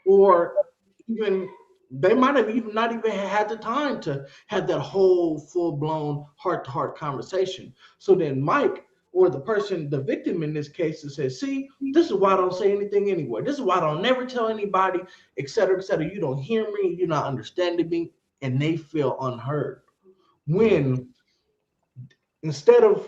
or even they might have even not even had the time to have that whole full-blown heart-to-heart conversation. So then Mike, or the person, the victim in this case, says, see, this is why I don't say anything anywhere. This is why I don't never tell anybody, et cetera, et cetera. You don't hear me, you're not understanding me, and they feel unheard. When instead of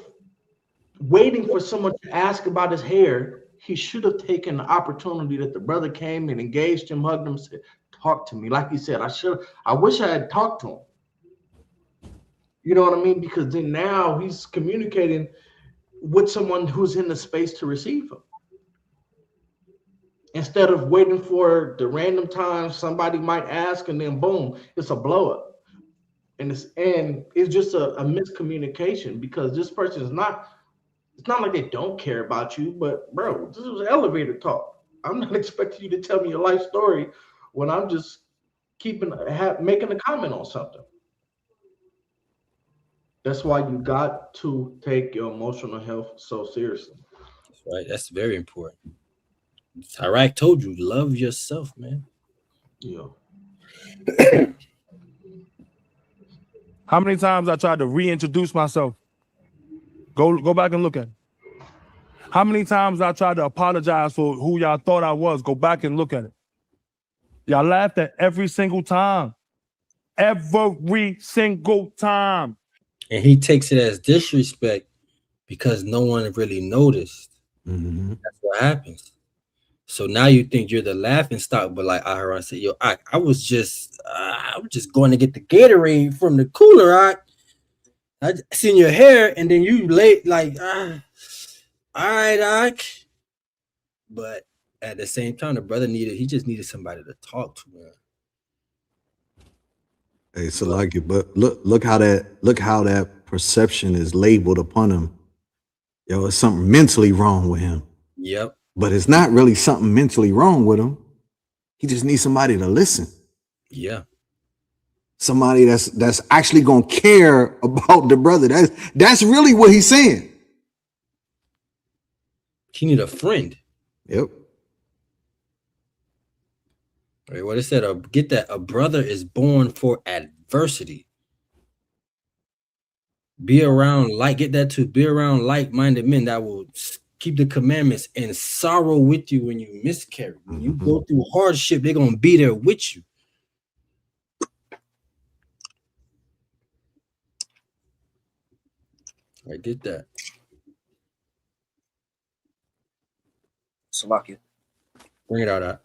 waiting for someone to ask about his hair, he should have taken the opportunity that the brother came and engaged him, hugged him, said, talk to me. Like he said, I wish I had talked to him. You know what I mean? Because then now he's communicating with someone who's in the space to receive him. Instead of waiting for the random time somebody might ask and then boom, it's a blow up. And it's just a miscommunication, because this person is not, it's not like they don't care about you, but bro, this was elevator talk. I'm not expecting you to tell me your life story when I'm just making a comment on something. That's why you got to take your emotional health so seriously. That's right. That's very important. Tyrek told you, love yourself, man. Yeah. How many times I tried to reintroduce myself? Go back and look at it. How many times I tried to apologize for who y'all thought I was? Go back and look at it. Y'all laughed at every single time. Every single time. And he takes it as disrespect because no one really noticed. That's what happens. So now you think you're the laughing stock, but like Aharon said, yo, I was just going to get the Gatorade from the cooler. I seen your hair, and then you late like, all right, but at the same time, the brother just needed somebody to talk to, man. Hey, so like it, but look how that perception is labeled upon him. Yo, it's something mentally wrong with him. Yep. But it's not really something mentally wrong with him. He just needs somebody to listen. Yeah. Somebody that's actually gonna care about the brother. That's really what he's saying. He need a friend. Yep. Right, what it said, get that a brother is born for adversity. Be around like-minded men that will keep the commandments and sorrow with you when you miscarry. When you go through hardship, they're gonna be there with you. I get that. Salakia. Bring it out.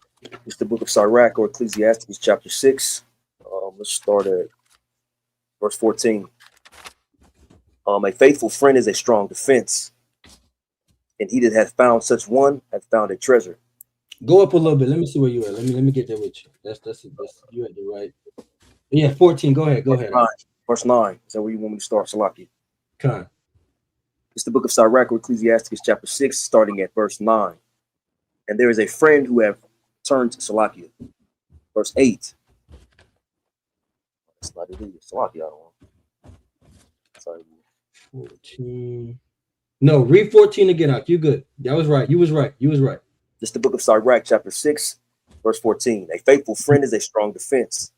It's the book of Sirach or Ecclesiastes, chapter 6. Let's start at verse 14. A faithful friend is a strong defense, and he that hath found such one hath found a treasure. Go up a little bit. Let me see where you at. Let me get there with you. That's you at the right. Yeah, 14. Go ahead. Verse 9. Is that where you want me to start, Salaki? Come. It's the book of Sirach or Ecclesiastes, chapter 6, starting at verse 9. And there is a friend who have turned to Salakia. Verse 8. That's not it. Salakia, I don't want. Sorry. 14. No, read 14 again, Ak. You good. That was right. You was right. This is the book of Sirach, chapter 6, verse 14. A faithful friend is a strong defense,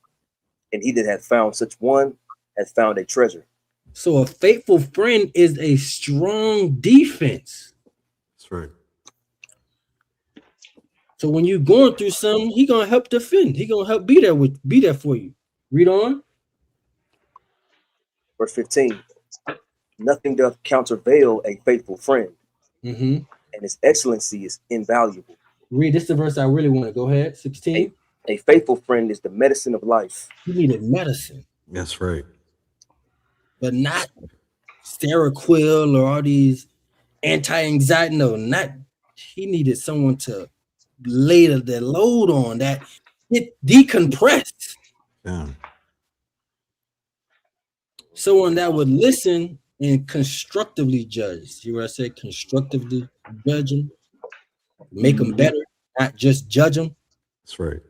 and he that hath found such one hath found a treasure. So a faithful friend is a strong defense. That's right. So when you're going through something, he gonna help defend. He gonna help be there for you. Read on. Verse 15. Nothing doth countervail a faithful friend, and his excellency is invaluable. Read, this is the verse I really want to. Go ahead. 16. A faithful friend is the medicine of life. He needed medicine. That's right. But not Seroquel or all these anti-anxiety. No, not. He needed someone to lay the load on that it decompressed. Yeah. Someone that would listen and constructively judge. See what I said? Constructively judge them, make them better, not just judge them. That's right.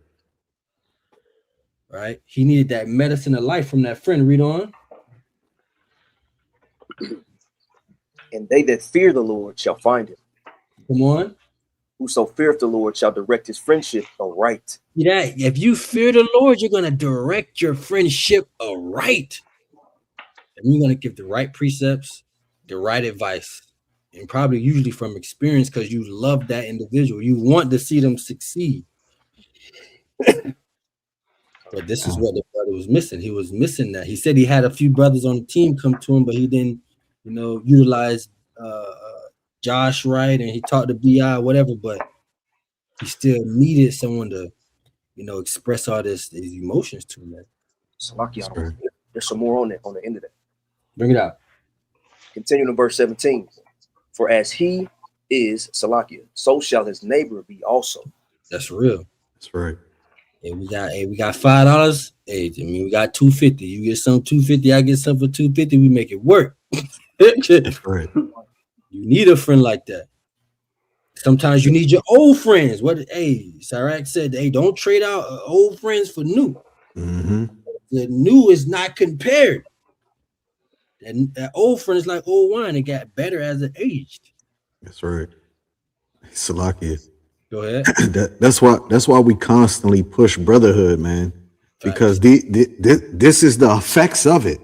Right? He needed that medicine of life from that friend. Read on. And they that fear the Lord shall find him. Come on. Whoso feareth the Lord shall direct his friendship aright. Yeah, if you fear the Lord, you're going to direct your friendship aright. And you're going to give the right precepts, the right advice, and probably usually from experience because you love that individual. You want to see them succeed. But this is what the brother was missing. He was missing that. He said he had a few brothers on the team come to him, but he didn't, utilize Josh right, and he talked to BI, whatever, but he still needed someone to, express all these emotions to him. Man. Salakia, there's some more on the end of that. Bring it out. Continuing in verse 17. For as he is Salakia, so shall his neighbor be also. That's real. That's right. Hey, we got $5. Hey, we got $2.50. You get some $2.50, I get some for $2.50. We make it work. That's right. You need a friend like that. Sometimes you need your old friends. Sirach said, hey, don't trade out old friends for new. The new is not compared. That old friend is like old wine. It got better as it aged. That's right. Salakia. Go ahead. That's why we constantly push brotherhood, man. Because this is the effects of it.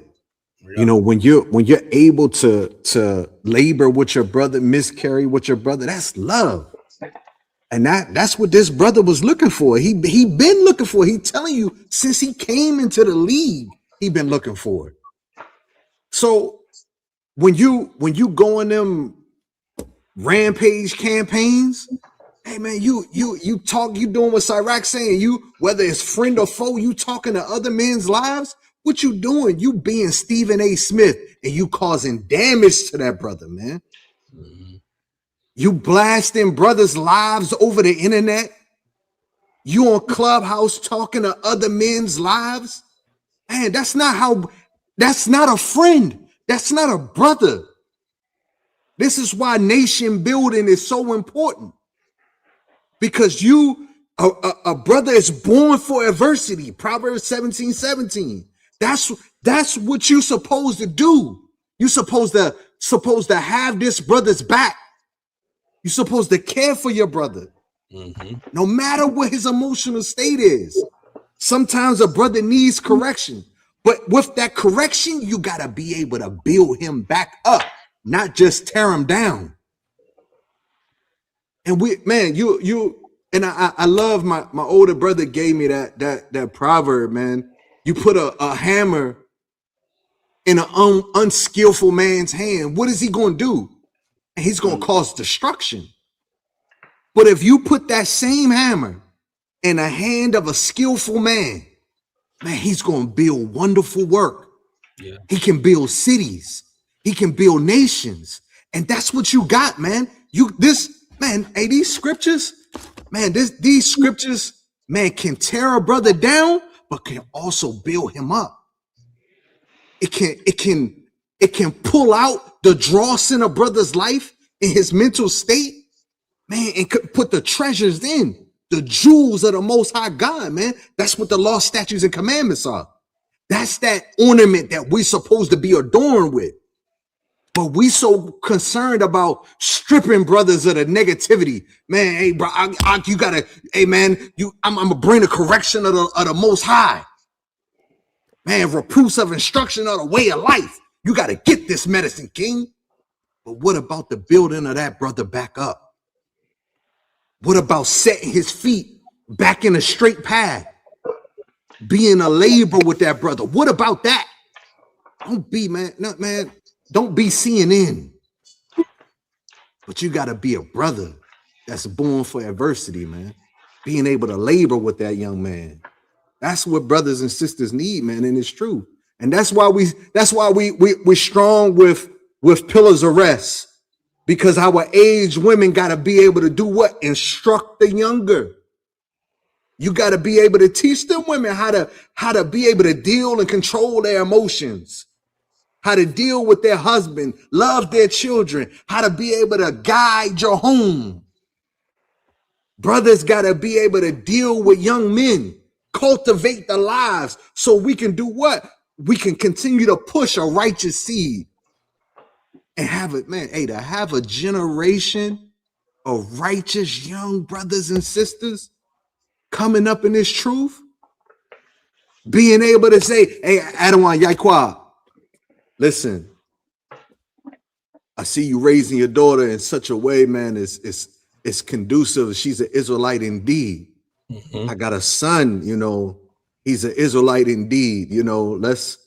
You know, when you're able to labor with your brother, miscarry with your brother, that's love. And that's what this brother was looking for. He been looking for it. He telling you since he came into the league, he been looking for it. So when you go in them rampage campaigns, hey man, you talk, you doing what Cyrac saying, you whether it's friend or foe, you talking to other men's lives. What you doing? You being Stephen A. Smith and you causing damage to that brother, man. You blasting brothers' lives over the internet. You on Clubhouse talking to other men's lives. Man, that's not a friend. That's not a brother. This is why nation building is so important. Because a brother is born for adversity. Proverbs 17:17. That's what you're supposed to do. You're supposed to have this brother's back. You're supposed to care for your brother. No matter what his emotional state is. Sometimes a brother needs correction. But with that correction, you got to be able to build him back up, not just tear him down. And I love my older brother gave me that proverb, man. You put a hammer in an unskillful man's hand, what is he going to do? And he's going to cause destruction. But if you put that same hammer in the hand of a skillful man, he's going to build wonderful work. Yeah. He can build cities. He can build nations. And that's what you got, man. These scriptures, man, these scriptures, man, can tear a brother down, but can also build him up. It can pull out the dross in a brother's life in his mental state, man, and could put the treasures in, the jewels of the Most High God, man. That's what the law, statutes, and commandments are. That's that ornament that we're supposed to be adorned with. But we so concerned about stripping brothers of the negativity, man. Hey, bro, you gotta, hey, man, I'm gonna bring the correction of the Most High, man. Reproofs of instruction of the way of life. You gotta get this medicine, King. But what about the building of that brother back up? What about setting his feet back in a straight path? Being a laborer with that brother. What about that? Don't be, man. No, man. Don't be CNN. But you got to be a brother that's born for adversity, man. Being able to labor with that young man. That's what brothers and sisters need, man, and it's true. And that's why we're strong with pillars of rest. Because our aged women got to be able to do what? Instruct the younger. You got to be able to teach them women how to be able to deal and control their emotions. How to deal with their husband, love their children, how to be able to guide your home. Brothers got to be able to deal with young men, cultivate their lives so we can do what? We can continue to push a righteous seed and have it, man, to have a generation of righteous young brothers and sisters coming up in this truth, being able to say, hey, Adawan Yaquah, listen, I see you raising your daughter in such a way, man, it's conducive. She's an Israelite indeed. I got a son, he's an Israelite indeed. Let's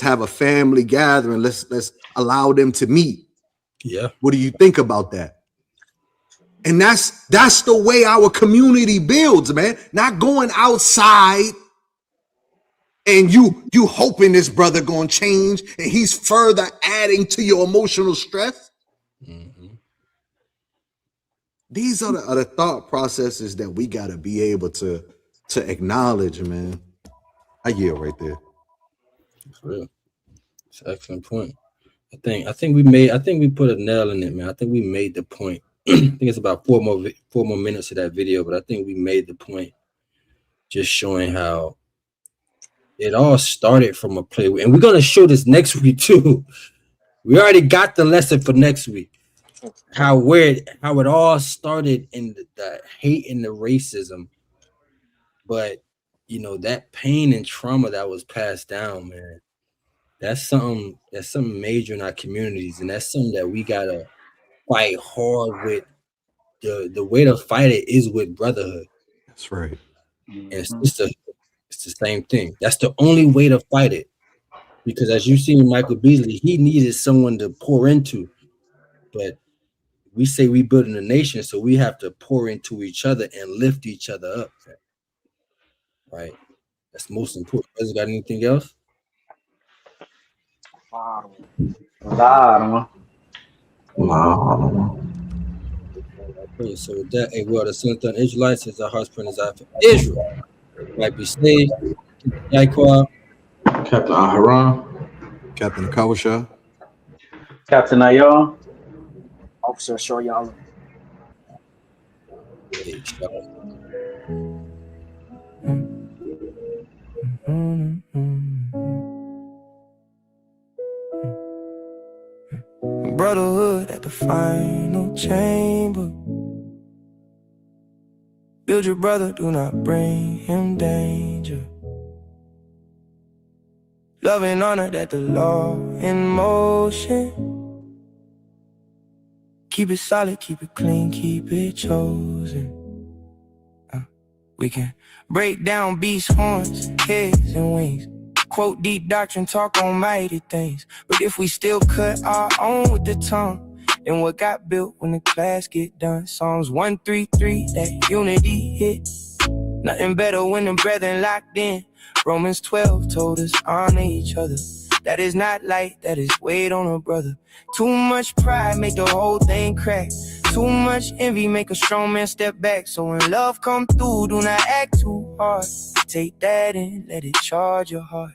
have a family gathering. Let's allow them to meet. Yeah. What do you think about that? And that's the way our community builds, man. Not going outside and you hoping this brother gonna change and he's further adding to your emotional stress. These are the thought processes that we gotta be able to acknowledge, man. I yield right there. That's real. It's an excellent point. I think we put a nail in it, man. I think we made the point. I think it's about four more minutes of that video, but I think we made the point, just showing how it all started from a play. And we're gonna show this next week too. We already got the lesson for next week. How it all started in the hate and the racism, but that pain and trauma that was passed down, man. That's something major in our communities, and that's something that we gotta fight hard with. The way to fight it is with brotherhood. That's right. And it's the same thing. That's the only way to fight it. Because as you see Michael Beasley, he needed someone to pour into. But we say we building a nation, so we have to pour into each other and lift each other up. Right? That's most important. Has got anything else? Claro. Okay, so with that, hey, well, the Southern Israelites is our heart's prayer desire for Israel. Might be saved. Yaquab. Captain Aharon. Captain Kawasha. Captain Ayon. Officer Shoryala. Hey, Brotherhood at the final chamber. Build your brother, do not bring him danger. Love and honor, that the law in motion. Keep it solid, keep it clean, keep it chosen. We can break down beast horns, heads and wings. Quote deep doctrine, talk on mighty things. But if we still cut our own with the tongue, then what got built when the class get done? Psalms 133, that unity hit. Nothing better when the brethren locked in. Romans 12 told us honor each other. That is not light, that is weight on a brother. Too much pride make the whole thing crack. Too much envy make a strong man step back. So when love come through, do not act too hard. Take that and let it charge your heart.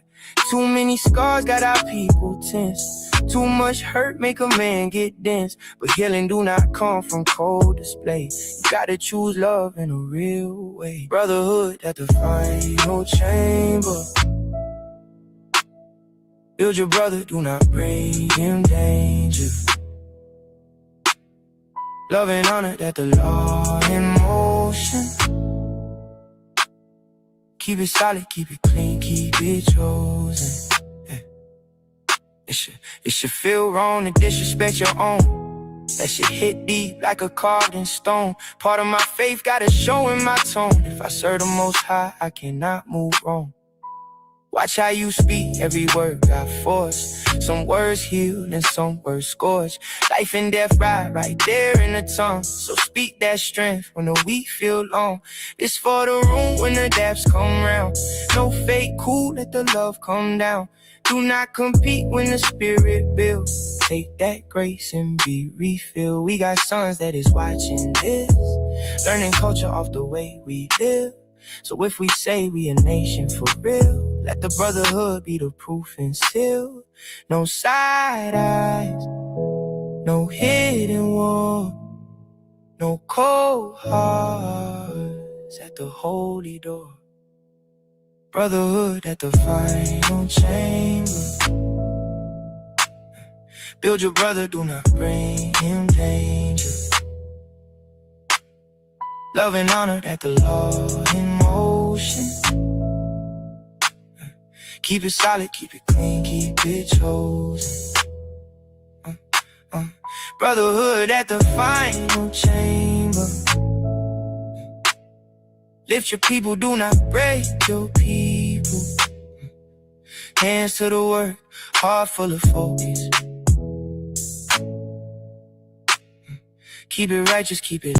Too many scars got our people tense. Too much hurt make a man get dense. But healing do not come from cold display. You gotta choose love in a real way. Brotherhood at the final chamber. Build your brother, do not bring him danger. Love and honor, that the law in motion. Keep it solid, keep it clean, keep it chosen. Yeah. It should feel wrong to disrespect your own. That shit hit deep like a carved in stone. Part of my faith gotta show in my tone. If I serve the Most High, I cannot move wrong. Watch how you speak, every word got force. Some words healed and some words scorched. Life and death right there in the tongue. So speak that strength when the weak feel long. It's for the room when the depths come round. No fake cool, let the love come down. Do not compete when the spirit builds. Take that grace and be refilled. We got sons that is watching this, learning culture off the way we live. So if we say we a nation for real, let the brotherhood be the proof and seal. No side eyes, no hidden war, no cold hearts at the holy door. Brotherhood at the final chamber. Build your brother, do not bring him danger. Love and honor, that the law in motion. Keep it solid, keep it clean, keep it chosen. Brotherhood at the final chamber. Lift your people, do not break your people. Hands to the work, heart full of focus. Keep it righteous, keep it